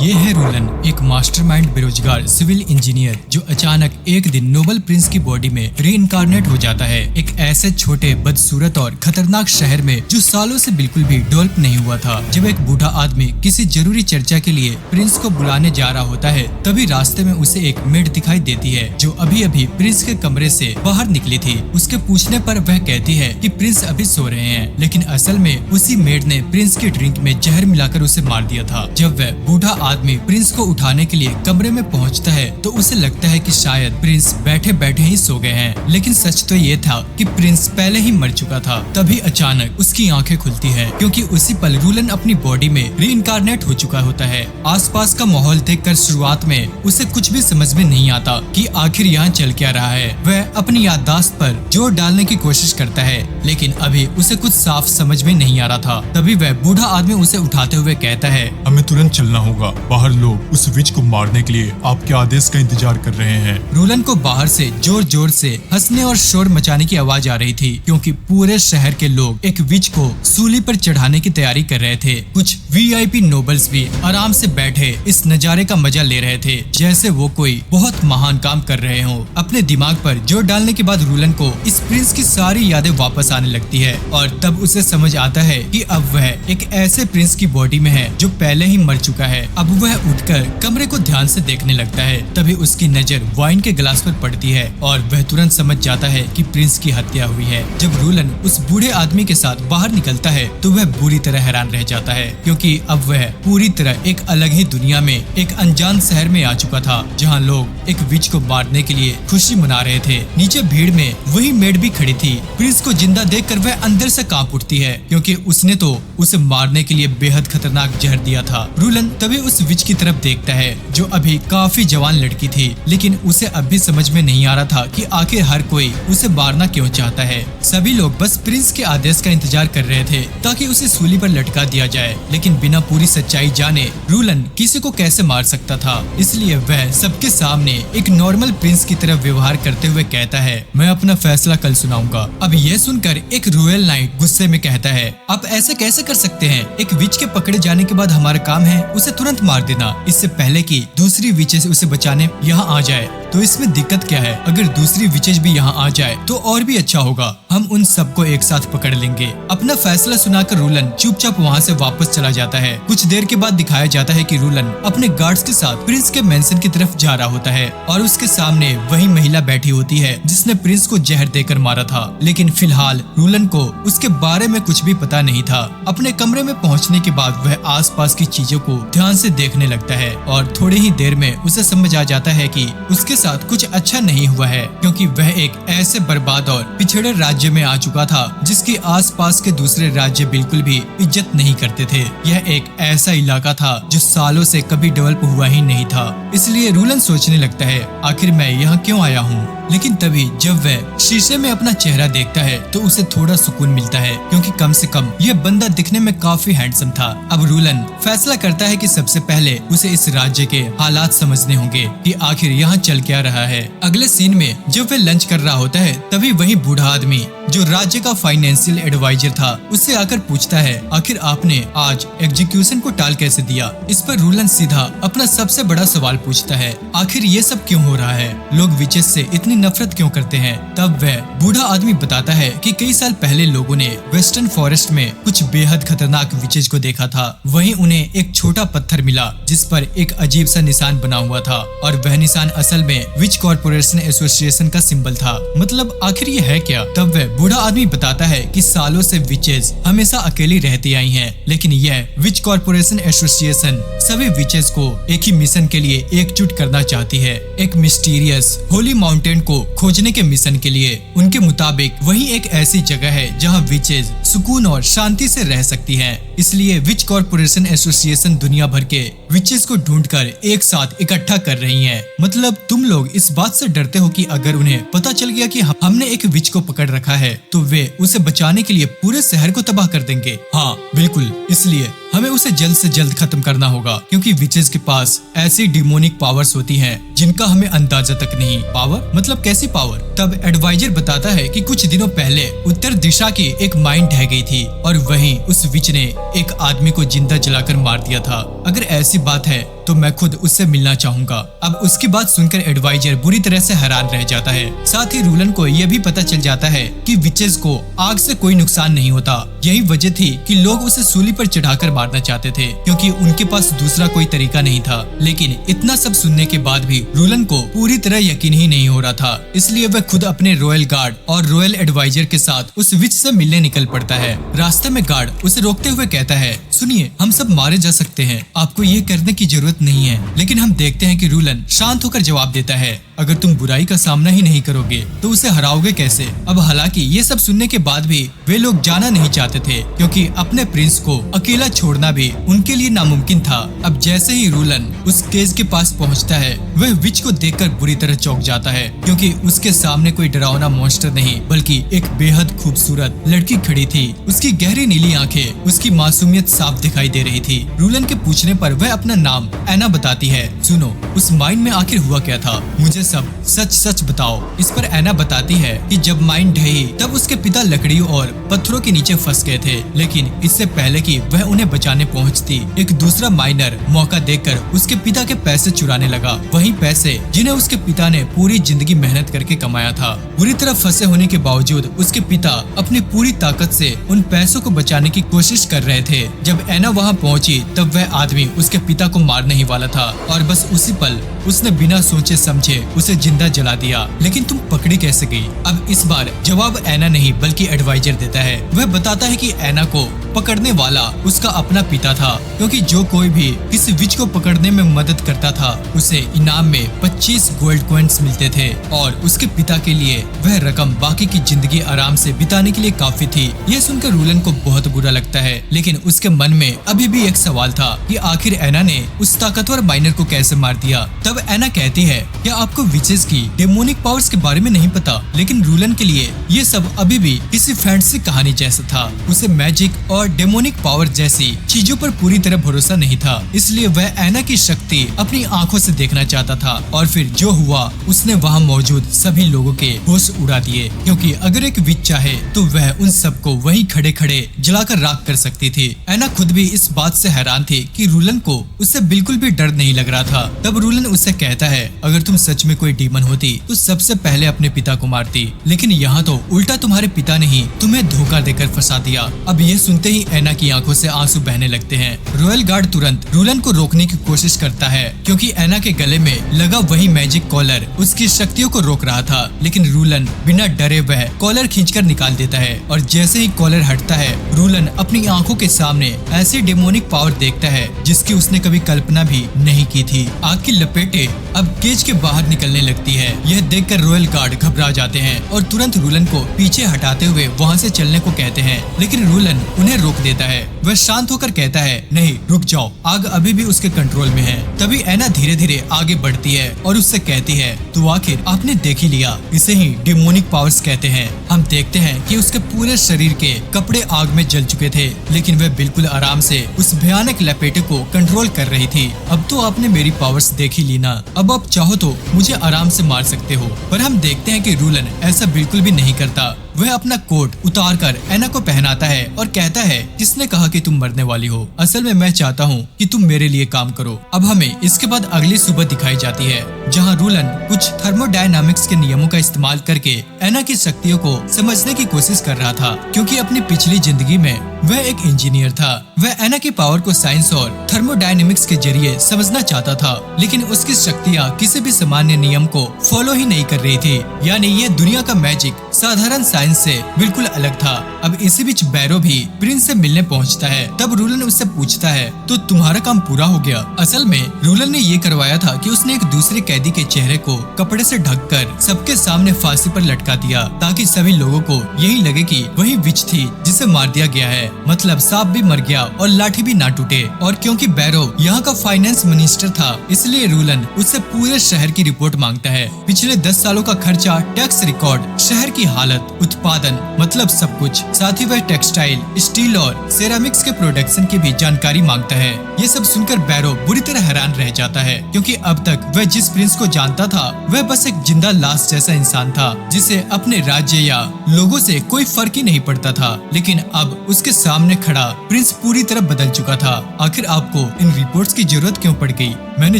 ये है रूलन, एक मास्टरमाइंड बेरोजगार सिविल इंजीनियर जो अचानक एक दिन नोबल प्रिंस की बॉडी में रीइंकारनेट हो जाता है। एक ऐसे छोटे, बदसूरत और खतरनाक शहर में जो सालों से बिल्कुल भी डेवलप नहीं हुआ था। जब एक बूढ़ा आदमी किसी जरूरी चर्चा के लिए प्रिंस को बुलाने जा रहा होता है, तभी रास्ते में उसे एक मेड दिखाई देती है जो अभी अभी प्रिंस के कमरे से बाहर निकली थी। उसके पूछने पर वह कहती है कि प्रिंस अभी सो रहे हैं, लेकिन असल में उसी मेड ने प्रिंस की ड्रिंक में जहर मिलाकर उसे मार दिया था। जब वह बूढ़ा आदमी प्रिंस को उठाने के लिए कमरे में पहुंचता है तो उसे लगता है कि शायद प्रिंस बैठे बैठे ही सो गए हैं, लेकिन सच तो ये था कि प्रिंस पहले ही मर चुका था। तभी अचानक उसकी आंखें खुलती है क्योंकि उसी पल रूलन अपनी बॉडी में रीइंकारनेट हो चुका होता है। आसपास का माहौल देखकर शुरुआत में उसे कुछ भी समझ में नहीं आता कि आखिर यहाँ चल क्या रहा है। वह अपनी याददाश्त पर जोर डालने की कोशिश करता है, लेकिन अभी उसे कुछ साफ समझ में नहीं आ रहा था। तभी वह बूढ़ा आदमी उसे उठाते हुए कहता है, हमें तुरंत चलना होगा। बाहर लोग उस विच को मारने के लिए आपके आदेश का इंतजार कर रहे हैं। रूलन को बाहर से जोर जोर से हंसने और शोर मचाने की आवाज आ रही थी क्योंकि पूरे शहर के लोग एक विच को सूली पर चढ़ाने की तैयारी कर रहे थे। कुछ वीआईपी नोबल्स भी आराम से बैठे इस नजारे का मजा ले रहे थे, जैसे वो कोई बहुत महान काम कर रहे हो। अपने दिमाग पर जोर डालने के बाद रूलन को इस प्रिंस की सारी यादें वापस आने लगती है और तब उसे समझ आता है कि अब वह एक ऐसे प्रिंस की बॉडी में है जो पहले ही मर चुका है। अब वह उठकर कमरे को ध्यान से देखने लगता है। तभी उसकी नजर वाइन के गिलास पर पड़ती है और वह तुरंत समझ जाता है कि प्रिंस की हत्या हुई है। जब रूलन उस बूढ़े आदमी के साथ बाहर निकलता है तो वह बुरी तरह हैरान रह जाता है क्योंकि अब वह पूरी तरह एक अलग ही दुनिया में, एक अनजान शहर में आ चुका था जहाँ लोग एक विच को मारने के लिए खुशी मना रहे थे। नीचे भीड़ में वही मेड भी खड़ी थी। प्रिंस को जिंदा देखकर वह अंदर से कांप उठती है क्योंकि उसने तो उसे मारने के लिए बेहद खतरनाक जहर दिया था। रूलन तभी उस विच की तरफ देखता है जो अभी काफी जवान लड़की थी, लेकिन उसे अब भी समझ में नहीं आ रहा था कि आखिर हर कोई उसे मारना क्यों चाहता है। सभी लोग बस प्रिंस के आदेश का इंतजार कर रहे थे ताकि उसे सूली पर लटका दिया जाए, लेकिन बिना पूरी सच्चाई जाने रूलन किसी को कैसे मार सकता था। इसलिए वह सबके सामने एक नॉर्मल प्रिंस की तरह व्यवहार करते हुए कहता है, मैं अपना फैसला कल सुनाऊंगा। अब यह सुनकर एक रॉयल नाइट गुस्से में कहता है, आप ऐसे कैसे कर सकते हैं? एक विच के पकड़े जाने के बाद हमारा काम है उसे तुरंत मार देना, इससे पहले कि दूसरी विचेस उसे बचाने यहाँ आ जाए। तो इसमें दिक्कत क्या है? अगर दूसरी विचेस भी यहाँ आ जाए तो और भी अच्छा होगा, हम उन सबको एक साथ पकड़ लेंगे। अपना फैसला सुनाकर रूलन चुपचाप वहाँ से वापस चला जाता है। कुछ देर के बाद दिखाया जाता है कि रूलन अपने गार्ड्स के साथ प्रिंस के मेंशन की तरफ जा रहा होता है और उसके सामने वही महिला बैठी होती है जिसने प्रिंस को जहर देकर मारा था। लेकिन फिलहाल रूलन को उसके बारे में कुछ भी पता नहीं था। अपने कमरे में पहुँचने के बाद वह आसपास की चीजों को ध्यान से देखने लगता है और थोड़ी ही देर में उसे समझ आ जाता है कि उसके साथ कुछ अच्छा नहीं हुआ है क्योंकि वह एक ऐसे बर्बाद और पिछड़े राज्य में आ चुका था जिसकी आसपास के दूसरे राज्य बिल्कुल भी इज्जत नहीं करते थे। यह एक ऐसा इलाका था जो सालों से कभी डेवलप हुआ ही नहीं था। इसलिए रूलन सोचने लगता है, आखिर मैं यहाँ क्यों आया हूँ? लेकिन तभी जब वह शीशे में अपना चेहरा देखता है तो उसे थोड़ा सुकून मिलता है क्योंकि कम से कम यह बंदा दिखने में काफी हैंडसम था। अब रूलन फैसला करता है कि सबसे पहले उसे इस राज्य के हालात समझने होंगे कि आखिर यहाँ चल क्या रहा है। अगले सीन में जब वह लंच कर रहा होता है तभी वही बूढ़ा आदमी जो राज्य का फाइनेंशियल एडवाइजर था उससे आकर पूछता है, आखिर आपने आज एग्जीक्यूशन को टाल कैसे दिया? इस पर रूलन सीधा अपना सबसे बड़ा सवाल पूछता है, आखिर ये सब क्यों हो रहा है? लोग विचेस से इतनी नफरत क्यों करते हैं? तब वह बूढ़ा आदमी बताता है कि कई साल पहले लोगों ने वेस्टर्न फॉरेस्ट में कुछ बेहद खतरनाक विचेस को देखा था। वहीं उन्हें एक छोटा पत्थर मिला जिस पर एक अजीब सा निशान बना हुआ था और वह निशान असल में विच कॉर्पोरेशन एसोसिएशन का सिंबल था। मतलब आखिर ये है क्या? तब वह बूढ़ा आदमी बताता है कि सालों से विचेस हमेशा अकेली रहती आई हैं, लेकिन यह विच कॉर्पोरेशन एसोसिएशन सभी विचेस को एक ही मिशन के लिए एकजुट करना चाहती है, एक मिस्टीरियस होली माउंटेन को खोजने के मिशन के लिए। उनके मुताबिक वही एक ऐसी जगह है जहां विचेस सुकून और शांति से रह सकती हैं। इसलिए विच कॉर्पोरेशन एसोसिएशन दुनिया भर के विचेस को ढूंढकर एक साथ इकट्ठा कर रही है। मतलब तुम लोग इस बात से डरते हो कि अगर उन्हें पता चल गया कि हमने एक विच को पकड़ रखा है तो वे उसे बचाने के लिए पूरे शहर को तबाह कर देंगे। हाँ बिल्कुल, इसलिए हमें उसे जल्द से जल्द खत्म करना होगा, क्योंकि विचेस के पास ऐसी डिमोनिक पावर्स होती हैं जिनका हमें अंदाजा तक नहीं। पावर मतलब कैसी पावर? तब एडवाइजर बताता है कि कुछ दिनों पहले उत्तर दिशा की एक माइन ढह गई थी और वहीं उस विच ने एक आदमी को जिंदा जलाकर मार दिया था। अगर ऐसी बात है तो मैं खुद उससे मिलना चाहूंगा। अब उसकी बात सुनकर एडवाइजर बुरी तरह से हैरान रह जाता है। साथ ही रूलन को यह भी पता चल जाता है कि विचेस को आग से कोई नुकसान नहीं होता। यही वजह थी कि लोग उसे सूली पर चढ़ाकर मारना चाहते थे, क्योंकि उनके पास दूसरा कोई तरीका नहीं था। लेकिन इतना सब सुनने के बाद भी रूलन को पूरी तरह यकीन ही नहीं हो रहा था, इसलिए वह खुद अपने रॉयल गार्ड और रॉयल एडवाइजर के साथ उस विच से मिलने निकल पड़ता है। रास्ते में गार्ड उसे रोकते हुए कहता है, सुनिए, हम सब मारे जा सकते हैं, आपको ये करने की जरूरत नहीं है। लेकिन हम देखते हैं कि रूलन शांत होकर जवाब देता है, अगर तुम बुराई का सामना ही नहीं करोगे तो उसे हराओगे कैसे? अब हालांकि ये सब सुनने के बाद भी वे लोग जाना नहीं चाहते थे, क्योंकि अपने प्रिंस को अकेला छोड़ना भी उनके लिए नामुमकिन था। अब जैसे ही रूलन उस केज के पास पहुंचता है, वह विच को देखकर बुरी तरह चौंक जाता है, क्योंकि उसके सामने कोई डरावना मॉन्स्टर नहीं बल्कि एक बेहद खूबसूरत लड़की खड़ी थी। उसकी गहरी नीली आंखें, उसकी मासूमियत साफ दिखाई दे रही थी। रूलन के पूछने पर वह अपना नाम एना बताती है। सुनो, उस माइन में आखिर हुआ क्या था? मुझे सब सच सच बताओ। इस पर एना बताती है कि जब माइन ढही तब उसके पिता लकड़ियों और पत्थरों के नीचे फंस गए थे, लेकिन इससे पहले कि वह उन्हें बचाने पहुंचती, एक दूसरा माइनर मौका देखकर उसके पिता के पैसे चुराने लगा। वही पैसे जिन्हें उसके पिता ने पूरी जिंदगी मेहनत करके कमाया था। बुरी तरह फंसे होने के बावजूद उसके पिता अपनी पूरी ताकत से उन पैसों को बचाने की कोशिश कर रहे थे। जब एना वहाँ पहुँची तब वह आदमी उसके पिता को मारने ही वाला था और बस उसी पल उसने बिना सोचे समझे उसे जिंदा जला दिया। लेकिन तुम पकड़ी कैसे गई? अब इस बार जवाब एना नहीं बल्कि एडवाइजर देता है। वह बताता है कि एना को पकड़ने वाला उसका अपना पिता था, क्योंकि जो कोई भी किसी विच को पकड़ने में मदद करता था उसे इनाम में 25 गोल्ड कॉइन्स मिलते थे और उसके पिता के लिए वह रकम बाकी की जिंदगी आराम से बिताने के लिए काफी थी। यह सुनकर रूलन को बहुत बुरा लगता है, लेकिन उसके मन में अभी भी एक सवाल था कि आखिर एना ने उस ताकतवर माइनर को कैसे मार दिया। तब एना कहती है, क्या आपको विचेस की डेमोनिक पावर्स के बारे में नहीं पता? लेकिन रूलन के लिए ये सब अभी भी किसी फैंटेसी कहानी जैसा था। उसे मैजिक और डेमोनिक पावर जैसी चीजों पर पूरी तरह भरोसा नहीं था, इसलिए वह एना की शक्ति अपनी आंखों से देखना चाहता था। और फिर जो हुआ, उसने वहाँ मौजूद सभी लोगों के होश उड़ा दिए, क्योंकि अगर एक विच चाहे तो वह उन सबको वहीं खड़े खड़े जलाकर राख कर सकती थी। एना खुद भी इस बात से हैरान थी कि रूलन को उससे बिल्कुल भी डर नहीं लग रहा था। तब रूलन उससे कहता है, अगर तुम सच में कोई डीमन होती तो सबसे पहले अपने पिता को मारती, लेकिन यहाँ तो उल्टा तुम्हारे पिता ने ही तुम्हें धोखा देकर फंसा दिया। अब ये सुनते ही एना की आंखों से आंसू बहने लगते हैं। रॉयल गार्ड तुरंत रूलन को रोकने की कोशिश करता है, क्योंकि एना के गले में लगा वही मैजिक कॉलर उसकी शक्तियों को रोक रहा था। लेकिन रूलन बिना डरे वह कॉलर खींचकर निकाल देता है और जैसे ही कॉलर हटता है, रूलन अपनी आंखों के सामने ऐसी डेमोनिक पावर देखता है जिसकी उसने कभी कल्पना भी नहीं की थी। आग की लपेटें अब केज के बाहर निकलने लगती है। यह देखकर रॉयल गार्ड घबरा जाते हैं और तुरंत रूलन को पीछे हटाते हुए वहाँ से चलने को कहते हैं, लेकिन रूलन उन्हें रोक देता है। वह शांत होकर कहता है, नहीं रुक जाओ, आग अभी भी उसके कंट्रोल में है। तभी एना धीरे धीरे आगे बढ़ती है और उससे कहती है, तो आखिर आपने देख ही लिया, इसे ही डेमोनिक पावर्स कहते हैं। हम देखते हैं कि उसके पूरे शरीर के कपड़े आग में जल चुके थे, लेकिन वह बिल्कुल आराम से उस भयानक लपेटे को कंट्रोल कर रही थी। अब तो आपने मेरी पावर्स देख ही ली ना, अब आप चाहो तो मुझे आराम से मार सकते हो। पर हम देखते हैं कि रूलन ऐसा बिल्कुल भी नहीं करता। वह अपना कोट उतार कर एना को पहनाता है और कहता है, किसने कहा कि तुम मरने वाली हो? असल में मैं चाहता हूँ कि तुम मेरे लिए काम करो। अब हमें इसके बाद अगली सुबह दिखाई जाती है, जहाँ रूलन कुछ थर्मोडायनामिक्स के नियमों का इस्तेमाल करके एना की शक्तियों को समझने की कोशिश कर रहा था, क्योंकि अपनी पिछली जिंदगी में वह एक इंजीनियर था। वह एना की पावर को साइंस और थर्मोडायनेमिक्स के जरिए समझना चाहता था, लेकिन उसकी शक्तियाँ किसी भी सामान्य नियम को फॉलो ही नहीं कर रही थी। यानी ये दुनिया का मैजिक साधारण साइंस से बिल्कुल अलग था। अब इसी बीच बैरो भी प्रिंस से मिलने पहुंचता है। तब रूलन उससे पूछता है, तो तुम्हारा काम पूरा हो गया? असल में रूलन ने ये करवाया था कि उसने एक दूसरे कैदी के चेहरे को कपड़े से ढककर सबके सामने फांसी पर लटका दिया, ताकि सभी लोगों को यही लगे कि वही विच थी जिसे मार दिया गया है। मतलब सांप भी मर गया और लाठी भी ना टूटे। और क्योंकि बैरो यहाँ का फाइनेंस मिनिस्टर था, इसलिए रूलन उससे पूरे शहर की रिपोर्ट मांगता है। पिछले 10 सालों का खर्चा, टैक्स रिकॉर्ड, शहर की हालत, उत्पादन मतलब सब कुछ। साथ ही वह टेक्सटाइल, स्टील और सेरामिक्स के प्रोडक्शन की भी जानकारी मांगता है। ये सब सुनकर बैरो बुरी तरह हैरान रह जाता है, क्योंकि अब तक वह जिस प्रिंस को जानता था वह बस एक जिंदा लाश जैसा इंसान था, जिसे अपने राज्य या लोगों से कोई फर्क ही नहीं पड़ता था। लेकिन अब उसके सामने खड़ा प्रिंस पूरी तरह बदल चुका था। आखिर आपको इन रिपोर्ट्स की जरूरत क्यों पड़ गई? मैंने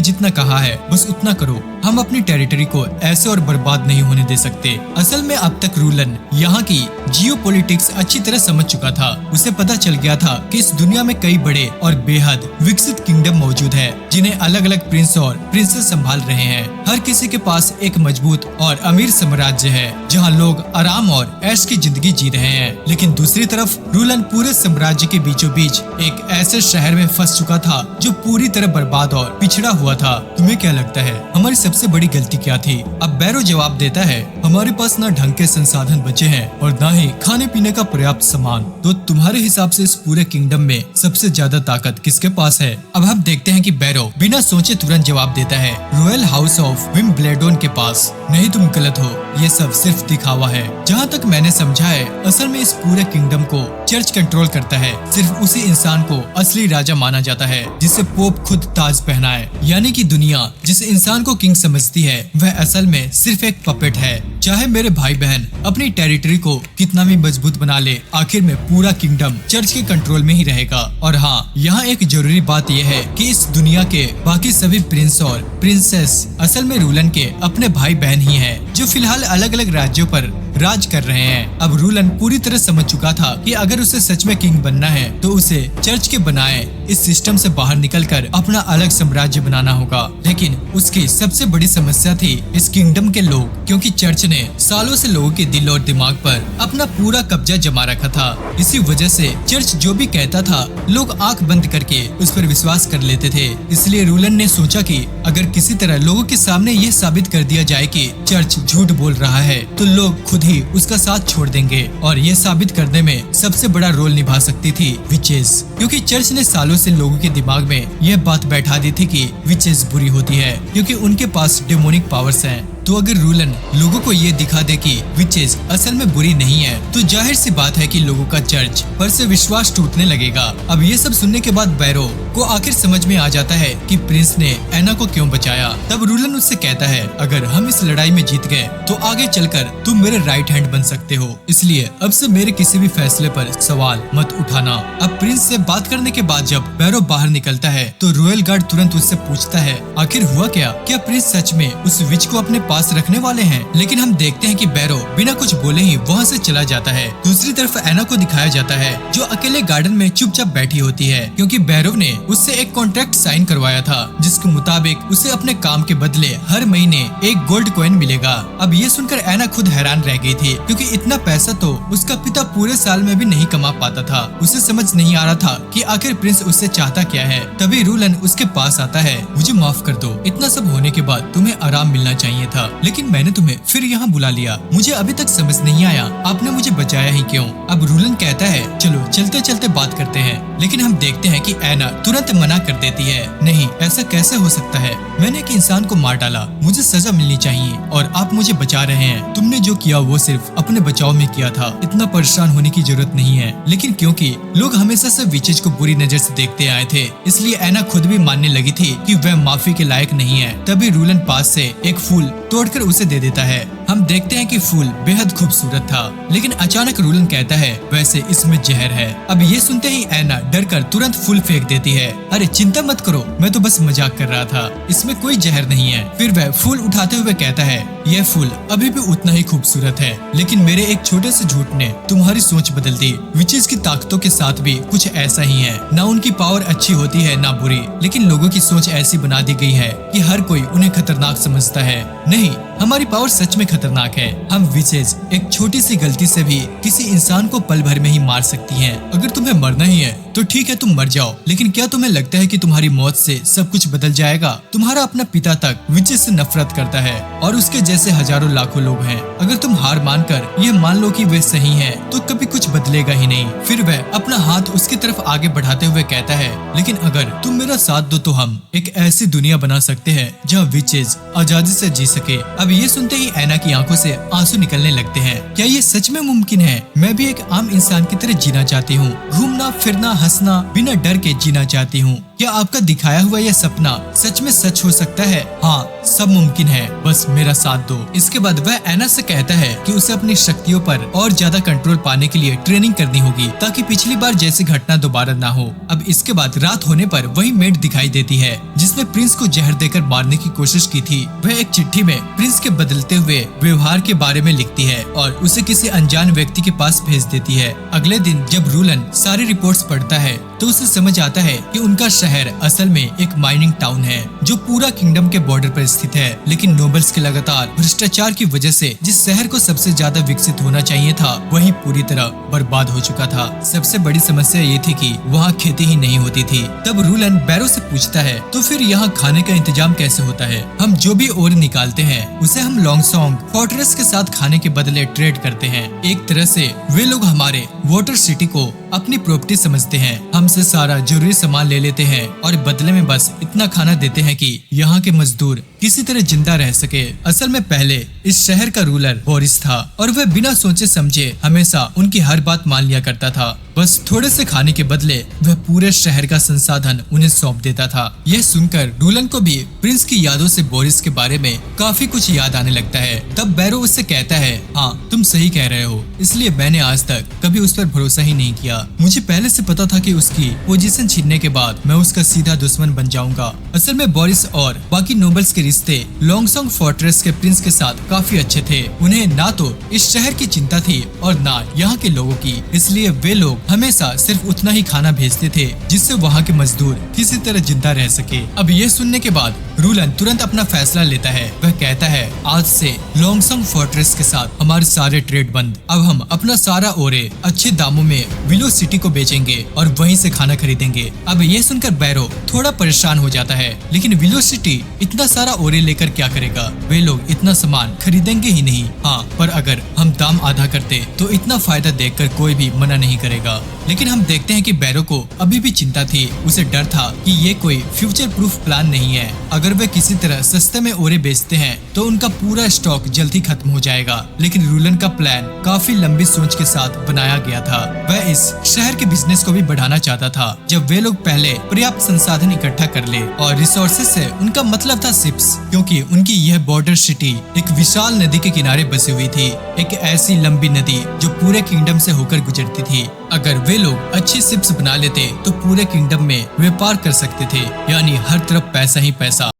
जितना कहा है बस उतना करो। हम अपनी टेरिटरी को ऐसे और बर्बाद नहीं होने दे सकते। असल में अब तक रूलन यहाँ की जियोपॉलिटिक्स अच्छी तरह समझ चुका था। उसे पता चल गया था कि इस दुनिया में कई बड़े और बेहद विकसित किंगडम मौजूद है, जिन्हें अलग अलग प्रिंस और प्रिंसेस संभाल रहे हैं। हर किसी के पास एक मजबूत और अमीर साम्राज्य है, जहाँ लोग आराम और ऐश की जिंदगी जी रहे हैं। लेकिन दूसरी तरफ रूलन पूरे साम्राज्य के बीचों बीच एक ऐसे शहर में फंस चुका था जो पूरी तरह बर्बाद और पिछड़ा हुआ था। तुम्हें क्या लगता है हमारी सबसे बड़ी गलती क्या थी? अब बैरो जवाब देता है, हमारे पास न ढंग के संसाधन बचे हैं और न ही खाने पीने का पर्याप्त सामान। तो तुम्हारे हिसाब से इस पूरे किंगडम में सबसे ज्यादा ताकत किसके पास है? अब हम देखते हैं कि बैरो बिना सोचे तुरंत जवाब देता है, रॉयल हाउस ऑफ विम्बलेडोन के पास। नहीं, तुम गलत हो, ये सब सिर्फ दिखावा है। जहाँ तक मैंने समझा है, असल में इस पूरे किंगडम को चर्च कंट्रोल करता है। सिर्फ उसी इंसान को असली राजा माना जाता है जिसे पोप खुद ताज पहनाए। यानी कि दुनिया जिस इंसान को किंग समझती है वह असल में सिर्फ एक पपेट है। चाहे मेरे भाई बहन अपनी टेरिटरी को कितना भी मजबूत बना ले, आखिर में पूरा किंगडम चर्च के कंट्रोल में ही रहेगा। और हाँ, यहाँ एक जरूरी बात यह है कि इस दुनिया के बाकी सभी प्रिंस और प्रिंसेस असल में रूलन के अपने भाई बहन ही हैं, जो फिलहाल अलग अलग राज्यों पर राज कर रहे हैं। अब रूलन पूरी तरह समझ चुका था कि अगर उसे सच में किंग बनना है तो उसे चर्च के बनाए इस सिस्टम से बाहर निकलकर अपना अलग साम्राज्य बनाना होगा। लेकिन उसकी सबसे बड़ी समस्या थी इस किंगडम के लोग, क्योंकि चर्च ने सालों से लोगों के दिल और दिमाग पर अपना पूरा कब्जा जमा रखा था। इसी वजह से चर्च जो भी कहता था लोग आंख बंद करके उस पर विश्वास कर लेते थे। इसलिए रूलन ने सोचा कि अगर किसी तरह लोगों के सामने ये साबित कर दिया जाए कि चर्च झूठ बोल रहा है तो लोग खुद ही उसका साथ छोड़ देंगे। और ये साबित करने में सबसे बड़ा रोल निभा सकती थी विचेस, क्योंकि चर्च ने सालों से लोगों के दिमाग में यह बात बैठा दी थी कि विचेस बुरी होती है क्योंकि उनके पास डेमोनिक पावर्स हैं। तो अगर रूलन लोगों को ये दिखा दे कि विचेस असल में बुरी नहीं है तो जाहिर सी बात है कि लोगों का चर्च पर से विश्वास टूटने लगेगा। अब ये सब सुनने के बाद बैरो को आखिर समझ में आ जाता है कि प्रिंस ने एना को क्यों बचाया। तब रूलन उससे कहता है, अगर हम इस लड़ाई में जीत गए तो आगे चलकर तुम मेरे राइट हैंड बन सकते हो, इसलिए अब से मेरे किसी भी फैसले पर सवाल मत उठाना। अब प्रिंस से बात करने के बाद जब बैरो बाहर निकलता है तो रॉयल गार्ड तुरंत उससे पूछता है, आखिर हुआ क्या प्रिंस सच में उस विच को अपने पास रखने वाले हैं? लेकिन हम देखते हैं कि बैरो बिना कुछ बोले ही वहाँ से चला जाता है। दूसरी तरफ एना को दिखाया जाता है जो अकेले गार्डन में चुपचाप बैठी होती है, क्योंकि बैरो ने उससे एक कॉन्ट्रैक्ट साइन करवाया था जिसके मुताबिक उसे अपने काम के बदले हर महीने एक गोल्ड कॉइन मिलेगा। अब ये सुनकर एना खुद हैरान रह गई थी, क्योंकि इतना पैसा तो उसका पिता पूरे साल में भी नहीं कमा पाता था। उसे समझ नहीं आ रहा था कि आखिर प्रिंस उससे चाहता क्या है। तभी रूलन उसके पास आता है, मुझे माफ कर दो, इतना सब होने के बाद तुम्हें आराम मिलना चाहिए था, लेकिन मैंने तुम्हें फिर यहाँ बुला लिया। मुझे अभी तक समझ नहीं आया आपने मुझे बचाया ही क्यों। अब रूलन कहता है, चलो चलते चलते बात करते हैं। लेकिन हम देखते हैं कि एना तुरंत मना कर देती है, नहीं ऐसा कैसे हो सकता है, मैंने एक इंसान को मार डाला, मुझे सजा मिलनी चाहिए और आप मुझे बचा रहे हैं। तुमने जो किया वो सिर्फ अपने बचाव में किया था, इतना परेशान होने की जरूरत नहीं है। लेकिन क्योंकि लोग हमेशा से विचेज को बुरी नजर से देखते आए थे, इसलिए एना खुद भी मानने लगी थी कि वह माफी के लायक नहीं है। तभी रूलन पास से एक फूल तोड़कर उसे दे देता है। हम देखते हैं कि फूल बेहद खूबसूरत था, लेकिन अचानक रूलन कहता है, वैसे इसमें जहर है। अब ये सुनते ही एना डरकर तुरंत फूल फेंक देती है। अरे चिंता मत करो, मैं तो बस मजाक कर रहा था, इसमें कोई जहर नहीं है। फिर वह फूल उठाते हुए कहता है, यह फूल अभी भी उतना ही खूबसूरत है, लेकिन मेरे एक छोटे से झूठ ने तुम्हारी सोच बदल दी। विचेस की ताकतों के साथ भी कुछ ऐसा ही है, ना उनकी पावर अच्छी होती है ना बुरी, लेकिन लोगों की सोच ऐसी बना दी गई है कि हर कोई उन्हें खतरनाक समझता है। नहीं, हमारी पावर सच में खतरनाक है। हम विचेस एक छोटी सी गलती से भी किसी इंसान को पल भर में ही मार सकती हैं। अगर तुम्हें मरना ही है तो ठीक है, तुम मर जाओ, लेकिन क्या तुम्हें लगता है कि तुम्हारी मौत से सब कुछ बदल जाएगा? तुम्हारा अपना पिता तक विचेस से नफरत करता है और उसके जैसे हजारों लाखों लोग हैं। अगर तुम हार मानकर यह मान लो कि वे सही हैं, तो कभी कुछ बदलेगा ही नहीं। फिर वह अपना हाथ उसकी तरफ आगे बढ़ाते हुए कहता है, लेकिन अगर तुम मेरा साथ दो तो हम एक ऐसी दुनिया बना सकते हैं जहाँ विचेस आजादी से जी सके। अब ये सुनते ही ऐना की आंखों से आंसू निकलने लगते हैं। क्या ये सच में मुमकिन है? मैं भी एक आम इंसान की तरह जीना चाहती हूँ, घूमना फिरना हंसना बिना डर के जीना चाहती हूँ। क्या आपका दिखाया हुआ यह सपना सच में सच हो सकता है? हाँ, सब मुमकिन है, बस मेरा साथ दो। इसके बाद वह ऐना से कहता है कि उसे अपनी शक्तियों पर और ज्यादा कंट्रोल पाने के लिए ट्रेनिंग करनी होगी ताकि पिछली बार जैसी घटना दोबारा ना हो। अब इसके बाद रात होने पर वही मेड दिखाई देती है जिसने प्रिंस को जहर देकर मारने की कोशिश की थी। वह एक चिट्ठी में प्रिंस के बदलते हुए व्यवहार के बारे में लिखती है और उसे किसी अनजान व्यक्ति के पास भेज देती है। अगले दिन जब रूलन सारी रिपोर्ट्स पढ़ता है तो उसे समझ आता है कि उनका शहर असल में एक माइनिंग टाउन है जो पूरा किंगडम के बॉर्डर पर स्थित है। लेकिन नोबल्स के लगातार भ्रष्टाचार की वजह से जिस शहर को सबसे ज्यादा विकसित होना चाहिए था वही पूरी तरह बर्बाद हो चुका था। सबसे बड़ी समस्या ये थी कि वहाँ खेती ही नहीं होती थी। तब रूलन बैरो से पूछता है तो फिर यहाँ खाने का इंतजाम कैसे होता है? हम जो भी ओर निकालते हैं उसे हम लॉन्गसोंग फोर्ट्रेस के साथ खाने के बदले ट्रेड करते हैं। एक तरह से वे लोग हमारे वाटर सिटी को अपनी प्रॉपर्टी समझते हैं, हमसे सारा जरूरी सामान ले लेते हैं और बदले में बस इतना खाना देते हैं कि यहाँ के मजदूर किसी तरह जिंदा रह सके। असल में पहले इस शहर का रूलर बोरिस था और वह बिना सोचे समझे हमेशा उनकी हर बात मान लिया करता था। बस थोड़े से खाने के बदले वह पूरे शहर का संसाधन उन्हें सौंप देता था। यह सुनकर रूलन को भी प्रिंस की यादों से बोरिस के बारे में काफी कुछ याद आने लगता है। तब बैरो उससे कहता है, हाँ तुम सही कह रहे हो, इसलिए मैंने आज तक कभी उस पर भरोसा ही नहीं किया। मुझे पहले से पता था कि उसकी पोजीशन छीनने के बाद मैं उसका सीधा दुश्मन बन जाऊंगा। असल में बोरिस और बाकी नोबल्स के रिश्ते लॉन्गसोंग फोर्ट्रेस के प्रिंस के साथ काफी अच्छे थे। उन्हें ना तो इस शहर की चिंता थी और ना यहाँ के लोगों की, इसलिए वे लोग हमेशा सिर्फ उतना ही खाना भेजते थे जिससे वहाँ के मजदूर किसी तरह जिंदा रह सके। अब ये सुनने के बाद रूलन तुरंत अपना फैसला लेता है। वह कहता है, आज से लॉन्गसोंग फोर्ट्रेस के साथ हमारे सारे ट्रेड बंद। अब हम अपना सारा ओरे अच्छे दामों में विलो सिटी को बेचेंगे और वहीं से खाना खरीदेंगे। अब ये सुनकर बैरो थोड़ा परेशान हो जाता है, लेकिन विलो सिटी इतना सारा ओरे लेकर क्या करेगा? वे लोग इतना सामान खरीदेंगे ही नहीं। हाँ, पर अगर हम दाम आधा करते तो इतना फायदा देखकर कोई भी मना नहीं करेगा। लेकिन हम देखते हैं कि बैरो को अभी भी चिंता थी। उसे डर था कि ये कोई फ्यूचर प्रूफ प्लान नहीं है। अगर वे किसी तरह सस्ते में ओरे बेचते हैं तो उनका पूरा स्टॉक जल्दी खत्म हो जाएगा। लेकिन रूलन का प्लान काफी लंबी सोच के साथ बनाया गया था। वह इस शहर के बिजनेस को भी बढ़ाना चाहता था। जब वे लोग पहले पर्याप्त संसाधन इकट्ठा कर ले, और रिसोर्सेज से उनका मतलब था शिप्स, क्योंकि उनकी यह बॉर्डर सिटी एक विशाल नदी के किनारे बसी हुई थी। एक ऐसी लंबी नदी जो पूरे किंगडम से होकर गुजरती थी। अगर वे लोग अच्छी शिप्स बना लेते तो पूरे किंगडम में व्यापार कर सकते थे, यानी हर तरफ पैसा ही पैसा।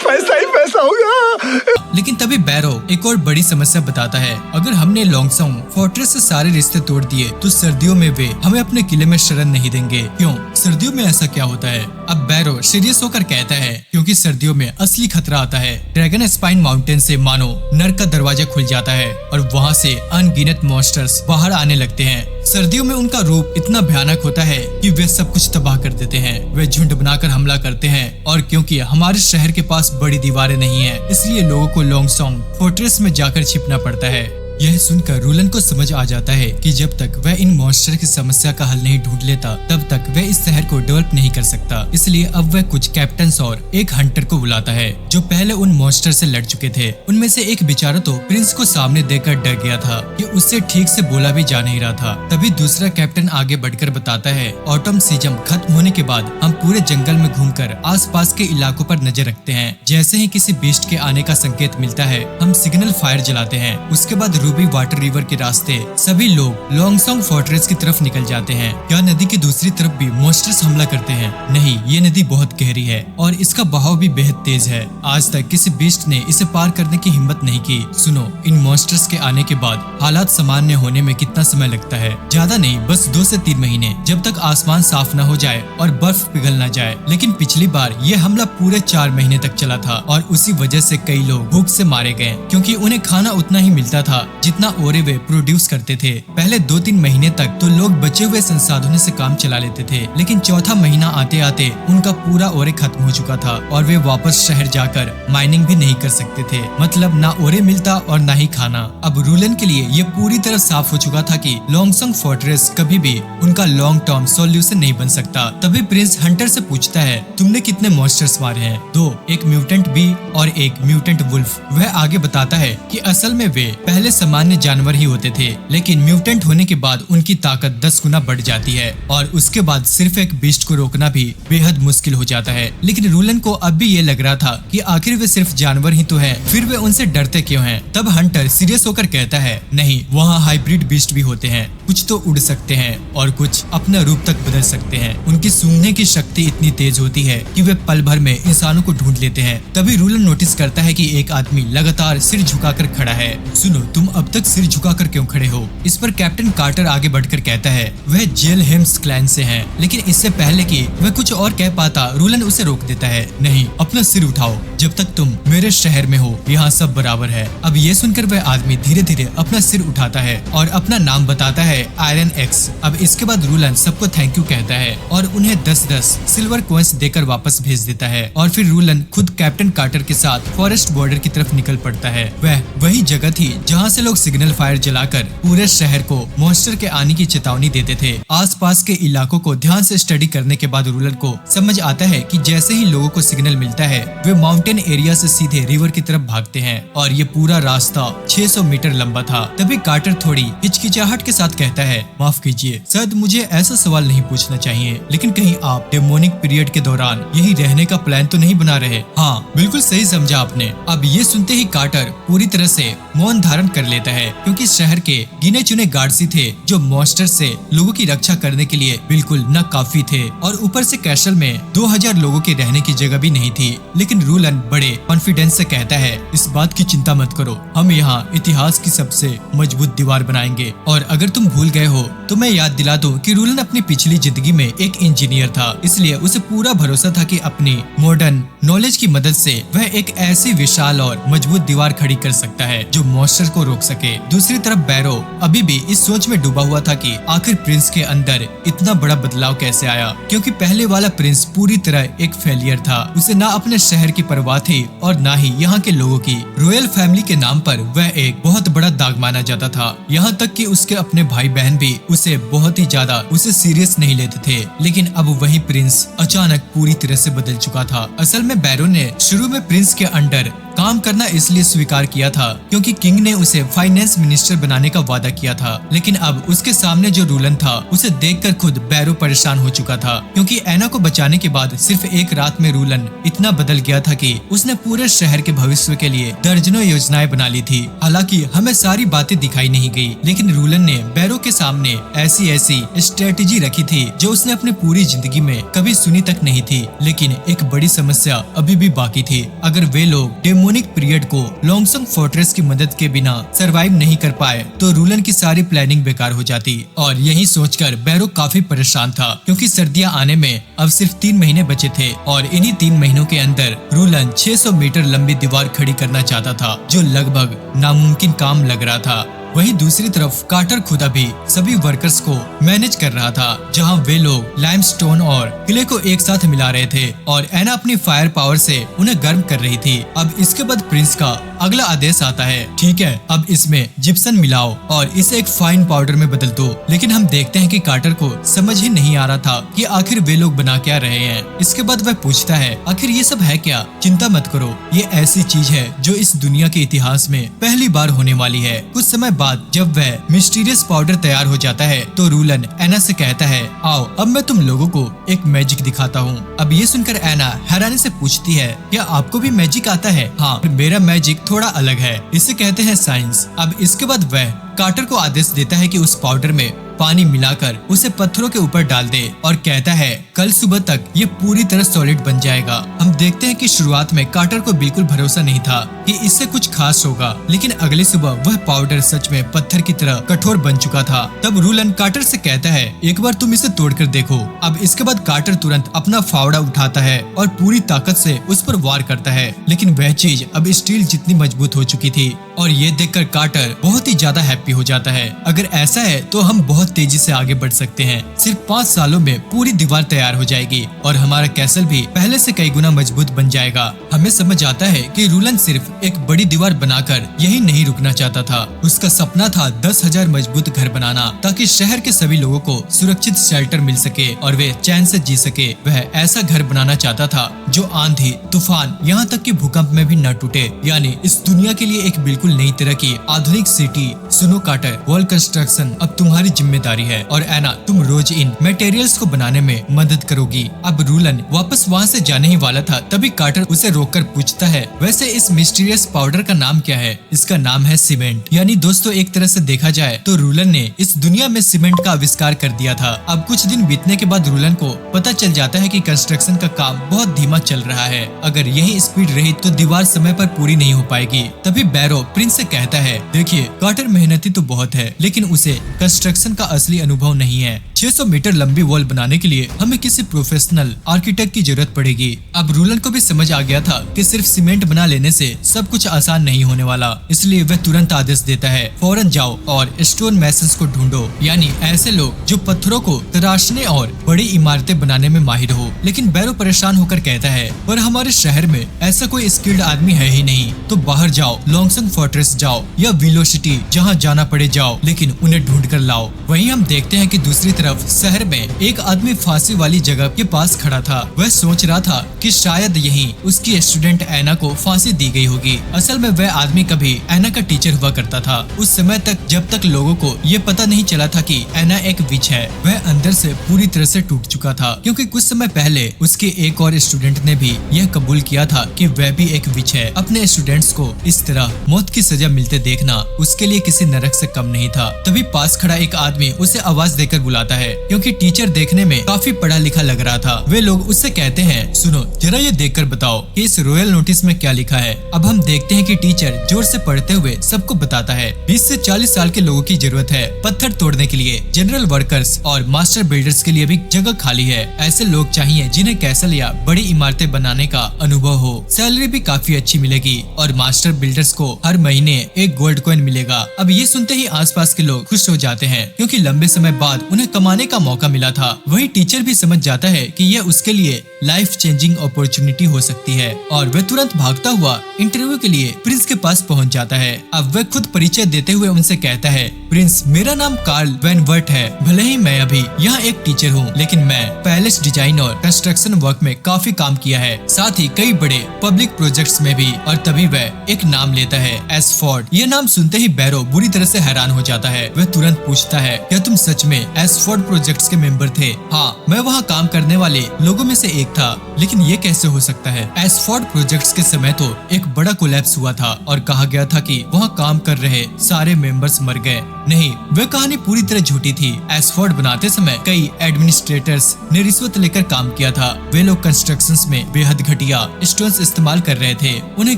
पैसा ही पैसा होगा। लेकिन तभी बैरो एक और बड़ी समस्या बताता है। अगर हमने लॉन्गसोंग फोर्ट्रेस से सारे रिश्ते तोड़ दिए तो सर्दियों में वे हमें अपने किले में शरण नहीं देंगे। क्यों? सर्दियों में ऐसा क्या होता है? अब बैरो सीरियस होकर कहता है, क्योंकि सर्दियों में असली खतरा आता है। ड्रैगन स्पाइन माउंटेन से मानो नर्क का दरवाजा खुल जाता है और वहाँ से अनगिनत मॉन्स्टर्स बाहर आने लगते हैं। सर्दियों में उनका रूप इतना भयानक होता है कि वे सब कुछ तबाह कर देते हैं। वे झुंड बनाकर हमला करते हैं और क्योंकि हमारे शहर के पास बड़ी दीवारें नहीं है, इसलिए लोगों को लॉन्गसोंग फोर्ट्रेस में जाकर छिपना पड़ता है। यह सुनकर रूलन को समझ आ जाता है कि जब तक वह इन मॉन्स्टर की समस्या का हल नहीं ढूंढ लेता तब तक वह इस शहर को डेवलप नहीं कर सकता। इसलिए अब वह कुछ कैप्टन्स और एक हंटर को बुलाता है जो पहले उन मॉन्स्टर से लड़ चुके थे। उनमें से एक बेचारा तो प्रिंस को सामने देखकर डर गया था कि उससे ठीक से बोला भी जा नहीं रहा था। तभी दूसरा कैप्टन आगे बढ़कर बताता है, ऑटम सीजन खत्म होने के बाद हम पूरे जंगल में घूमकर आसपास के इलाकों पर नजर रखते हैं। जैसे ही किसी बीस्ट के आने का संकेत मिलता है हम सिग्नल फायर जलाते हैं। उसके बाद रूबी वाटर रिवर के रास्ते सभी लोग लॉन्गसोंग फोर्ट्रेस की तरफ निकल जाते हैं। क्या नदी की दूसरी तरफ भी मॉन्स्टर्स हमला करते हैं? नहीं, ये नदी बहुत गहरी है और इसका बहाव भी बेहद तेज है। आज तक किसी बीस्ट ने इसे पार करने की हिम्मत नहीं की। सुनो, इन मॉन्स्टर्स के आने के बाद हालात सामान्य होने में कितना समय लगता है? ज्यादा नहीं, बस 2 से 3 महीने, जब तक आसमान साफ न हो जाए और बर्फ पिघल न जाए। लेकिन पिछली बार ये हमला पूरे 4 महीने तक चला था और उसी वजह से कई लोग भूख से मारे गए, क्योंकि उन्हें खाना उतना ही मिलता था जितना ओरे वे प्रोड्यूस करते थे। पहले 2-3 महीने तक तो लोग बचे हुए संसाधनों से काम चला लेते थे, लेकिन चौथा महीना आते आते उनका पूरा ओरे खत्म हो चुका था और वे वापस शहर जाकर माइनिंग भी नहीं कर सकते थे। मतलब ना ओरे मिलता और ना ही खाना। अब रूलन के लिए ये पूरी तरह साफ हो चुका था कि लॉन्गसंग फोर्ट्रेस कभी भी उनका लॉन्ग टर्म सॉल्यूशन नहीं बन सकता। तभी प्रिंस हंटर से पूछता है, तुमने कितने मॉन्स्टर्स मारे हैं? 2, एक म्यूटेंट बी और एक म्यूटेंट वुल्फ। वह आगे बताता है कि असल में वे पहले सामान्य जानवर ही होते थे, लेकिन म्यूटेंट होने के बाद उनकी ताकत 10 गुना बढ़ जाती है और उसके बाद सिर्फ एक बीस्ट को रोकना भी बेहद मुश्किल हो जाता है। लेकिन रूलन को अब भी ये लग रहा था कि आखिर वे सिर्फ जानवर ही तो है, फिर वे उनसे डरते क्यों हैं? तब हंटर सीरियस होकर कहता है, नहीं, वहाँ हाइब्रिड बीस्ट भी होते हैं। कुछ तो उड़ सकते हैं और कुछ अपना रूप तक बदल सकते हैं। उनकी सूंघने की शक्ति इतनी तेज होती है कि वे पल भर में इंसानों को ढूंढ लेते हैं। तभी रूलन नोटिस करता है कि एक आदमी लगातार सिर झुकाकर खड़ा है। सुनो, तुम अब तक सिर झुकाकर क्यों खड़े हो? इस पर कैप्टन कार्टर आगे बढ़कर कहता है, वह जेल हेम्स क्लैन से हैं। लेकिन इससे पहले कि वह कुछ और कह पाता, रूलन उसे रोक देता है। नहीं, अपना सिर उठाओ, जब तक तुम मेरे शहर में हो यहाँ सब बराबर है। अब ये सुनकर वह आदमी धीरे धीरे अपना सिर उठाता है और अपना नाम बताता है, आयरन एक्स। अब इसके बाद रूलन सबको थैंक यू कहता है और उन्हें 10-10 सिल्वर कॉइंस देकर वापस भेज देता है। और फिर रूलन खुद कैप्टन कार्टर के साथ फॉरेस्ट बॉर्डर की तरफ निकल पड़ता है। वह वही जगह थी जहाँ से लोग सिग्नल फायर जलाकर पूरे शहर को मॉन्स्टर के आने की चेतावनी देते थे। आसपास के इलाकों को ध्यान से स्टडी करने के बाद रूलन को समझ आता है कि जैसे ही लोगों को सिग्नल मिलता है, वे माउंटेन एरिया से सीधे रिवर की तरफ भागते हैं और ये पूरा रास्ता 600 मीटर लंबा था। तभी कार्टर थोड़ी हिचकिचाहट के साथ कहता है, माफ कीजिए, शायद मुझे ऐसा सवाल नहीं पूछना चाहिए, लेकिन कहीं आप डेमोनिक पीरियड के दौरान यही रहने का प्लान तो नहीं बना रहे? हाँ, बिल्कुल सही समझा आपने। अब ये सुनते ही कार्टर पूरी तरह से मौन धारण कर लेता है, क्योंकि शहर के गिने चुने गार्ड्स ही थे जो मॉन्स्टर से लोगों की रक्षा करने के लिए बिल्कुल न काफी थे और ऊपर से कैसल में 2000 लोगों के रहने की जगह भी नहीं थी। लेकिन रूलन बड़े कॉन्फिडेंस से कहता है, इस बात की चिंता मत करो, हम यहाँ इतिहास की सबसे मजबूत दीवार बनाएंगे। और अगर तुम भूल गए हो तो मैं याद दिला दूं कि रूलन अपनी पिछली जिंदगी में एक इंजीनियर था, इसलिए उसे पूरा भरोसा था कि अपनी मॉडर्न नॉलेज की मदद से वह एक ऐसी विशाल और मजबूत दीवार खड़ी कर सकता है जो मॉन्स्टर को रोक सके। दूसरी तरफ बैरो अभी भी इस सोच में डूबा हुआ था कि आखिर प्रिंस के अंदर इतना बड़ा बदलाव कैसे आया, क्योंकि पहले वाला प्रिंस पूरी तरह एक फेलियर था। उसे ना अपने शहर की परवाह थी और ना ही यहाँ के लोगों की। रॉयल फैमिली के नाम पर वह एक बहुत बड़ा दाग माना जाता था, यहाँ तक कि उसके अपने भाई बहन भी उसे बहुत ही ज्यादा उसे सीरियस नहीं लेते थे। लेकिन अब वही प्रिंस अचानक पूरी तरह से बदल चुका था। असल में बैरो ने शुरू में प्रिंस के अंडर काम करना इसलिए स्वीकार किया था क्योंकि किंग ने उसे फाइनेंस मिनिस्टर बनाने का वादा किया था। लेकिन अब उसके सामने जो रूलन था उसे देखकर खुद बैरो परेशान हो चुका था, क्योंकि एना को बचाने के बाद सिर्फ एक रात में रूलन इतना बदल गया था कि उसने पूरे शहर के भविष्य के लिए दर्जनों योजनाएं बना ली थी। हालांकि हमें सारी बातें दिखाई नहीं गई, लेकिन रूलन ने बैरो के सामने ऐसी स्ट्रेटेजी रखी थी जो उसने अपनी पूरी जिंदगी में कभी सुनी तक नहीं थी। लेकिन एक बड़ी समस्या अभी भी बाकी थी। अगर वे लोग डेमोनिक पीरियड को लॉन्गसंग फोर्ट्रेस की मदद के बिना सरवाइव नहीं कर पाए तो रूलन की सारी प्लानिंग बेकार हो जाती। और यही सोचकर बैरो काफी परेशान था, क्योंकि सर्दियां आने में अब सिर्फ 3 महीने बचे थे और इन्हीं 3 महीनों के अंदर रूलन 600 मीटर लंबी दीवार खड़ी करना चाहता था, जो लगभग नामुमकिन काम लग रहा था। वहीं दूसरी तरफ कार्टर खुद अभी सभी वर्कर्स को मैनेज कर रहा था, जहां वे लोग लाइमस्टोन और क्ले को एक साथ मिला रहे थे और एना अपनी फायर पावर से उन्हें गर्म कर रही थी। अब इसके बाद प्रिंस का अगला आदेश आता है, ठीक है, अब इसमें जिप्सन मिलाओ और इसे एक फाइन पाउडर में बदल दो। लेकिन हम देखते हैं कि कार्टर को समझ ही नहीं आ रहा था कि आखिर वे लोग बना क्या रहे हैं। इसके बाद वह पूछता है, आखिर ये सब है क्या? चिंता मत करो, ये ऐसी चीज है जो इस दुनिया के इतिहास में पहली बार होने वाली है। कुछ समय बाद जब वह मिस्टीरियस पाउडर तैयार हो जाता है तो रूलन एना से कहता है, आओ अब मैं तुम लोगों को एक मैजिक दिखाता हूँ। अब ये सुनकर एना हैरानी से पूछती है, क्या आपको भी मैजिक आता है? हाँ, मेरा मैजिक थोड़ा अलग है, इसे कहते हैं साइंस। अब इसके बाद वह कार्टर को आदेश देता है कि उस पाउडर में पानी मिलाकर उसे पत्थरों के ऊपर डाल दे और कहता है कल सुबह तक ये पूरी तरह सॉलिड बन जाएगा। हम देखते हैं कि शुरुआत में कार्टर को बिल्कुल भरोसा नहीं था कि इससे कुछ खास होगा, लेकिन अगली सुबह वह पाउडर सच में पत्थर की तरह कठोर बन चुका था। तब रूलन कार्टर से कहता है, एक बार तुम इसे तोड़कर देखो। अब इसके बाद कार्टर तुरंत अपना फावड़ा उठाता है और पूरी ताकत से उस पर वार करता है, लेकिन वह चीज अब स्टील जितनी मजबूत हो चुकी थी और ये देखकर कार्टर बहुत ही ज्यादा हैप्पी हो जाता है। अगर ऐसा है तो हम बहुत तेजी से आगे बढ़ सकते हैं। सिर्फ 5 सालों में पूरी दीवार तैयार हो जाएगी और हमारा कैसल भी पहले से कई गुना मजबूत बन जाएगा। हमें समझ आता है कि रूलन सिर्फ एक बड़ी दीवार बनाकर यही नहीं रुकना चाहता था। उसका सपना था 10,000 मजबूत घर बनाना, ताकि शहर के सभी लोगों को सुरक्षित शेल्टर मिल सके और वे चैन से जी सके। वह ऐसा घर बनाना चाहता था जो आंधी, तूफान, यहाँ तक कि भूकंप में भी न टूटे। यानी इस दुनिया के लिए एक बिल्कुल नई तरह की आधुनिक सिटी। सुनो कार्टर, वॉल कंस्ट्रक्शन अब तुम्हारी जिम्मेदारी है और एना, तुम रोज इन मटेरियल्स को बनाने में मदद करोगी। अब रूलन वापस वहाँ से जाने ही वाला था, तभी कार्टर उसे रोककर पूछता है, वैसे इस मिस्टीरियस पाउडर का नाम क्या है? इसका नाम है सीमेंट। यानी दोस्तों एक तरह से देखा जाए तो रूलन ने इस दुनिया में सीमेंट का आविष्कार कर दिया था। अब कुछ दिन बीतने के बाद रूलन को पता चल जाता है कि कंस्ट्रक्शन का काम बहुत धीमा चल रहा है। अगर यही स्पीड रही तो दीवार समय पर पूरी नहीं हो पाएगी। तभी बैरो प्रिंस से कहता है, देखिए कार्टर मेहनती तो बहुत है, लेकिन उसे कंस्ट्रक्शन का असली अनुभव नहीं है। 600 मीटर लंबी वॉल बनाने के लिए हमें किसी प्रोफेशनल आर्किटेक्ट की जरूरत पड़ेगी। अब रूलन को भी समझ आ गया था कि सिर्फ सीमेंट बना लेने से सब कुछ आसान नहीं होने वाला, इसलिए वह तुरंत आदेश देता है, फौरन जाओ और स्टोन मैसन्स को ढूंढो, यानी ऐसे लोग जो पत्थरों को तराशने और बड़ी इमारतें बनाने में माहिर हो। लेकिन बैरो परेशान होकर कहता है, पर हमारे शहर में ऐसा कोई स्किल्ड आदमी है ही नहीं, तो बाहर जाओ, लॉन्गसन फोर्ट्रेस जाओ या विलो सिटी, जहाँ जाना पड़े जाओ, लेकिन उन्हें ढूंढ कर लाओ। वहीं हम देखते हैं कि दूसरी तरफ शहर में एक आदमी फांसी वाली जगह के पास खड़ा था। वह सोच रहा था कि शायद यहीं उसकी स्टूडेंट एना को फांसी दी गई होगी। असल में वह आदमी कभी एना का टीचर हुआ करता था, उस समय तक जब तक लोगों को ये पता नहीं चला था कि एना एक विच है। वह अंदर से पूरी तरह से टूट चुका था, क्योंकि कुछ समय पहले उसके एक और स्टूडेंट ने भी यह कबूल किया था कि वह भी एक विच है। अपने स्टूडेंट्स को इस तरह मौत की सजा मिलते देखना उसके लिए किसी नरक से कम नहीं था। तभी पास खड़ा एक आदमी उसे आवाज देकर बुलाता है, क्योंकि टीचर देखने में काफी पढ़ा लिखा लग रहा था। वे लोग उससे कहते हैं, सुनो जरा ये देखकर बताओ कि इस रॉयल नोटिस में क्या लिखा है। अब हम देखते हैं कि टीचर जोर से पढ़ते हुए सबको बताता है, 20 से 40 साल के लोगों की जरूरत है पत्थर तोड़ने के लिए। जनरल वर्कर्स और मास्टर बिल्डर्स के लिए भी जगह खाली है। ऐसे लोग चाहिए जिन्हें कैसल या बड़ी इमारतें बनाने का अनुभव हो। सैलरी भी काफी अच्छी मिलेगी और मास्टर बिल्डर्स को हर महीने एक गोल्ड कॉइन मिलेगा। अब ये सुनते ही आसपास के लोग खुश हो जाते हैं, क्योंकि लंबे समय बाद उन्हें कमाने का मौका मिला था। वही टीचर भी समझ जाता है कि यह उसके लिए लाइफ चेंजिंग अपॉर्चुनिटी हो सकती है और वह तुरंत भागता हुआ इंटरव्यू के लिए प्रिंस के पास पहुंच जाता है। अब वह खुद परिचय देते हुए उनसे कहता है, प्रिंस मेरा नाम कार्ल वैन वर्ट है। भले ही मैं अभी यहाँ एक टीचर हूँ, लेकिन मैं पैलेस डिजाइन और कंस्ट्रक्शन वर्क में काफी काम किया है, साथ ही कई बड़े पब्लिक प्रोजेक्ट्स में भी। और तभी वह एक नाम लेता है, एसफोर्ड। यह नाम सुनते ही बैरो बुरी तरह से हैरान हो जाता है। वह तुरंत पूछता है, क्या तुम सच में एसफोर्ड प्रोजेक्ट्स के मेंबर थे? हाँ, मैं वहाँ काम करने वाले लोगों में से एक था। लेकिन ये कैसे हो सकता है? एसफोर्ड प्रोजेक्ट्स के समय तो एक बड़ा कोलैप्स हुआ था और कहा गया था कि वहाँ काम कर रहे सारे मेंबर्स मर गए। नहीं, वह कहानी पूरी तरह झूठी थी। एसफोर्ड बनाते समय कई एडमिनिस्ट्रेटर्स ने रिश्वत लेकर काम किया था। वे लोग कंस्ट्रक्शंस में बेहद घटिया स्टोन्स इस्तेमाल कर रहे थे। उन्हें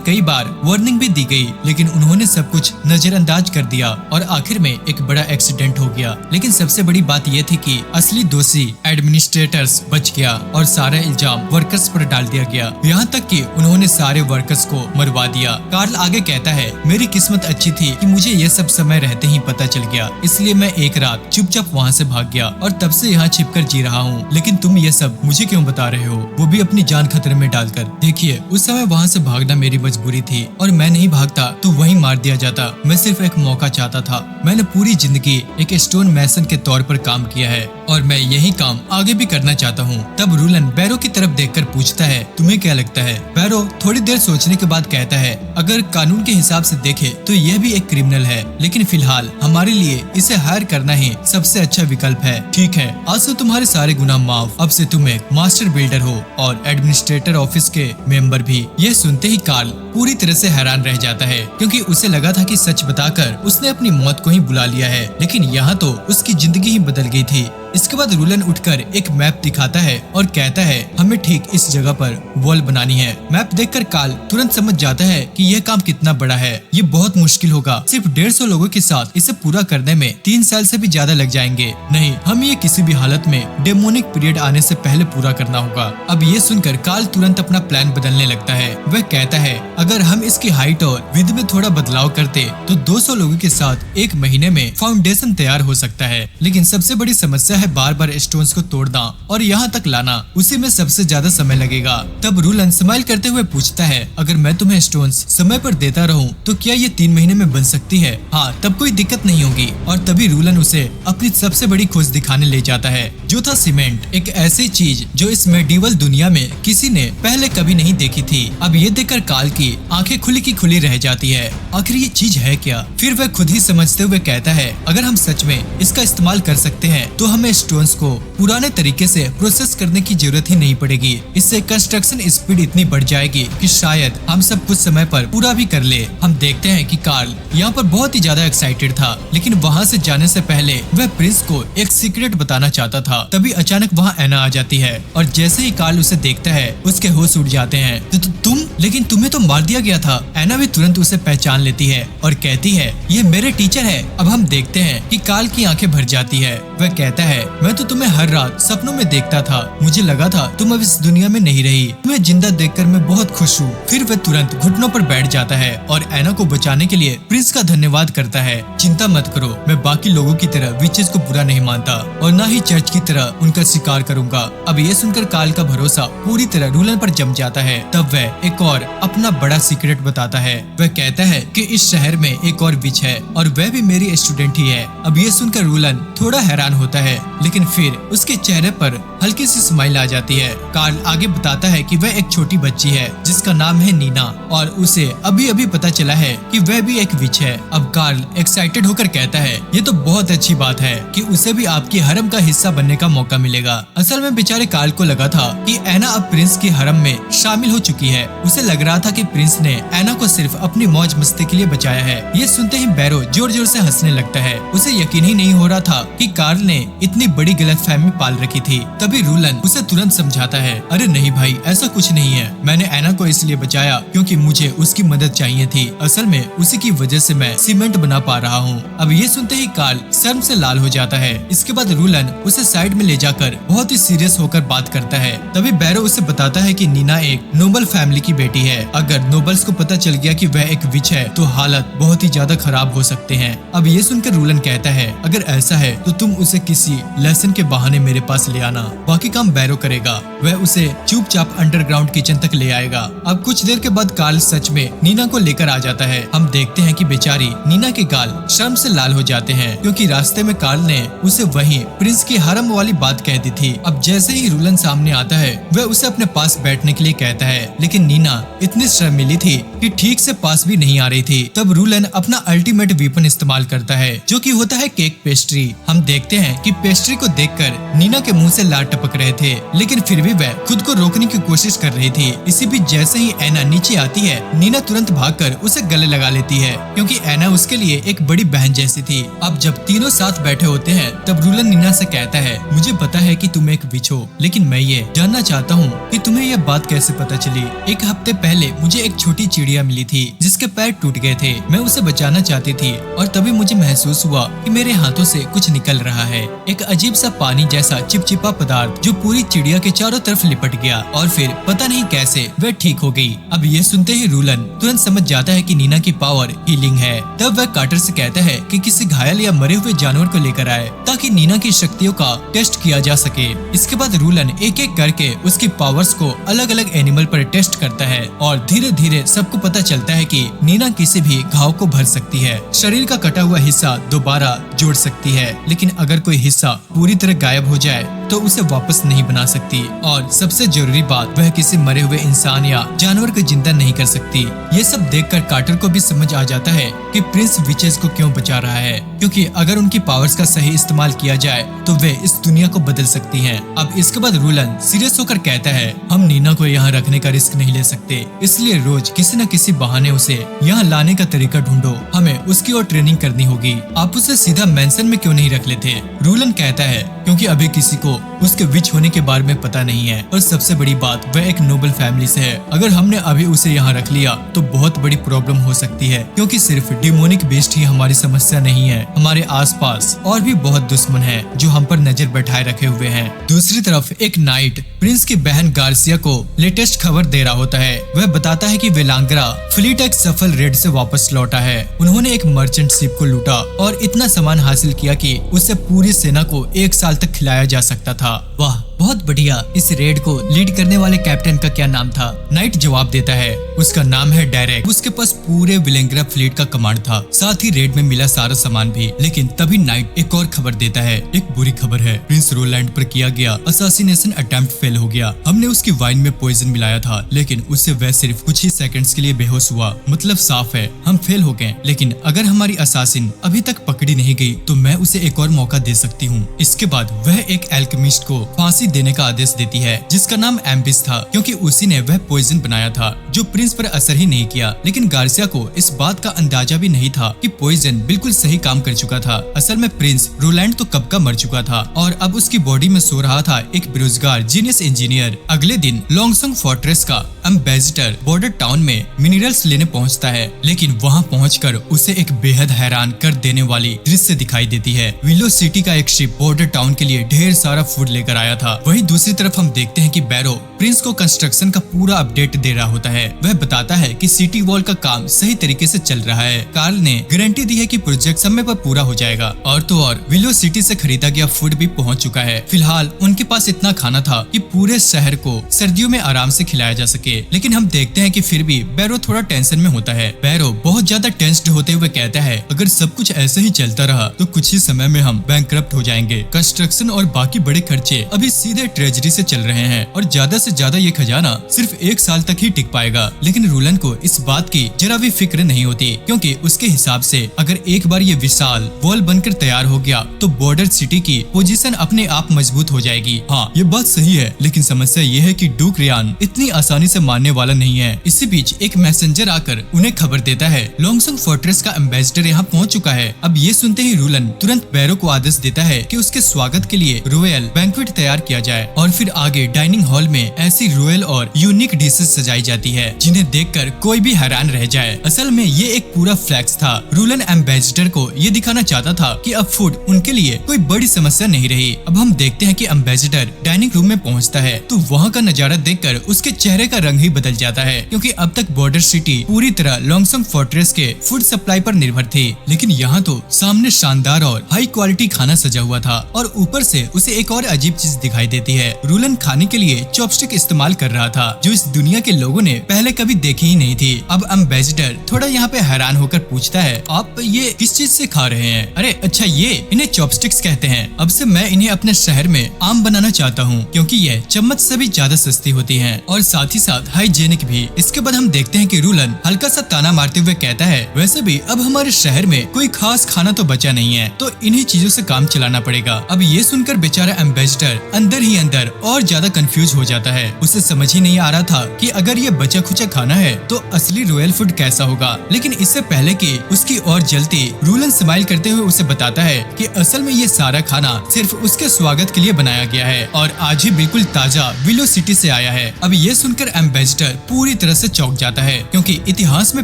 कई बार वार्निंग भी दी गई, लेकिन उन्होंने सब कुछ नजरअंदाज कर दिया और आखिर में एक बड़ा एक्सीडेंट हो गया। लेकिन सबसे बड़ी बात यह थी कि असली दोषी एडमिनिस्ट्रेटर्स बच गया और सारा इल्जाम वर्कर्स पर डाल दिया गया। यहाँ तक कि उन्होंने सारे वर्कर्स को मरवा दिया। कार्ल आगे कहता है, मेरी किस्मत अच्छी थी कि मुझे ये सब समय रहते ही पता चल गया, इसलिए मैं एक रात चुपचाप वहाँ से भाग गया और तब से यहाँ छिपकर जी रहा हूँ। लेकिन तुम ये सब मुझे क्यों बता रहे हो, वो भी अपनी जान खतरे में डालकर? देखिए, उस समय वहाँ से भागना मेरी मजबूरी थी और मैं नहीं भागता तो वहीं मार दिया जाता। मैं सिर्फ एक मौका चाहता था। मैंने पूरी जिंदगी एक स्टोन मैसन के तौर पर काम किया है और मैं यही काम आगे भी करना चाहता हूँ। तब रूलन बैरो की तरफ देखकर पूछता है, तुम्हें क्या लगता है? बैरो थोड़ी देर सोचने के बाद कहता है, अगर कानून के हिसाब से देखे तो यह भी एक क्रिमिनल है, लेकिन फिलहाल हमारे लिए इसे हायर करना ही सबसे अच्छा विकल्प है। ठीक है, आज से तुम्हारे सारे गुनाह माफ। अब से तुम एक मास्टर बिल्डर हो और एडमिनिस्ट्रेटर ऑफिस के मेंबर भी। यह सुनते ही कार्ल पूरी तरह से हैरान रह जाता है, क्योंकि उसे लगा था कि सच बताकर उसने अपनी मौत को ही बुला लिया है, लेकिन यहाँ तो उसकी जिंदगी ही बदल गई थी। इसके बाद रूलन उठकर एक मैप दिखाता है और कहता है हमें ठीक इस जगह पर वॉल बनानी है। मैप देखकर कार्ल तुरंत समझ जाता है कि यह काम कितना बड़ा है, ये बहुत मुश्किल होगा। सिर्फ 150 लोगों के साथ इसे पूरा करने में 3 साल से भी ज्यादा लग जाएंगे। नहीं, हम ये किसी भी हालत में डेमोनिक पीरियड आने से पहले पूरा करना होगा। अब ये सुनकर कार्ल तुरंत अपना प्लान बदलने लगता है। वह कहता है अगर हम इसकी हाइट और विड्थ में थोड़ा बदलाव करते तो 200 लोगों के साथ 1 महीने में फाउंडेशन तैयार हो सकता है। लेकिन सबसे बड़ी समस्या है बार बार स्टोन्स को तोड़ना और यहाँ तक लाना, उसी में सबसे ज्यादा समय लगेगा। तब रूलन स्माइल करते हुए पूछता है अगर मैं तुम्हें स्टोन्स समय पर देता रहूं तो क्या ये 3 महीने में बन सकती है? हाँ, तब कोई दिक्कत नहीं होगी। और तभी रूलन उसे अपनी सबसे बड़ी खोज दिखाने ले जाता है, जो था सीमेंट, एक ऐसी चीज जो इस मेडिवल दुनिया में किसी ने पहले कभी नहीं देखी थी। अब ये देखकर कार्ल की आंखें खुली की खुली रह जाती है। आखिर ये चीज है क्या? फिर वह खुद ही समझते हुए कहता है अगर हम सच में इसका इस्तेमाल कर सकते हैं तो हमें स्टोन्स को पुराने तरीके से प्रोसेस करने की जरूरत ही नहीं पड़ेगी। इससे कंस्ट्रक्शन स्पीड इतनी बढ़ जाएगी कि शायद हम सब कुछ समय पर पूरा भी कर ले। हम देखते हैं कि कार्ल यहाँ पर बहुत ही ज्यादा एक्साइटेड था, लेकिन वहाँ से जाने से पहले वह प्रिंस को एक सीक्रेट बताना चाहता था। तभी अचानक वहाँ एना आ जाती है और जैसे ही कार्ल उसे देखता है उसके होश उड़ जाते हैं। तुम, लेकिन तुम्हें तो मार दिया गया था। एना भी तुरंत उसे पहचान लेती है और कहती है ये मेरे टीचर है। अब हम देखते हैं कि कार्ल की आंखें भर जाती है। वह कहता है मैं तो तुम्हें हर रात सपनों में देखता था, मुझे लगा था तुम अब इस दुनिया में नहीं रही। तुम्हें जिंदा देखकर मैं बहुत खुश हूँ। फिर वह तुरंत घुटनों पर बैठ जाता है और एना को बचाने के लिए प्रिंस का धन्यवाद करता है। चिंता मत करो, मैं बाकी लोगों की तरह विचेस को बुरा नहीं मानता और न ही चर्च की तरह उनका शिकार करूंगा। अब ये सुनकर कार्ल का भरोसा पूरी तरह रूलन पर जम जाता है। तब वह एक और अपना बड़ा सीक्रेट बताता है। वह कहता है कि इस शहर में एक और विच है और वह भी मेरी स्टूडेंट ही है। अब ये सुनकर रूलन थोड़ा हैरान होता है, लेकिन फिर उसके चेहरे पर हल्की सी स्माइल आ जाती है। कार्ल आगे बताता है कि वह एक छोटी बच्ची है जिसका नाम है नीना और उसे अभी अभी पता चला है कि वह भी एक विच है। अब कार्ल एक्साइटेड होकर कहता है ये तो बहुत अच्छी बात है कि उसे भी आपकी हरम का हिस्सा बनने का मौका मिलेगा। असल में बेचारे कार्ल को लगा था कि एना अब प्रिंस की हरम में शामिल हो चुकी है। उसे लग रहा था कि प्रिंस ने एना को सिर्फ अपनी मौज मस्ती के लिए बचाया है। ये सुनते ही बैरो जोर जोर से हंसने लगता है। उसे यकीन ही नहीं हो रहा था कि कार्ल ने इतनी बड़ी गलतफहमी पाल रखी थी। तभी रूलन उसे तुरंत समझाता है अरे नहीं भाई, ऐसा कुछ नहीं है। मैंने एना को इसलिए बचाया क्योंकि मुझे उसकी मदद चाहिए थी। असल में उसी की वजह से मैं सीमेंट बना पा रहा हूँ। अब ये सुनते ही कार्ल शर्म से लाल हो जाता है। इसके बाद रूलन उसे साइड में ले जाकर बहुत ही सीरियस होकर बात करता है। तभी बैरो उसे बताता है कि नीना एक नोबल फैमिली की बेटी है। अगर नोबल्स को पता चल गया कि वह एक विच है तो हालत बहुत ही ज्यादा खराब हो सकते हैं। अब ये सुनकर रूलन कहता है अगर ऐसा है तो तुम उसे किसी लेसन के बहाने मेरे पास ले आना, बाकी काम बैरो करेगा। वह उसे चुपचाप अंडरग्राउंड किचन तक ले आएगा। अब कुछ देर के बाद कार्ल सच में नीना को लेकर आ जाता है। हम देखते हैं कि बेचारी नीना के गाल शर्म से लाल हो जाते हैं क्योंकि रास्ते में कार्ल ने उसे वहीं प्रिंस की हरम वाली बात कह दी थी। अब जैसे ही रूलन सामने आता है वह उसे अपने पास बैठने के लिए कहता है, लेकिन नीना इतनी शर्मीली थी कि ठीक से पास भी नहीं आ रही थी। तब रूलन अपना अल्टीमेट वीपन इस्तेमाल करता है जो कि होता है केक पेस्ट्री। हम देखते हैं कि पेस्ट्री को देखकर नीना के मुंह से लार टपक रहे थे, लेकिन फिर भी वह खुद को रोकने की कोशिश कर रही थी। इसी बीच जैसे ही एना नीचे आती है नीना तुरंत भागकर उसे गले लगा लेती है क्योंकि एना उसके लिए एक बड़ी बहन जैसी थी। अब जब तीनों साथ बैठे होते हैं तब रूलन नीना से कहता है मुझे पता है कि तुम एक विच हो, लेकिन मैं ये जानना चाहता हूँ कि तुम्हें यह बात कैसे पता चली। एक हफ्ते पहले मुझे एक छोटी चिड़िया मिली थी जिसके पैर टूट गए थे। मैं उसे बचाना चाहती थी और तभी मुझे महसूस हुआ कि मेरे हाथों से कुछ निकल रहा है, एक अजीब सा पानी जैसा चिपचिपा पदार्थ जो पूरी चिड़िया के चारों तरफ लिपट गया और फिर पता नहीं कैसे वह ठीक हो गई। अब ये सुनते ही रूलन तुरंत समझ जाता है कि नीना की पावर हीलिंग है। तब वह कार्टर से कहता है कि किसी घायल या मरे हुए जानवर को लेकर आए ताकि नीना की शक्तियों का टेस्ट किया जा सके। इसके बाद रूलन एक एक करके उसकी पावर्स को अलग अलग एनिमल पर टेस्ट करता है और धीरे धीरे सबको पता चलता है कि नीना किसी भी घाव को भर सकती है, शरीर का कटा हुआ हिस्सा दोबारा जोड़ सकती है, लेकिन अगर कोई हिस्सा पूरी तरह गायब हो जाए तो उसे वापस नहीं बना सकती। और सबसे जरूरी बात, वह किसी मरे हुए इंसान या जानवर को जिंदा नहीं कर सकती। ये सब देखकर कार्टर को भी समझ आ जाता है कि प्रिंस विचेस को क्यों बचा रहा है, क्योंकि अगर उनकी पावर्स का सही इस्तेमाल किया जाए तो वे इस दुनिया को बदल सकती हैं। अब इसके बाद रूलन सीरियस होकर कहता है हम नीना को यहाँ रखने का रिस्क नहीं ले सकते, इसलिए रोज किसी न किसी बहाने उसे यहाँ लाने का तरीका ढूंढो। हमें उसकी और ट्रेनिंग करनी होगी। आप उसे सीधा मेंशन में क्यों नहीं रख लेते? रूलन कहता है क्योंकि अभी किसी को उसके विच होने के बारे में पता नहीं है। और सबसे बड़ी बात, वह एक नोबल फैमिली से है। अगर हमने अभी उसे यहाँ रख लिया तो बहुत बड़ी प्रॉब्लम हो सकती है, क्योंकि सिर्फ डिमोनिक बेस्ट ही हमारी समस्या नहीं है। हमारे आसपास और भी बहुत दुश्मन है जो हम पर नजर बैठाए रखे हुए हैं। दूसरी तरफ एक नाइट प्रिंस की बहन गार्सिया को लेटेस्ट खबर दे रहा होता है। वह बताता है कि वेलांगरा फ्लीट एक सफल रेड से वापस लौटा है। उन्होंने एक मर्चेंट शिप को लूटा और इतना सामान हासिल किया कि उससे पूरी सेना को 1 साल तक खिलाया जा सकता था। वाह, बहुत बढ़िया। इस रेड को लीड करने वाले कैप्टन का क्या नाम था? नाइट जवाब देता है, उसका नाम है डेरेक। उसके पास पूरे विलेंग्रा फ्लीट का कमांड था, साथ ही रेड में मिला सारा सामान भी। लेकिन तभी नाइट एक और खबर देता है। एक बुरी खबर है, प्रिंस रोलैंड पर किया गया असासिनेशन अटेम्प्ट फेल हो गया। हमने उसकी वाइन में पॉइजन मिलाया था, लेकिन उससे वह सिर्फ कुछ ही सेकंड्स के लिए बेहोश हुआ। मतलब साफ है, हम फेल हो गए। लेकिन अगर हमारी असासिन अभी तक पकड़ी नहीं गई तो मैं उसे एक और मौका दे सकती हूँ। इसके बाद वह एक एल्केमिस्ट को फांसी देने का आदेश देती है, जिसका नाम एम्बिस था, क्योंकि उसी ने वह पॉइजन बनाया था जो प्रिंस पर असर ही नहीं किया। लेकिन गार्सिया को इस बात का अंदाजा भी नहीं था कि पॉइजन बिल्कुल सही काम कर चुका था। असल में प्रिंस रोलैंड तो कब का मर चुका था और अब उसकी बॉडी में सो रहा था एक बेरोजगार जीनियस इंजीनियर। अगले दिन लोंगसंग फोर्ट्रेस का एम्बेसडर बॉर्डर टाउन में मिनरल्स लेने पहुंचता है, लेकिन वहां पहुंचकर उसे एक बेहद हैरान कर देने वाली दृश्य दिखाई देती है। विलो सिटी का एक शिप बॉर्डर टाउन के लिए ढेर सारा फूड लेकर आया था। वहीं दूसरी तरफ हम देखते हैं कि बैरो प्रिंस को कंस्ट्रक्शन का पूरा अपडेट दे रहा होता है। वह बताता है कि सिटी वॉल का काम सही तरीके से चल रहा है। कार्ल ने गारंटी दी है कि प्रोजेक्ट समय पर पूरा हो जाएगा। और तो और विलो सिटी से खरीदा गया फूड भी पहुंच चुका है। फिलहाल उनके पास इतना खाना था कि पूरे शहर को सर्दियों में आराम से खिलाया जा सके। लेकिन हम देखते हैं कि फिर भी बैरो थोड़ा टेंशन में होता है। बैरो बहुत ज्यादा टेंस्ड होते हुए कहता है, अगर सब कुछ ऐसे ही चलता रहा तो कुछ ही समय में हम बैंकक्रप्ट हो जाएंगे। कंस्ट्रक्शन और बाकी बड़े खर्चे अभी सीधे ट्रेजरी से चल रहे हैं और ज्यादा से ज्यादा ये खजाना सिर्फ 1 साल तक ही टिक पाएगा। लेकिन रूलन को इस बात की जरा भी फिक्र नहीं होती, क्योंकि उसके हिसाब से अगर एक बार ये विशाल वॉल बनकर तैयार हो गया तो बॉर्डर सिटी की पोजीशन अपने आप मजबूत हो जाएगी। हाँ, ये बात सही है, लेकिन समस्या ये है कि डूक रियान इतनी आसानी से मानने वाला नहीं है। इसी बीच एक मैसेंजर आकर उन्हें खबर देता है, लोंगसंग फोर्ट्रेस का एम्बेसडर यहाँ पहुँच चुका है। अब ये सुनते ही रूलन तुरंत बैरो को आदेश देता है कि उसके स्वागत के लिए रॉयल बैंक्वेट तैयार किया जाए और फिर आगे डाइनिंग हॉल में ऐसी रॉयल और यूनिक डिशेस सजाई जाती है जिन्हें देखकर कोई भी हैरान रह जाए। असल में ये एक पूरा फ्लैक्स था। रूलन एम्बेसडर को ये दिखाना चाहता था कि अब फूड उनके लिए कोई बड़ी समस्या नहीं रही। अब हम देखते हैं कि एम्बेसडर डाइनिंग रूम में पहुंचता है तो वहाँ का नजारा देखकर उसके चेहरे का रंग ही बदल जाता है, क्योंकि अब तक बॉर्डर सिटी पूरी तरह लोंगसंग फोर्ट्रेस के फूड सप्लाई पर निर्भर थी। लेकिन यहाँ तो सामने शानदार और हाई क्वालिटी खाना सजा हुआ था और ऊपर से उसे एक और अजीब चीज दिखाई देती है। रूलन खाने के लिए चॉपस्टिक इस्तेमाल कर रहा था, जो इस दुनिया के लोगों ने पहले कभी देखी ही नहीं थी। अब एम्बेसडर थोड़ा यहाँ पे हैरान होकर पूछता है, आप ये किस चीज से खा रहे हैं? अरे अच्छा, ये इन्हें चॉपस्टिक्स कहते हैं। अब से मैं इन्हें अपने शहर में आम बनाना चाहता हूँ, क्योंकि ये चम्मच से भी ज्यादा सस्ती होती हैं और साथ ही साथ हाइजेनिक भी। इसके बाद हम देखते हैं कि रूलन हल्का सा ताना मारते हुए कहता है, वैसे भी अब हमारे शहर में कोई खास खाना तो बचा नहीं है, तो इन्हीं चीजों से काम चलाना पड़ेगा। अब ये सुनकर बेचारा एम्बेसडर अंदर ही अंदर और ज्यादा कंफ्यूज हो जाता है। उसे समझ ही नहीं आ रहा था कि अगर ये बचा खुचा खाना है तो असली रॉयल फूड कैसा होगा। लेकिन इससे पहले कि उसकी और जलती, रूलन स्माइल करते हुए उसे बताता है कि असल में ये सारा खाना सिर्फ उसके स्वागत के लिए बनाया गया है और आज ही बिल्कुल ताजा विलो सिटी से आया है। अब ये सुनकर एम्बेसडर पूरी तरह से चौंक जाता है, क्योंकि इतिहास में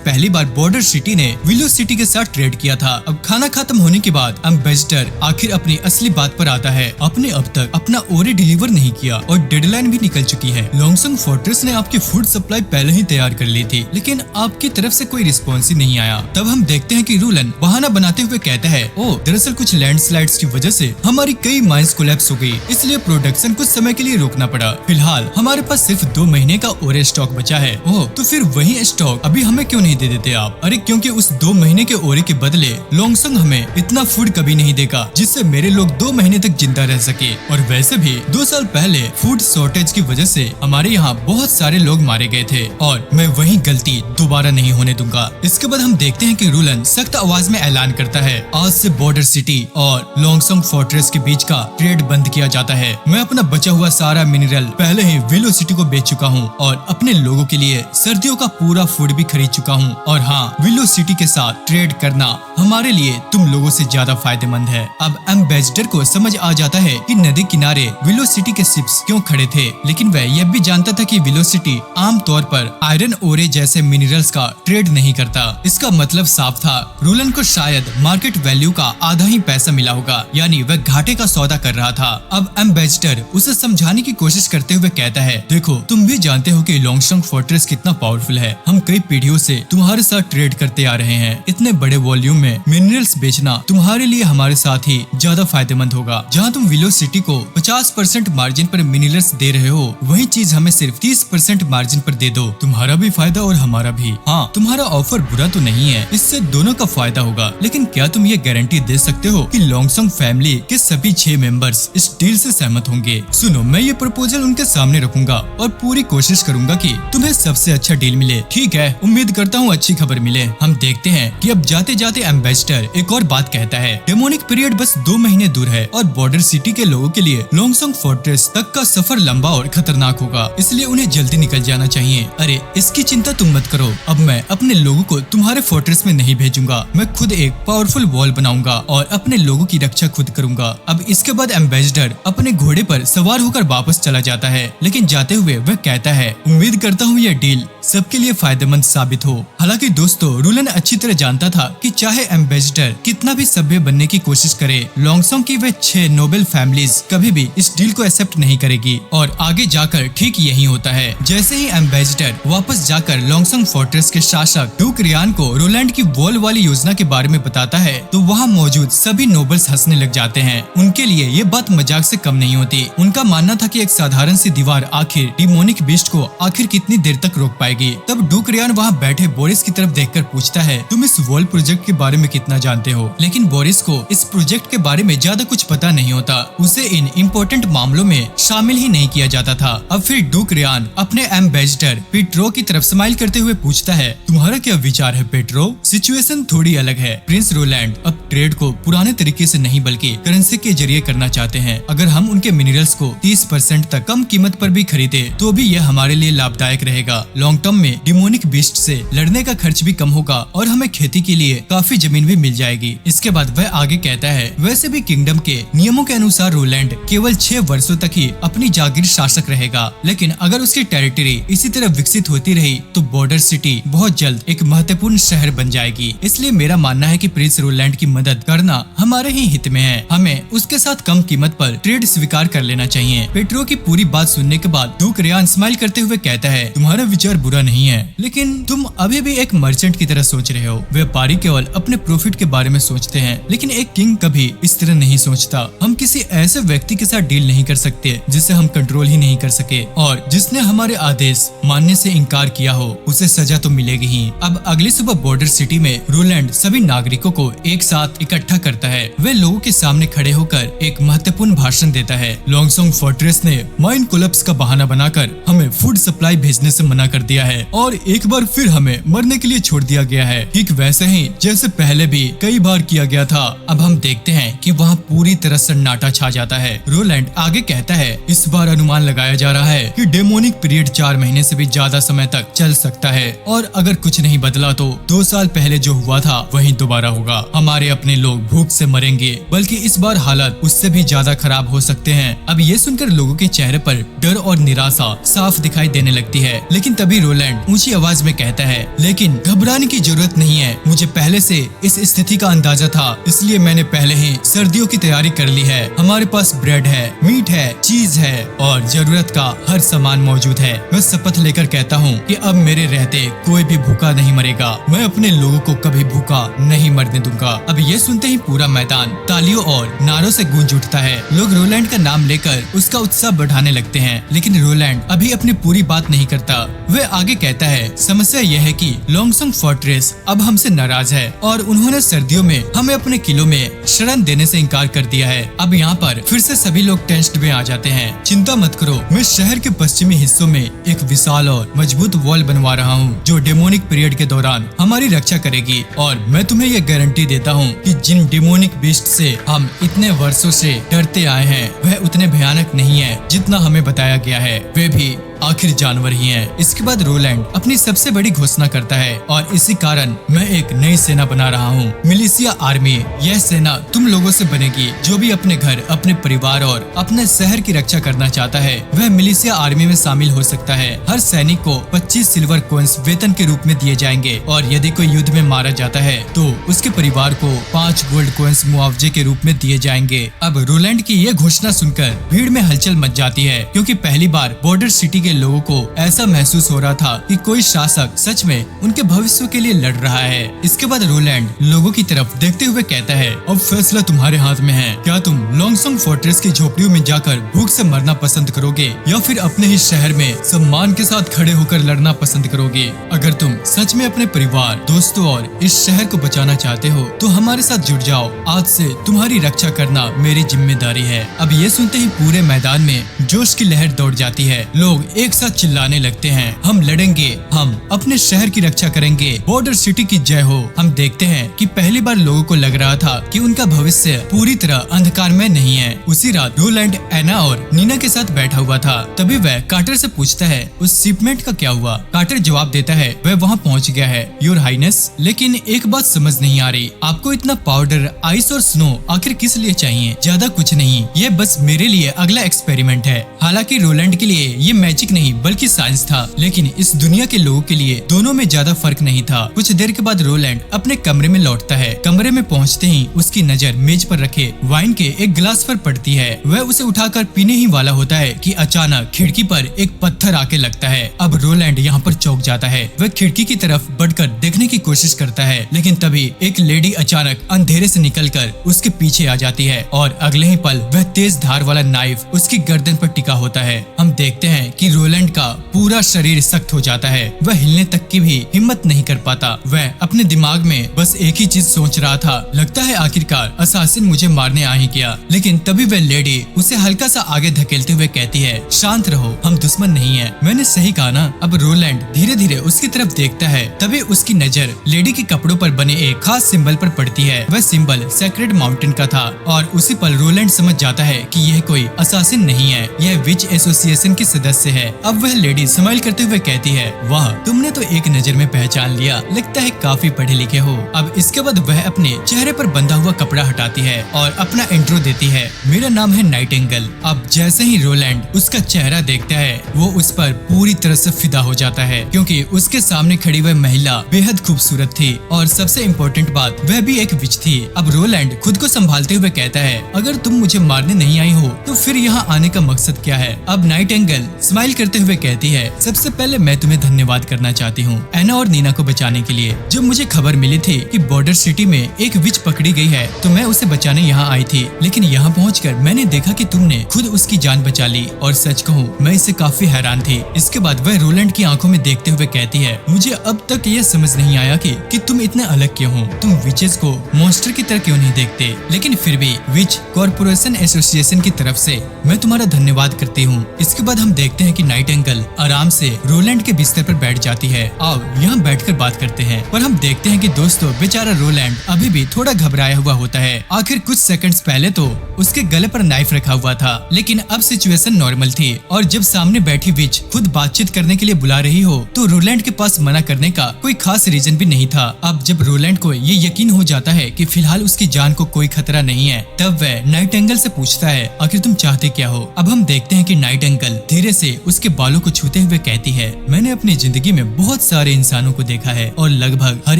पहली बार बॉर्डर सिटी ने विलो सिटी के साथ ट्रेड किया था। अब खाना खत्म होने के बाद एम्बेसडर आखिर अपनी असली बात पर आता है। आपने अब तक अपना ऑर्डर डिलीवर नहीं किया और डेडलाइन भी निकल चुकी है। लोंगसंग फोर्ट्रेस ने आपकी फूड सप्लाई पहले ही तैयार कर ली थी, लेकिन आपकी तरफ से कोई रिस्पॉन्स ही नहीं आया। तब हम देखते हैं कि रूलन बहाना बनाते हुए कहता है, ओ दरअसल कुछ लैंडस्लाइड्स की वजह से हमारी कई माइंस कोलैप्स हो गई, इसलिए प्रोडक्शन कुछ समय के लिए रोकना पड़ा। फिलहाल हमारे पास सिर्फ 2 महीने का और स्टॉक बचा है। ओह, तो फिर वही स्टॉक अभी हमें क्यों नहीं दे देते आप? अरे क्योंकि उस 2 महीने के ओरे के बदले लोंगसंग हमें इतना फूड कभी नहीं देगा जिससे मेरे लोग 2 महीने तक जिंदा रह सके। और वैसे भी 2 साल पहले फूड शॉर्टेज की वजह से हमारे यहाँ बहुत सारे लोग मारे गए थे और मैं वही गलती दोबारा नहीं होने दूंगा। इसके बाद हम देखते हैं कि रूलन सख्त आवाज में ऐलान करता है, आज से बॉर्डर सिटी और लॉन्गसॉन्ग फोर्ट्रेस के बीच का ट्रेड बंद किया जाता है। मैं अपना बचा हुआ सारा मिनरल पहले ही विलो सिटी को बेच चुका हूँ और अपने लोगों के लिए सर्दियों का पूरा फूड भी खरीद चुका हूँ। और हाँ, विलो सिटी के साथ ट्रेड करना हमारे लिए तुम लोगों से ज्यादा फायदेमंद है। अब एम्बेसडर को समझ आ जाता है कि नदी किनारे विलो सिटी के शिप्स क्यों खड़े थे, लेकिन वह यह भी जानता था कि विलो सिटी आमतौर पर आयरन ओरे जैसे मिनरल्स का ट्रेड नहीं करता। इसका मतलब साफ था, रूलन को शायद मार्केट वैल्यू का आधा ही पैसा मिला होगा, यानी वह घाटे का सौदा कर रहा था। अब एम्बेसडर उसे समझाने की कोशिश करते हुए कहता है, देखो तुम भी जानते हो कि लॉन्गसॉन्ग फोर्ट्रेस कितना पावरफुल है। हम कई पीढ़ियों से तुम्हारे साथ ट्रेड करते आ रहे हैं। इतने बड़े वॉल्यूम में मिनरल्स बेचना तुम्हारे लिए हमारे साथ ही ज्यादा फायदेमंद होगा। जहाँ तुम विलो सिटी को 50% मार्जिन पर मिनरल्स दे रहे हो, वही चीज हमें सिर्फ 30% मार्जिन पर दे दो। तुम्हारा भी फायदा और हमारा भी। हाँ, तुम्हारा ऑफर बुरा तो नहीं है, इससे दोनों का फायदा होगा, लेकिन क्या तुम ये गारंटी दे सकते हो कि लॉन्गसॉन्ग फैमिली के सभी 6 मेंबर्स इस डील से सहमत होंगे? सुनो, मैं ये प्रपोजल उनके सामने रखूंगा और पूरी कोशिश करूंगा कि तुम्हें सबसे अच्छा डील मिले। ठीक है, उम्मीद करता हूँ अच्छी खबर मिले। हम देखते हैं कि अब जाते जाते एम्बेसडर एक और बात कहता है, डेमोनिक पीरियड बस 2 महीने दूर है और बॉर्डर सिटी के लोगों के लिए लॉन्गसॉन्ग फोर्ट्रेस तक का सफर लंबा और खतरनाक होगा, इसलिए उन्हें जल्दी निकल जाना चाहिए। अरे इसकी चिंता तुम मत करो, अब मैं अपने लोगों को तुम्हारे फोर्ट्रेस में नहीं भेजूंगा। मैं खुद एक पावरफुल वॉल बनाऊंगा और अपने लोगों की रक्षा खुद करूंगा। अब इसके बाद एम्बेसडर अपने घोड़े पर सवार होकर वापस चला जाता है, लेकिन जाते हुए वह कहता है, उम्मीद करता हूँ यह डील सबके लिए फायदेमंद साबित हो। हालांकि दोस्तों, रूलन अच्छी तरह जानता था कि चाहे एम्बेसडर कितना भी सभ्य बनने की कोशिश करे, लॉन्गसॉन्ग की वे 6 नोबल फैमिलीज कभी भी इस डील को एक्सेप्ट नहीं करेगी। और आगे जाकर ठीक यही होता है। जैसे ही एम्बेसडर वापस जाकर लॉन्गसॉन्ग फोर्ट्रेस के शासक डूक रियान को रोलैंड की वॉल वाली योजना के बारे में बताता है, तो वहाँ मौजूद सभी नोबल्स हंसने लग जाते हैं। उनके लिए ये बात मजाक से कम नहीं होती। उनका मानना था कि एक साधारण सी दीवार आखिर डिमोनिक बीस्ट को आखिर कितनी देर तक रोक पाएगी। तब डूक रियान वहाँ बैठे बोरिस की तरफ देखकर पूछता है, तुम इस वॉल प्रोजेक्ट के बारे में कितना जानते हो? लेकिन बोरिस को इस प्रोजेक्ट के बारे में ज्यादा कुछ पता नहीं होता। उसे इन इम्पोर्टेंट मामलों में शामिल ही नहीं किया जाता था। अब फिर डूक रियान अपने एम्बेसडर पेट्रो की तरफ स्माइल करते हुए पूछता है, तुम्हारा क्या विचार है पेट्रो? सिचुएशन थोड़ी अलग है। प्रिंस रोलैंड अब ट्रेड को पुराने तरीके से नहीं बल्कि करेंसी के जरिए करना चाहते हैं। अगर हम उनके मिनरल्स को 30% तक कम कीमत पर भी खरीदे तो भी यह हमारे लिए लाभदायक रहेगा। लॉन्ग टर्म में डिमोनिक बीस्ट से लड़ने का खर्च भी कम होगा और हमें खेती के लिए काफी जमीन भी मिल जाएगी। इसके बाद वह आगे कहता है, वैसे भी किंगडम के नियमों के अनुसार रोलैंड केवल 6 वर्षों तक ही अपनी जागीर शासक रहेगा, लेकिन अगर उसकी टेरिटरी इसी तरह विकसित होती रही तो बॉर्डर सिटी बहुत जल्द एक महत्वपूर्ण शहर बन जाएगी। इसलिए मेरा मानना है कि प्रिंस रोलैंड की मदद करना हमारे ही हित में है। हमें उसके साथ कम कीमत पर ट्रेड स्वीकार कर लेना चाहिए। पेट्रो की पूरी बात सुनने के बाद डूक रियान स्माइल करते हुए कहता है, तुम्हारा विचार बुरा नहीं है, लेकिन तुम अभी भी एक मर्चेंट की तरह सोच रहे हो। व्यापारी केवल अपने प्रॉफिट के बारे में सोचते हैं, लेकिन एक किंग कभी इस तरह नहीं सोचता। हम किसी ऐसे व्यक्ति के साथ डील नहीं कर सकते जिसे हम कंट्रोल ही नहीं कर सके, और जिसने हमारे आदेश मानने से इनकार किया हो उसे सजा तो मिलेगी ही। अब अगली सुबह बॉर्डर सिटी में रोलैंड सभी नागरिकों को एक साथ इकट्ठा करता है। वे लोगों के सामने खड़े होकर एक महत्वपूर्ण भाषण देता है। लॉन्गसॉन्ग फोर्ट्रेस ने माइन कोलैप्स का बहाना बनाकर हमें फूड सप्लाई भेजने से मना कर दिया है और एक बार फिर हमें मरने के लिए छोड़ दिया गया है, ठीक वैसे ही जैसे पहले भी कई बार किया गया था। अब हम देखते हैं कि वहाँ पूरी तरह सन्नाटा छा जाता है। रोलैंड आगे कहता है, इस बार अनुमान लगाया जा रहा है कि डेमोनिक पीरियड 4 महीने से भी ज्यादा समय तक चल सकता है, और अगर कुछ नहीं बदला तो 2 साल पहले जो हुआ था वही दोबारा होगा। हमारे अपने लोग भूख से मरेंगे, बल्कि इस बार हालत उससे भी ज्यादा खराब हो सकते हैं। अब ये सुनकर लोगों के चेहरे पर डर और निराशा साफ दिखाई देने लगती है। लेकिन तभी रोलैंड ऊंची आवाज में कहता है, लेकिन घबराने की जरूरत नहीं है। मुझे पहले से इस स्थिति का अंदाजा था, इसलिए मैंने पहले ही सर्दियों की तैयारी कर ली है। हमारे पास ब्रेड है, मीट है, चीज है और जरूरत का हर सामान मौजूद है। मैं शपथ लेकर कहता हूँ कि अब मेरे रहते कोई भी भूखा नहीं मरेगा। मैं अपने लोगों को कभी भूखा नहीं मरने दूंगा। अब ये सुनते ही पूरा मैदान तालियों और नारों से गूंज उठता है। लोग रोलैंड का नाम लेकर उसका उत्साह बढ़ाने लगते हैं, लेकिन रोलैंड अभी अपनी पूरी बात नहीं करता। वह आगे कहता है, समस्या यह है कि लॉन्गसॉन्ग फोर्ट्रेस अब हमसे नाराज है और उन्होंने सर्दियों में हमें अपने किलों में शरण देने से इनकार कर दिया है। अब यहाँ पर फिर से सभी लोग टेंस्ट में आ जाते हैं। चिंता मत करो, मैं शहर के पश्चिमी हिस्सों में एक विशाल और मजबूत वॉल बनवा रहा हूँ जो डेमोनिक पीरियड के दौरान हमारी रक्षा करेगी। और मैं तुम्हें ये गारंटी देता हूँ कि जिन डेमोनिक बीस्ट से हम इतने वर्षों से डरते आए हैं वह उतने भयानक नहीं है जितना हमें बताया गया है, वे भी आखिर जानवर ही हैं। इसके बाद रोलैंड अपनी सबसे बड़ी घोषणा करता है और इसी कारण मैं एक नई सेना बना रहा हूँ, मिलिशिया आर्मी। यह सेना तुम लोगों से बनेगी। जो भी अपने घर, अपने परिवार और अपने शहर की रक्षा करना चाहता है वह मिलिशिया आर्मी में शामिल हो सकता है। हर सैनिक को 25 सिल्वर कॉइंस वेतन के रूप में दिए जाएंगे और यदि कोई युद्ध में मारा जाता है तो उसके परिवार को 5 गोल्ड कॉइंस मुआवजे के रूप में दिए जाएंगे। अब रोलैंड की यह घोषणा सुनकर भीड़ में हलचल मच जाती है क्योंकि पहली बार बॉर्डर सिटी लोगों को ऐसा महसूस हो रहा था कि कोई शासक सच में उनके भविष्य के लिए लड़ रहा है। इसके बाद रोलैंड लोगों की तरफ देखते हुए कहता है, अब फैसला तुम्हारे हाथ में है। क्या तुम लॉन्गसॉन्ग फोर्ट्रेस की झोपड़ियों में जाकर भूख से मरना पसंद करोगे या फिर अपने ही शहर में सम्मान के साथ खड़े होकर लड़ना पसंद करोगे? अगर तुम सच में अपने परिवार, दोस्तों और इस शहर को बचाना चाहते हो तो हमारे साथ जुड़ जाओ। आज से तुम्हारी रक्षा करना मेरी जिम्मेदारी है। अब ये सुनते ही पूरे मैदान में जोश की लहर दौड़ जाती है। लोग एक साथ चिल्लाने लगते हैं, हम लड़ेंगे, हम अपने शहर की रक्षा करेंगे, बॉर्डर सिटी की जय हो। हम देखते हैं कि पहली बार लोगों को लग रहा था कि उनका भविष्य पूरी तरह अंधकार में नहीं है। उसी रात रोलैंड एना और नीना के साथ बैठा हुआ था। तभी वह कार्टर से पूछता है, उस शिपमेंट का क्या हुआ? कार्टर जवाब देता है, वह वहाँ पहुँच गया है योर हाइनेस, लेकिन एक बात समझ नहीं आ रही, आपको इतना पाउडर, आइस और स्नो आखिर किस लिए चाहिए? ज्यादा कुछ नहीं, ये बस मेरे लिए अगला एक्सपेरिमेंट है। हालांकि रोलैंड के लिए ये मैजिक नहीं बल्कि साइंस था, लेकिन इस दुनिया के लोगों के लिए दोनों में ज्यादा फर्क नहीं था। कुछ देर के बाद रोलैंड अपने कमरे में लौटता है। कमरे में पहुंचते ही उसकी नजर मेज पर रखे वाइन के एक गिलास पर पड़ती है। वह उसे उठाकर पीने ही वाला होता है कि अचानक खिड़की पर एक पत्थर आके लगता है। अब रोलैंड यहाँ पर चौंक जाता है। वह खिड़की की तरफ बढ़कर देखने की कोशिश करता है, लेकिन तभी एक लेडी अचानक अंधेरे से निकलकर उसके पीछे आ जाती है और अगले ही पल वह तेज धार वाला नाइफ उसकी गर्दन पर टिका होता है। हम देखते हैं कि रोलैंड का पूरा शरीर सख्त हो जाता है। वह हिलने तक की भी हिम्मत नहीं कर पाता। वह अपने दिमाग में बस एक ही चीज सोच रहा था, लगता है आखिरकार असासिन मुझे मारने आ ही गया। लेकिन तभी वह लेडी उसे हल्का सा आगे धकेलते हुए कहती है, शांत रहो, हम दुश्मन नहीं है। मैंने सही कहा ना? अब रोलैंड धीरे धीरे उसकी तरफ देखता है। तभी उसकी नजर लेडी के कपड़ों पर बने एक खास सिंबल पर पड़ती है। वह सिंबल सेक्रेड माउंटेन का था और उसी पल रोलैंड समझ जाता है कि यह कोई असासिन नहीं है, यह विच एसोसिएशन की सदस्य है। अब वह लेडी स्माइल करते हुए कहती है, वाह, तुमने तो एक नजर में पहचान लिया, लगता है काफी पढ़े लिखे हो। अब इसके बाद वह अपने चेहरे पर बंधा हुआ कपड़ा हटाती है और अपना इंट्रो देती है, मेरा नाम है नाइटिंगेल। अब जैसे ही रोलैंड उसका चेहरा देखता है वो उस पर पूरी तरह से फिदा हो जाता है क्योंकि उसके सामने खड़ी वह महिला बेहद खूबसूरत थी और सबसे इम्पोर्टेंट बात, वह भी एक विच थी। अब रोलैंड खुद को संभालते हुए कहता है, अगर तुम मुझे मारने नहीं आई हो तो फिर यहाँ आने का मकसद क्या है? अब नाइटिंगेल स्माइल करते हुए कहती है, सबसे पहले मैं तुम्हें धन्यवाद करना चाहती हूँ एना और नीना को बचाने के लिए। जब मुझे खबर मिली थी कि बॉर्डर सिटी में एक विच पकड़ी गई है तो मैं उसे बचाने यहाँ आई थी, लेकिन यहाँ पहुंचकर मैंने देखा कि तुमने खुद उसकी जान बचा ली और सच कहूँ मैं इससे काफी हैरान थी। इसके बाद वह रोलैंड की आंखों में देखते हुए कहती है, मुझे अब तक यह समझ नहीं आया कि तुम इतने अलग क्यों हो। तुम विचेस को मॉन्स्टर की तरह क्यों नहीं देखते? लेकिन फिर भी विच कॉर्पोरेशन एसोसिएशन की तरफ से मैं तुम्हारा धन्यवाद करती हूँ। इसके बाद हम देखते हैं कि नाइटिंगेल आराम से रोलैंड के बिस्तर पर बैठ जाती है। आओ यहाँ बैठकर बात करते हैं। पर हम देखते हैं कि दोस्तों बेचारा रोलैंड अभी भी थोड़ा घबराया हुआ होता है। आखिर कुछ सेकंड्स पहले तो उसके गले पर नाइफ रखा हुआ था, लेकिन अब सिचुएशन नॉर्मल थी और जब सामने बैठी विच खुद बातचीत करने के लिए बुला रही हो तो रोलैंड के पास मना करने का कोई खास रीजन भी नहीं था। अब जब रोलैंड को ये यकीन हो जाता है कि फिलहाल उसकी जान को कोई खतरा नहीं है, तब वह नाइटिंगेल से पूछता है, आखिर तुम चाहते क्या हो? अब हम देखते हैं कि नाइटिंगेल धीरे से उसके बालों को छूते हुए कहती है, मैंने अपनी जिंदगी में बहुत सारे इंसानों को देखा है और लगभग हर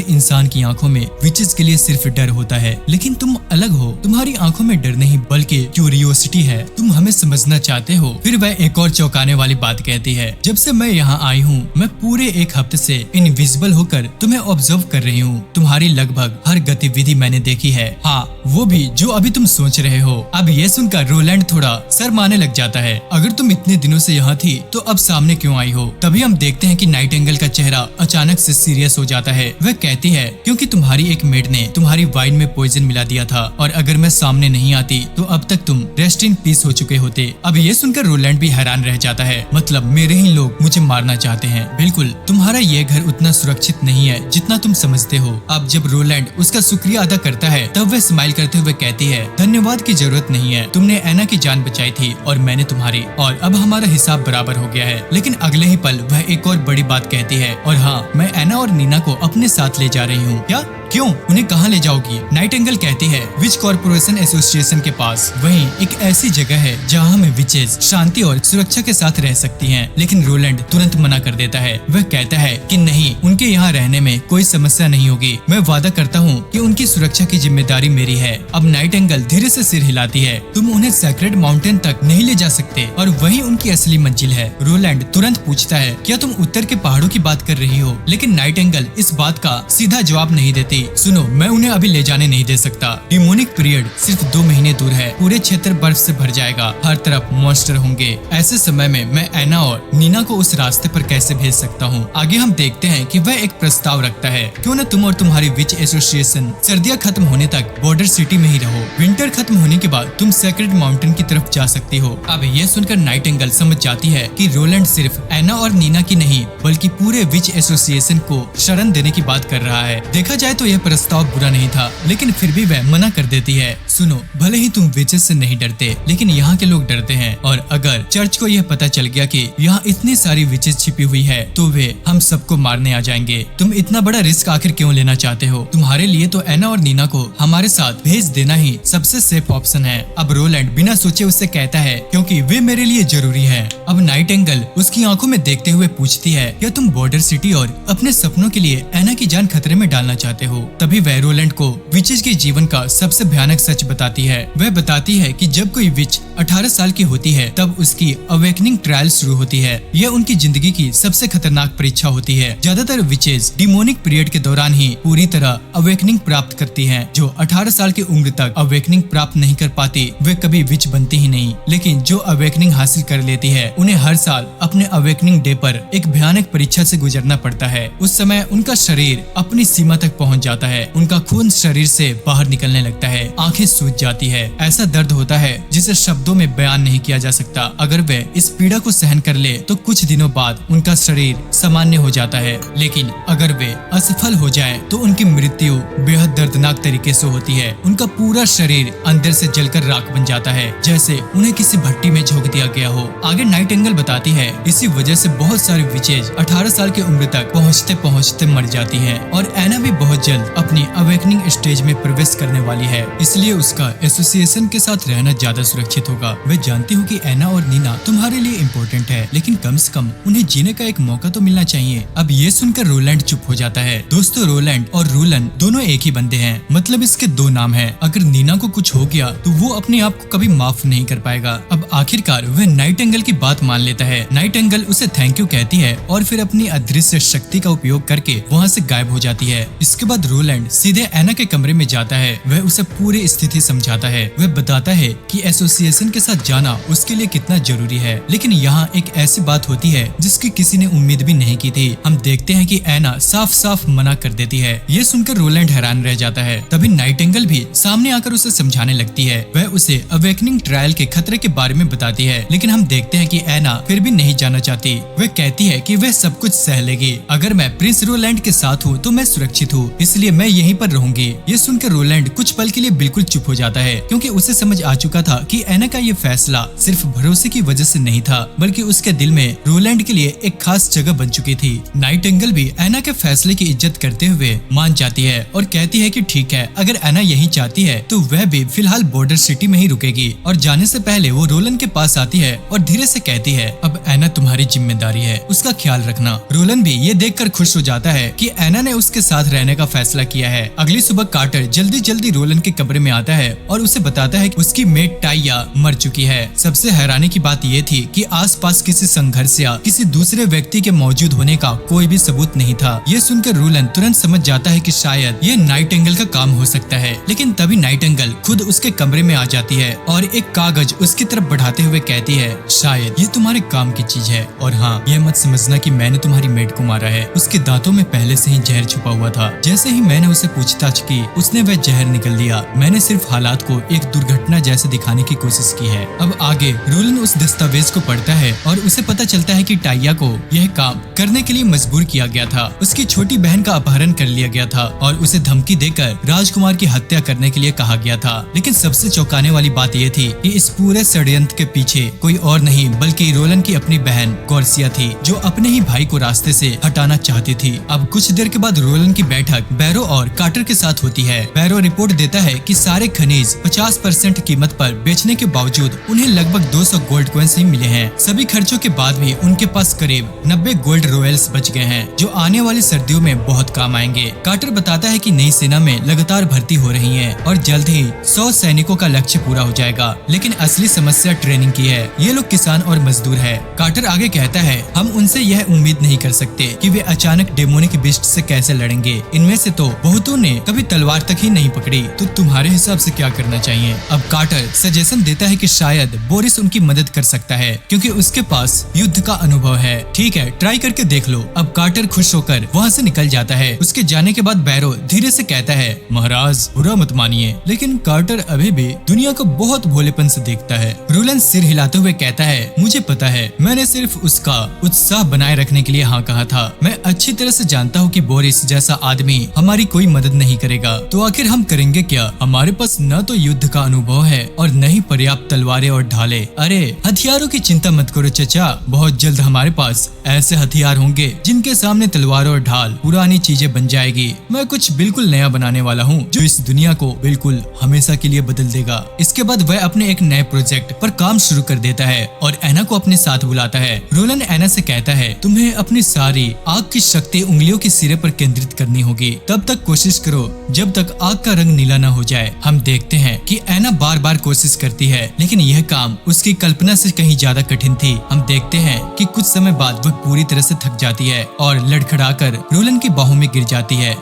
इंसान की आंखों में विचेस के लिए सिर्फ डर होता है, लेकिन तुम अलग हो। तुम्हारी आंखों में डर नहीं बल्कि क्यूरियोसिटी है, तुम हमें समझना चाहते हो। फिर वह एक और चौंकाने वाली बात कहती है, जब से मैं यहाँ आई हूँ मैं पूरे एक हफ्ते से इनविजिबल होकर तुम्हें ऑब्जर्व कर रही हूँ। तुम्हारी लगभग हर गतिविधि मैंने देखी है, हाँ वो भी जो अभी तुम सोच रहे हो। अब ये सुनकर रोलैंड थोड़ा शर्माने लग जाता है। अगर तुम इतने दिनों से यहाँ थी तो अब सामने क्यों आई हो। तभी हम देखते हैं कि नाइटिंगेल का चेहरा अचानक से सीरियस हो जाता है। वह कहती है क्योंकि तुम्हारी एक मेड ने तुम्हारी वाइन में पॉइजन मिला दिया था और अगर मैं सामने नहीं आती तो अब तक तुम रेस्ट इन पीस हो चुके होते। अब ये सुनकर रोलैंड भी हैरान रह जाता है, मतलब मेरे ही लोग मुझे मारना चाहते हैं। बिल्कुल, तुम्हारा ये घर उतना सुरक्षित नहीं है जितना तुम समझते हो। अब जब रोलैंड उसका शुक्रिया अदा करता है तब वह स्माइल करते हुए कहती है धन्यवाद की जरूरत नहीं है, तुमने एना की जान बचाई थी और मैंने तुम्हारी, और अब हमारा हिसाब बराबर हो गया है। लेकिन अगले ही पल वह एक और बड़ी बात कहती है, और हाँ, मैं एना और नीना को अपने साथ ले जा रही हूँ। क्या? क्यों? उन्हें कहाँ ले जाओगी? नाइटिंगेल कहती है विच कॉर्पोरेशन एसोसिएशन के पास। वहीं एक ऐसी जगह है जहाँ हमें विचेस शांति और सुरक्षा के साथ रह सकती हैं। लेकिन रोलैंड तुरंत मना कर देता है। वह कहता है कि नहीं, उनके यहाँ रहने में कोई समस्या नहीं होगी। मैं वादा करता हूँ कि उनकी सुरक्षा की जिम्मेदारी मेरी है। अब नाइटिंगेल धीरे से सिर हिलाती है। तुम उन्हें सेक्रेड माउंटेन तक नहीं ले जा सकते और वही उनकी असली मंजिल है। रोलैंड तुरंत पूछता है क्या तुम उत्तर के पहाड़ों की बात कर रही हो? लेकिन नाइटिंगेल इस बात का सीधा जवाब नहीं देती। सुनो, मैं उन्हें अभी ले जाने नहीं दे सकता। डिमोनिक पीरियड सिर्फ 2 महीने दूर है। पूरे क्षेत्र बर्फ से भर जाएगा, हर तरफ मॉन्स्टर होंगे। ऐसे समय में मैं एना और नीना को उस रास्ते पर कैसे भेज सकता हूँ? आगे हम देखते हैं कि वह एक प्रस्ताव रखता है, क्यों न तुम और तुम्हारी विच एसोसिएशन सर्दियाँ खत्म होने तक बॉर्डर सिटी में ही रहो। विंटर खत्म होने के बाद तुम सेक्रेड माउंटेन की तरफ जा सकती हो। अब यह सुनकर नाइटिंगेल समझ जाती है कि रोलैंड सिर्फ एना और नीना की नहीं बल्कि पूरे विच एसोसिएशन को शरण देने की बात कर रहा है। देखा जाए तो यह प्रस्ताव बुरा नहीं था, लेकिन फिर भी वह मना कर देती है। सुनो, भले ही तुम विचेस से नहीं डरते, लेकिन यहाँ के लोग डरते हैं, और अगर चर्च को यह पता चल गया कि यहाँ इतनी सारी विचेस छिपी हुई है तो वे हम सबको मारने आ जाएंगे। तुम इतना बड़ा रिस्क आखिर क्यों लेना चाहते हो? तुम्हारे लिए तो एना और नीना को हमारे साथ भेज देना ही सबसे सेफ ऑप्शन है। अब रोलैंड बिना सोचे उससे कहता है क्योंकि वे मेरे लिए जरूरी है। अब नाइटिंगेल उसकी आंखों में देखते हुए पूछती है क्या तुम बॉर्डर सिटी और अपने सपनों के लिए एना की जान खतरे में डालना चाहते हो? तभी वह रोलैंड को विचेस के जीवन का सबसे भयानक सच बताती है। वह बताती है कि जब कोई विच 18 साल की होती है तब उसकी अवेकनिंग ट्रायल शुरू होती है। यह उनकी जिंदगी की सबसे खतरनाक परीक्षा होती है। ज्यादातर विचेस डिमोनिक पीरियड के दौरान ही पूरी तरह अवेकनिंग प्राप्त करती हैं। जो 18 साल की उम्र तक अवेकनिंग प्राप्त नहीं कर पाती वे कभी विच बनती ही नहीं। लेकिन जो अवेकनिंग हासिल कर लेती है उन्हें हर साल अपने अवेकनिंग डे पर एक भयानक परीक्षा से गुजरना पड़ता है। उस समय उनका शरीर अपनी सीमा तक पहुंच जाता है, उनका खून शरीर से बाहर निकलने लगता है, आंखें सूज जाती है। ऐसा दर्द होता है जिसे शब्दों में बयान नहीं किया जा सकता। अगर वे इस पीड़ा को सहन कर ले तो कुछ दिनों बाद उनका शरीर सामान्य हो जाता है, लेकिन अगर वे असफल हो जाएं तो उनकी मृत्यु बेहद दर्दनाक तरीके से होती है। उनका पूरा शरीर अंदर से जलकर राख बन जाता है, जैसे उन्हें किसी भट्टी में झोंक दिया गया हो। आगे नाइटिंगेल बताती है इसी वजह से बहुत सारी विचेज 18 साल की उम्र तक पहुँचते पहुँचते मर जाती है, और एना भी बहुत जल्द अपनी अवेकनिंग स्टेज में प्रवेश करने वाली है। इसलिए उसका एसोसिएशन के साथ रहना ज्यादा सुरक्षित होगा। मैं जानती हूँ कि एना और नीना तुम्हारे लिए इम्पोर्टेंट है, लेकिन कम से कम उन्हें जीने का एक मौका तो मिलना चाहिए। अब ये सुनकर रोलैंड चुप हो जाता है। दोस्तों, रोलैंड और रूलन दोनों एक ही बंदे हैं, मतलब इसके 2 नाम हैं। अगर नीना को कुछ हो गया तो वो अपने आप को कभी माफ नहीं कर पाएगा। अब आखिरकार वह नाइटिंगेल की बात मान लेता है। नाइटिंगेल उसे थैंक यू कहती है और फिर अपनी अदृश्य शक्ति का उपयोग करके वहाँ से गायब हो जाती है। इसके बाद रोलैंड सीधे एना के कमरे में जाता है। वह उसे पूरी स्थिति समझाता है। वह बताता है कि एसोसिएशन के साथ जाना उसके लिए कितना जरूरी है, लेकिन यहाँ एक ऐसी बात होती है जिसकी किसी ने उम्मीद भी नहीं की थी। हम देखते हैं कि एना साफ साफ मना कर देती है। ये सुनकर रोलैंड हैरान रह जाता है। तभी नाइटिंगेल भी सामने आकर उसे समझाने लगती है। वह उसे अवेकनिंग ट्रायल के खतरे के बारे में बताती है, लेकिन हम देखते हैं कि एना फिर भी नहीं जाना चाहती। वह कहती है कि वह सब कुछ सह लेगी। अगर मैं प्रिंस रोलैंड के साथ हूँ तो मैं सुरक्षित हूँ, इसलिए मैं यहीं पर रहूंगी। ये सुनकर रोलैंड कुछ पल के लिए बिल्कुल चुप हो जाता है, क्योंकि उसे समझ आ चुका था कि एना का ये फैसला सिर्फ भरोसे की वजह से नहीं था, बल्कि उसके दिल में रोलैंड के लिए एक खास जगह बन चुकी थी। नाइटिंगेल भी एना के फैसले की इज्जत करते हुए मान जाती है और कहती है कि ठीक है, अगर एना यही चाहती है तो वह भी फिलहाल बॉर्डर सिटी में ही रुकेगी। और जाने से पहले वो रोलन के पास आती है और धीरे से कहती है, अब एना तुम्हारी जिम्मेदारी है, उसका ख्याल रखना। रोलन भी ये देखकर खुश हो जाता है कि एना ने उसके साथ रहने का फैसला किया है। अगली सुबह कार्टर जल्दी जल्दी रोलन के कमरे में आता है और उसे बताता है कि उसकी मेट टाइया मर चुकी है। सबसे हैरानी की बात ये थी कि आसपास किसी संघर्ष या किसी दूसरे व्यक्ति के मौजूद होने का कोई भी सबूत नहीं था। ये सुनकर रोलन तुरंत समझ जाता है कि शायद ये नाइटिंगेल का काम हो सकता है, लेकिन तभी नाइटिंगेल खुद उसके कमरे में आ जाती है और एक कागज उसकी तरफ बढ़ाते हुए कहती है, शायद ये तुम्हारे काम की चीज है, और हाँ, ये मत समझना कि मैंने तुम्हारी मेड को मारा है। उसके दांतों में पहले से ही जहर छुपा हुआ था। जैसे ही मैंने उसे पूछताछ की, उसने वह जहर निकल दिया। मैंने सिर्फ हालात को एक दुर्घटना जैसे दिखाने की कोशिश की है। अब आगे रोलन उस दस्तावेज को पढ़ता है और उसे पता चलता है कि टाइया को यह काम करने के लिए मजबूर किया गया था। उसकी छोटी बहन का अपहरण कर लिया गया था और उसे धमकी देकर राजकुमार की हत्या करने के लिए कहा गया था। लेकिन सबसे चौंकाने वाली बात यह थी कि इस पूरे षड्यंत्र के पीछे कोई और नहीं बल्कि रोलन की अपनी बहन कॉर्सिया थी, जो अपने ही भाई को रास्ते से हटाना चाहती थी। अब कुछ देर के बाद रोलन की बैठक बैरो और कार्टर के साथ होती है। बैरो रिपोर्ट देता है कि सारे खनिज 50% कीमत पर बेचने के बावजूद उन्हें लगभग 200 गोल्ड कॉइन्स ही मिले हैं। सभी खर्चों के बाद भी उनके पास करीब 90 गोल्ड रॉयल्स बच गए हैं, जो आने वाली सर्दियों में बहुत काम आएंगे। कार्टर बताता है कि नई सेना में लगातार भर्ती हो रही है और जल्द ही 100 सैनिकों का लक्ष्य पूरा हो जाएगा, लेकिन असली समस्या ट्रेनिंग की है। ये लोग किसान और मजदूर है। कार्टर आगे कहता है, हम उनसे यह उम्मीद नहीं कर सकते कि वे अचानक डेमोनिक बिस्ट से कैसे लड़ेंगे। इनमें से तो बहुतों ने कभी तलवार तक ही नहीं पकड़ी, तो तुम्हारे हिसाब से क्या करना चाहिए? अब कार्टर सजेशन देता है कि शायद बोरिस उनकी मदद कर सकता है, क्योंकि उसके पास युद्ध का अनुभव है। ठीक है, ट्राई करके देख लो। अब कार्टर खुश होकर वहाँ से निकल जाता है। उसके जाने के बाद बैरो धीरे से कहता है, महाराज बुरा मत मानिए, लेकिन कार्टर अभी भी दुनिया को बहुत भोलेपन से देखता है। रोलन सिर हिलाते हुए कहता है, मुझे पता है, मैंने सिर्फ उसका उत्साह बनाए रखने के लिए हाँ कहा था। मैं अच्छी तरह से जानता हूँ कि बोरिस जैसा आदमी हमारी कोई मदद नहीं करेगा, तो आखिर हम करेंगे क्या? हमारे पास न तो युद्ध का अनुभव है और न ही पर्याप्त तलवारें और ढाले। अरे हथियारों की चिंता मत करो चचा, बहुत जल्द हमारे पास ऐसे हथियार होंगे जिनके सामने तलवार और ढाल पुरानी चीजें बन जाएगी। मैं कुछ बिल्कुल नया बनाने वाला हूँ जो इस दुनिया को बिल्कुल हमेशा के लिए बदल देगा। इसके बाद वह अपने एक नए प्रोजेक्ट पर काम शुरू कर देता है और एना को अपने साथ बुलाता है। रोलन एना से कहता है, तुम्हें अपनी सारी आग की शक्ति उंगलियों के सिरे पर केंद्रित करनी होगी। तब तक कोशिश करो जब तक आग का रंग नीला न हो जाए। हम देखते हैं कि एना बार बार कोशिश करती है, लेकिन यह काम उसकी कल्पना से कहीं ज्यादा कठिन थी। हम देखते हैं कि कुछ समय बाद वह पूरी तरह से थक जाती है और लड़खड़ाकर रोलन की बाहों में गिर जाती है।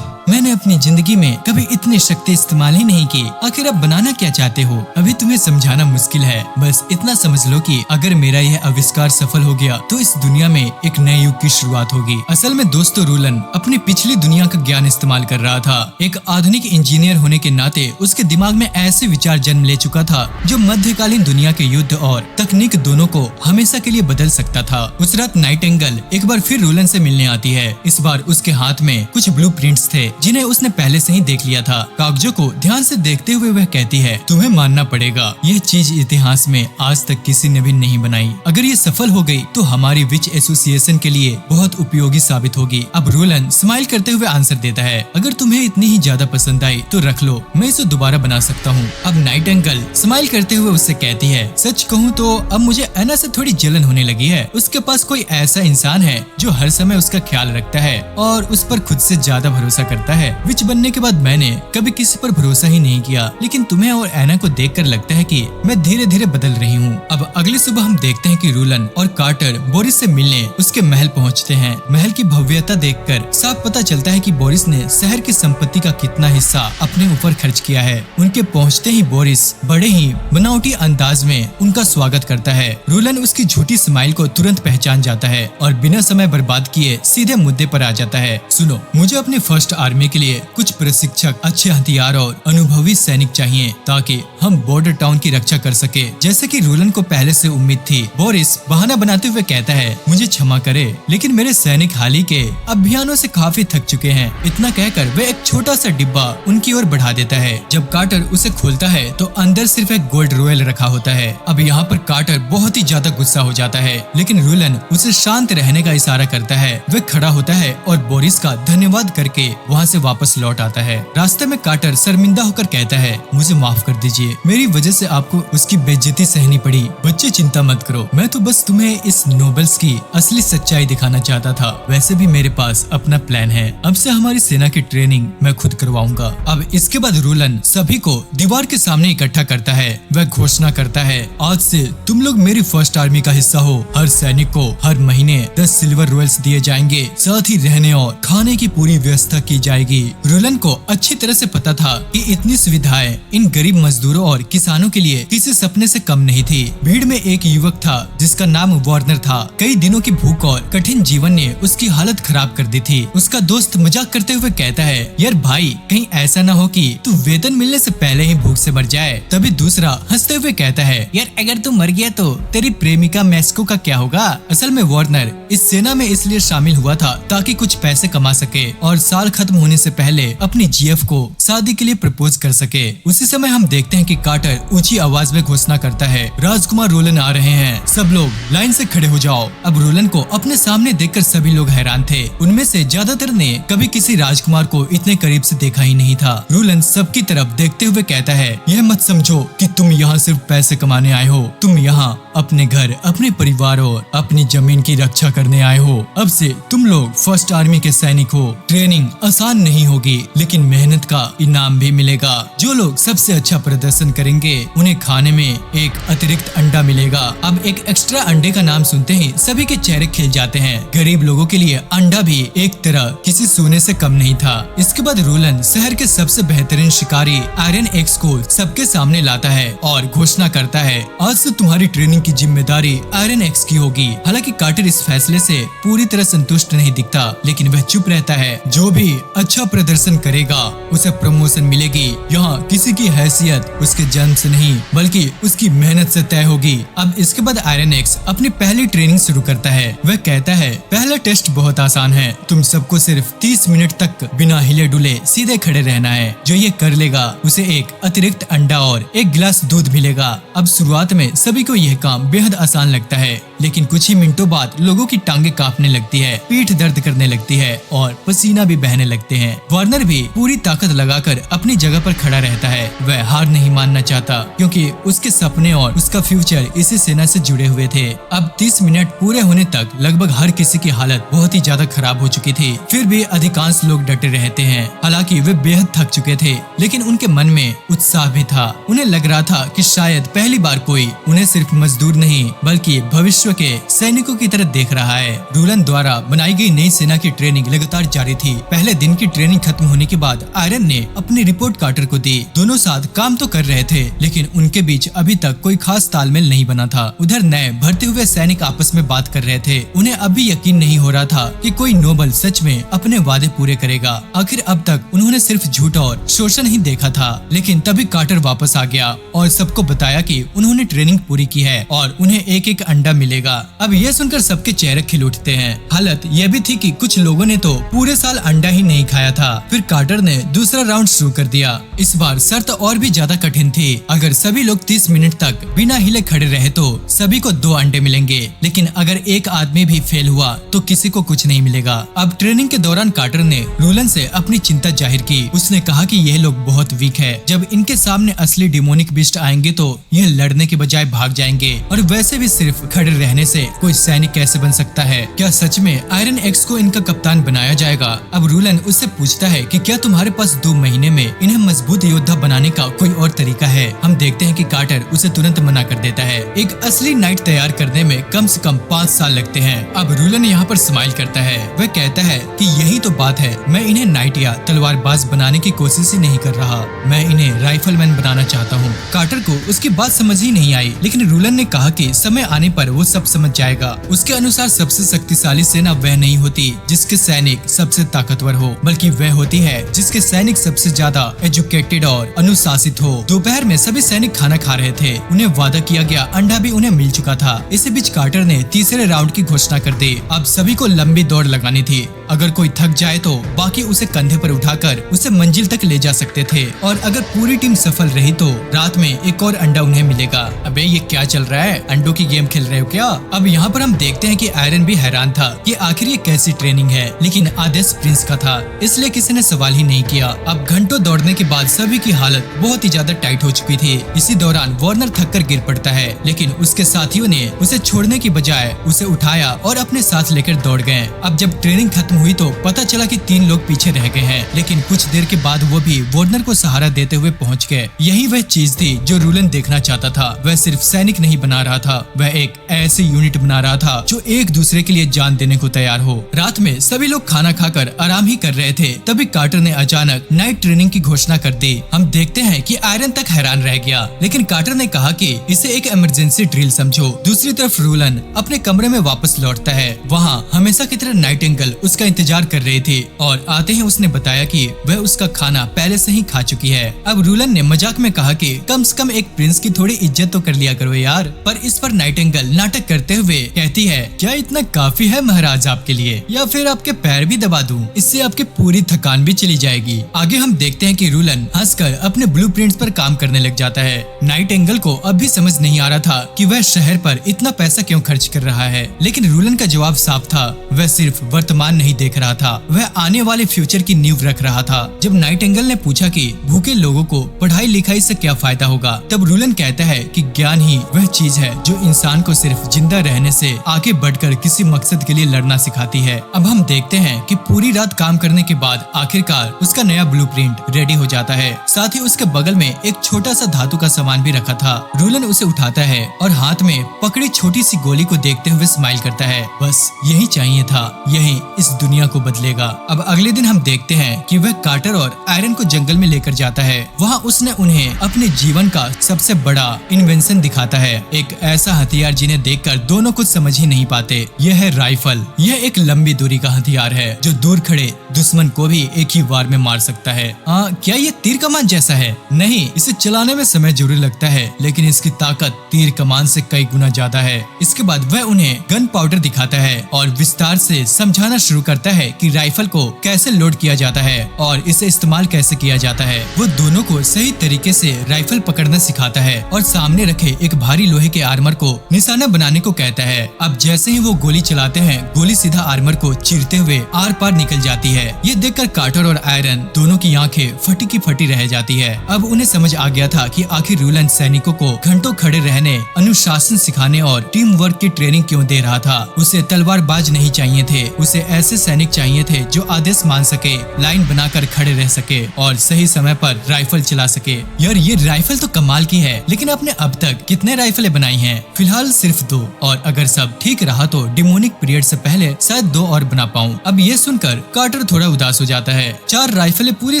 मैंने अपनी जिंदगी में कभी इतनी शक्ति इस्तेमाल ही नहीं की। आखिर अब बनाना क्या चाहते हो? अभी तुम्हें समझाना मुश्किल है, बस इतना समझ लो कि अगर मेरा यह आविष्कार सफल हो गया तो इस दुनिया में एक नए युग की शुरुआत होगी। असल में दोस्तों, रोलन अपनी पिछली दुनिया का ज्ञान इस्तेमाल कर रहा था। एक आधुनिक इंजीनियर होने के नाते उसके दिमाग में ऐसे विचार जन्म ले चुका था जो मध्यकालीन दुनिया के युद्ध और तकनीक दोनों को हमेशा के लिए बदल सकता था। उस रात नाइटिंगेल एक बार फिर रोलन से मिलने आती है। इस बार उसके हाथ में कुछ ब्लूप्रिंट्स थे जिन्हें उसने पहले से ही देख लिया था। कागजों को ध्यान से देखते हुए वह कहती है, तुम्हें मानना पड़ेगा, यह चीज इतिहास में आज तक किसी ने भी नहीं बनाई। अगर ये सफल हो गई तो हमारी विच एसोसिएशन के लिए बहुत उपयोगी साबित होगी। अब रोलन स्माइल करते हुए आंसर देता है, अगर तुम्हें इतनी ही ज्यादा पसंद आई तो रख लो, मैं इसे दोबारा बना सकता हूँ। अब नाइटिंगेल स्माइल करते हुए उससे कहती है, सच कहूँ तो अब मुझे एना से थोड़ी जलन होने लगी है। उसके पास कोई ऐसा इंसान है जो हर समय उसका ख्याल रखता है और उस पर खुद से ज्यादा भरोसा करता है। विच बनने के बाद मैंने कभी किसी पर भरोसा ही नहीं किया, लेकिन तुम्हें और एना को देखकर लगता है कि मैं धीरे धीरे बदल रही हूँ। अब अगली सुबह हम देखते हैं कि रोलन और कार्टर बोरिस से मिलने उसके महल पहुँचते हैं। महल की भव्यता देखकर साफ पता चलता है कि बोरिस ने शहर की संपत्ति का कितना हिस्सा अपने ऊपर खर्च किया है। उनके पहुँचते ही बोरिस बड़े ही बनावटी अंदाज में उनका स्वागत करता है। रोलन उसकी झूठी स्माइल को तुरंत पहचान जाता है और बिना समय बर्बाद किए सीधे मुद्दे पर आ जाता है। सुनो, मुझे अपनी फर्स्ट आर्मी के लिए कुछ प्रशिक्षक, अच्छे हथियार और अनुभवी सैनिक चाहिए ताकि हम बॉर्डर टाउन की रक्षा कर सके, जैसे कि रोलन को पहले से उम्मीद थी। बोरिस बहाना बनाते हुए कहता है, मुझे क्षमा करे, लेकिन मेरे सैनिक हाल ही के अभियानों से काफी थक चुके हैं। इतना कहकर वह एक छोटा सा डिब्बा उनकी ओर बढ़ा देता है। जब कार्टर उसे खोलता है तो अंदर सिर्फ एक गोल्ड रॉयल रखा होता है। अब यहाँ पर कार्टर बहुत ही ज्यादा गुस्सा हो जाता है, लेकिन रोलन उसे शांत रहने का इशारा करता है। वह खड़ा होता है और बोरिस का धन्यवाद करके वहाँ वहाँ से वापस लौट आता है। रास्ते में कार्टर शर्मिंदा होकर कहता है, मुझे माफ कर दीजिए, मेरी वजह से आपको उसकी बेइज्जती सहनी पड़ी। बच्चे चिंता मत करो, मैं तो बस तुम्हें इस नोबल्स की असली सच्चाई दिखाना चाहता था। वैसे भी मेरे पास अपना प्लान है, अब से हमारी सेना की ट्रेनिंग मैं खुद करवाऊंगा। अब इसके बाद रोलन सभी को दीवार के सामने इकट्ठा करता है। वह घोषणा करता है, आज से तुम लोग मेरी फर्स्ट आर्मी का हिस्सा हो। हर सैनिक को हर महीने 10 सिल्वर रॉयल्स दिए जाएंगे, साथ ही रहने और खाने की पूरी व्यवस्था की जाएगी। रोलन को अच्छी तरह से पता था कि इतनी सुविधाएं इन गरीब मजदूरों और किसानों के लिए किसी सपने से कम नहीं थी। भीड़ में एक युवक था जिसका नाम वार्नर था। कई दिनों की भूख और कठिन जीवन ने उसकी हालत खराब कर दी थी। उसका दोस्त मजाक करते हुए कहता है, यार भाई, कहीं ऐसा ना हो कि तू वेतन मिलने से पहले ही भूख से मर जाए। तभी दूसरा हंसते हुए कहता है, यार अगर तू मर गया तो तेरी प्रेमिका मैस्को का क्या होगा। असल में वार्नर इस सेना में इसलिए शामिल हुआ था ताकि कुछ पैसे कमा सके और साल खत्म होने से पहले अपनी जीएफ को शादी के लिए प्रपोज कर सके। उसी समय हम देखते हैं कि कार्टर ऊंची आवाज में घोषणा करता है, राजकुमार रोलन आ रहे हैं, सब लोग लाइन से खड़े हो जाओ। अब रोलन को अपने सामने देखकर सभी लोग हैरान थे। उनमें से ज्यादातर ने कभी किसी राजकुमार को इतने करीब से देखा ही नहीं था। रोलन सबकी तरफ देखते हुए कहता है, यह मत समझो कि तुम यहाँ सिर्फ पैसे कमाने आए हो, तुम यहाँ अपने घर, अपने परिवार और अपनी जमीन की रक्षा करने आए हो। अब से तुम लोग फर्स्ट आर्मी के सैनिक हो। ट्रेनिंग आसान नहीं होगी, लेकिन मेहनत का इनाम भी मिलेगा। जो लोग सबसे अच्छा प्रदर्शन करेंगे उन्हें खाने में एक अतिरिक्त अंडा मिलेगा। अब एक एक्स्ट्रा अंडे का नाम सुनते ही सभी के चेहरे खिल जाते हैं। गरीब लोगों के लिए अंडा भी एक तरह किसी सोने से कम नहीं था। इसके बाद रोलन शहर के सबसे बेहतरीन शिकारी आयरन एक्स को सबके सामने लाता है और घोषणा करता है, आज से तुम्हारी ट्रेनिंग की जिम्मेदारी आयरन एक्स की होगी। हालांकि कार्टर इस फैसले से पूरी तरह संतुष्ट नहीं दिखता, लेकिन वह चुप रहता है। जो भी अच्छा प्रदर्शन करेगा उसे प्रमोशन मिलेगी। यहाँ किसी की हैसियत उसके जन्म से नहीं बल्कि उसकी मेहनत से तय होगी। अब इसके बाद आयरन एक्स अपनी पहली ट्रेनिंग शुरू करता है। वह कहता है, पहला टेस्ट बहुत आसान है, तुम सबको सिर्फ 30 मिनट तक बिना हिले डुले सीधे खड़े रहना है। जो ये कर लेगा उसे एक अतिरिक्त अंडा और एक गिलास दूध मिलेगा। अब शुरुआत में सभी को यह काम बेहद आसान लगता है, लेकिन कुछ ही मिनटों बाद लोगों की टांगे कांपने लगती है, पीठ दर्द करने लगती है और पसीना भी बहने लगते हैं। वार्नर भी पूरी ताकत लगाकर अपनी जगह पर खड़ा रहता है। वह हार नहीं मानना चाहता क्योंकि उसके सपने और उसका फ्यूचर इसी सेना से जुड़े हुए थे। अब 30 मिनट पूरे होने तक लगभग हर किसी की हालत बहुत ही ज्यादा खराब हो चुकी थी। फिर भी अधिकांश लोग डटे रहते हैं। हालांकि वे बेहद थक चुके थे, लेकिन उनके मन में उत्साह भी था। उन्हें लग रहा था कि शायद पहली बार कोई उन्हें सिर्फ मजदूर नहीं बल्कि भविष्य के सैनिकों की तरह देख रहा है। रोलन द्वारा बनाई गई नई सेना की ट्रेनिंग लगातार जारी थी। पहले दिन की ट्रेनिंग खत्म होने के बाद आयरन ने अपनी रिपोर्ट कार्टर को दी। दोनों साथ काम तो कर रहे थे, लेकिन उनके बीच अभी तक कोई खास तालमेल नहीं बना था। उधर नए भर्ती हुए सैनिक आपस में बात कर रहे थे। उन्हें अभी यकीन नहीं हो रहा था कि कोई नोबल सच में अपने वादे पूरे करेगा। आखिर अब तक उन्होंने सिर्फ झूठ और शोषण ही देखा था। लेकिन तभी कार्टर वापस आ गया और सबको बताया कि उन्होंने ट्रेनिंग पूरी की है और उन्हें एक एक अंडा मिलेगा। अब यह सुनकर सबके चेहरे खिल उठते हैं। हालत यह भी थी कि कुछ लोगों ने तो पूरे साल अंडा ही नहीं खाया था। फिर कार्टर ने दूसरा राउंड शुरू कर दिया। इस बार शर्त और भी ज्यादा कठिन थी। अगर सभी लोग 30 मिनट तक बिना हिले खड़े रहे तो सभी को 2 अंडे मिलेंगे, लेकिन अगर एक आदमी भी फेल हुआ तो किसी को कुछ नहीं मिलेगा। अब ट्रेनिंग के दौरान कार्टर ने रोलन से अपनी चिंता जाहिर की। उसने कहा कि यह लोग बहुत वीक है। जब इनके सामने असली डिमोनिक बीस्ट आएंगे तो यह लड़ने के बजाय भाग जाएंगे, और वैसे भी सिर्फ खड़े रहने से कोई सैनिक कैसे बन सकता है। क्या सच में आयरन एक्स को इनका कप्तान बनाया जाएगा? अब रोलन उससे पूछता है कि क्या तुम्हारे पास 2 महीने में इन्हें मजबूत योद्धा बनाने का कोई और तरीका है? हम देखते हैं कि कार्टर उसे तुरंत मना कर देता है। एक असली नाइट तैयार करने में कम से कम 5 साल लगते हैं। अब रोलन यहाँ पर स्माइल करता है। वह कहता है कि यही तो बात है, मैं इन्हें नाइट या तलवारबाज बनाने की कोशिश ही नहीं कर रहा, मैं इन्हें राइफलमैन बनाना चाहता हूँ। कार्टर को उसकी बात समझ ही नहीं आई, लेकिन रोलन ने कहा कि समय आने पर वो सब समझ जाएगा। उसके अनुसार सबसे शक्तिशाली सेना वह नहीं होती जिसके सैनिक सबसे ताकतवर हो, बल्कि वह होती है जिसके सैनिक सबसे ज्यादा एजुकेटेड और अनुशासित हो। दोपहर में सभी सैनिक खाना खा रहे थे। उन्हें वादा किया गया अंडा भी उन्हें मिल चुका था। इसी बीच कार्टर ने तीसरे राउंड की घोषणा कर दी। अब सभी को लंबी दौड़ लगानी थी। अगर कोई थक जाए तो बाकी उसे कंधे पर उठाकर उसे मंजिल तक ले जा सकते थे, और अगर पूरी टीम सफल रही तो रात में एक और अंडा उन्हें मिलेगा। अबे ये क्या चल रहा है? अंडों की गेम खेल रहे हो क्या? अब यहाँ पर हम देखते हैं कि आयरन भी हैरान था कि आखिर ये कैसी ट्रेनिंग है, लेकिन आदेश प्रिंस का था, इसलिए किसी ने सवाल ही नहीं किया। अब घंटों दौड़ने के बाद सभी की हालत बहुत ही ज्यादा टाइट हो चुकी थी। इसी दौरान वार्नर थककर गिर पड़ता है, लेकिन उसके साथियों ने उसे छोड़ने की बजाय उसे उठाया और अपने साथ लेकर दौड़ गए। अब जब ट्रेनिंग खत्म हुई तो पता चला कि 3 लोग पीछे रह गए हैं, लेकिन कुछ देर के बाद वो भी वार्नर को सहारा देते हुए पहुंच गए। यही वह चीज थी जो रूलन देखना चाहता था। वह सिर्फ सैनिक नहीं बना रहा था, वह एक ऐसी यूनिट बना रहा था जो एक दूसरे के लिए जान देने को तैयार हो। रात में सभी लोग खाना खाकर आराम ही कर रहे थे, तभी कार्टर ने अचानक नाइट ट्रेनिंग की घोषणा कर दी। हम देखते हैं कि आयरन तक हैरान रह गया, लेकिन कार्टर ने कहा कि इसे एक इमरजेंसी ड्रिल समझो। दूसरी तरफ रूलन अपने कमरे में वापस लौटता है। वहाँ हमेशा की तरह नाइटिंगेल उसका इंतजार कर रही थी और आते ही उसने बताया कि वह उसका खाना पहले से ही खा चुकी है। अब रूलन ने मजाक में कहा कि कम से कम एक प्रिंस की थोड़ी इज्जत तो कर लिया करो यार। पर इस पर नाइटिंगेल नाटक करते हुए कहती है, क्या इतना काफी है महाराज आपके लिए, या फिर आपके पैर भी दबा दूं? इससे आपकी पूरी थकान भी चली जाएगी। आगे हम देखते हैं कि रूलन हंसकर अपने ब्लूप्रिंट्स पर काम करने लग जाता है। नाइटिंगेल को अब भी समझ नहीं आ रहा था कि वह शहर पर इतना पैसा क्यों खर्च कर रहा है, लेकिन रूलन का जवाब साफ था। वह सिर्फ वर्तमान नहीं देख रहा था, वह आने वाले फ्यूचर की नींव रख रहा था। जब नाइटिंगेल ने पूछा कि भूखे लोगों को पढ़ाई लिखाई से क्या फायदा होगा, तब रूलन कहता है कि ज्ञान ही वह चीज है जो इंसान को सिर्फ जिंदा रहने से आगे बढ़कर किसी मकसद के लिए लड़ना सिखाती है। अब हम देखते हैं कि पूरी रात काम करने के बाद आखिरकार उसका नया ब्लूप्रिंट रेडी हो जाता है। साथ ही उसके बगल में एक छोटा सा धातु का सामान भी रखा था। रूलन उसे उठाता है और हाथ में पकड़ी छोटी सी गोली को देखते हुए स्माइल करता है। बस यही चाहिए था, यही इस दुनिया को बदलेगा। अब अगले दिन हम देखते हैं कि वह कार्टर और आयरन को जंगल में लेकर जाता है। वहाँ उसने उन्हें अपने जीवन का सबसे बड़ा इन्वेंशन दिखाता है, एक ऐसा हथियार जिन्हें देखकर दोनों कुछ समझ ही नहीं पाते। यह है राइफल। यह एक लंबी दूरी का हथियार है जो दूर खड़े दुश्मन को भी एक ही वार में मार सकता है। क्या ये तीर कमान जैसा है? नहीं, इसे चलाने में समय जरूर लगता है, लेकिन इसकी ताकत तीर कमान से कई गुना ज्यादा है। इसके बाद वह उन्हें गन पाउडर दिखाता है और विस्तार से समझाना शुरू करता है कि राइफल को कैसे लोड किया जाता है और इसे इस्तेमाल कैसे किया जाता है। वो दोनों को सही तरीके से राइफल पकड़ना सिखाता है और सामने रखे एक भारी लोहे के आर्मर को निशाना बनाने को कहता है। अब जैसे ही वो गोली चलाते हैं, गोली सीधा आर्मर को चीरते हुए आर पार निकल जाती है। ये देखकर कार्टर और आयरन दोनों की आंखें फटी की फटी रह जाती है। अब उन्हें समझ आ गया था कि आखिर रूलन सैनिकों को घंटों खड़े रहने, अनुशासन सिखाने और टीम वर्क की ट्रेनिंग क्यों दे रहा था। उसे तलवारबाज नहीं चाहिए थे, उसे ऐसे सैनिक चाहिए थे जो आदेश मान सके, लाइन बनाकर खड़े रह सके और सही समय पर राइफल चला सके। यार ये राइफल तो कमाल की है, लेकिन आपने अब तक कितने राइफलें बनाई हैं? फिलहाल सिर्फ 2, और अगर सब ठीक रहा तो डिमोनिक पीरियड से पहले शायद 2 और बना पाऊं। अब ये सुनकर कार्टर थोड़ा उदास हो जाता है। 4 राइफलें पूरी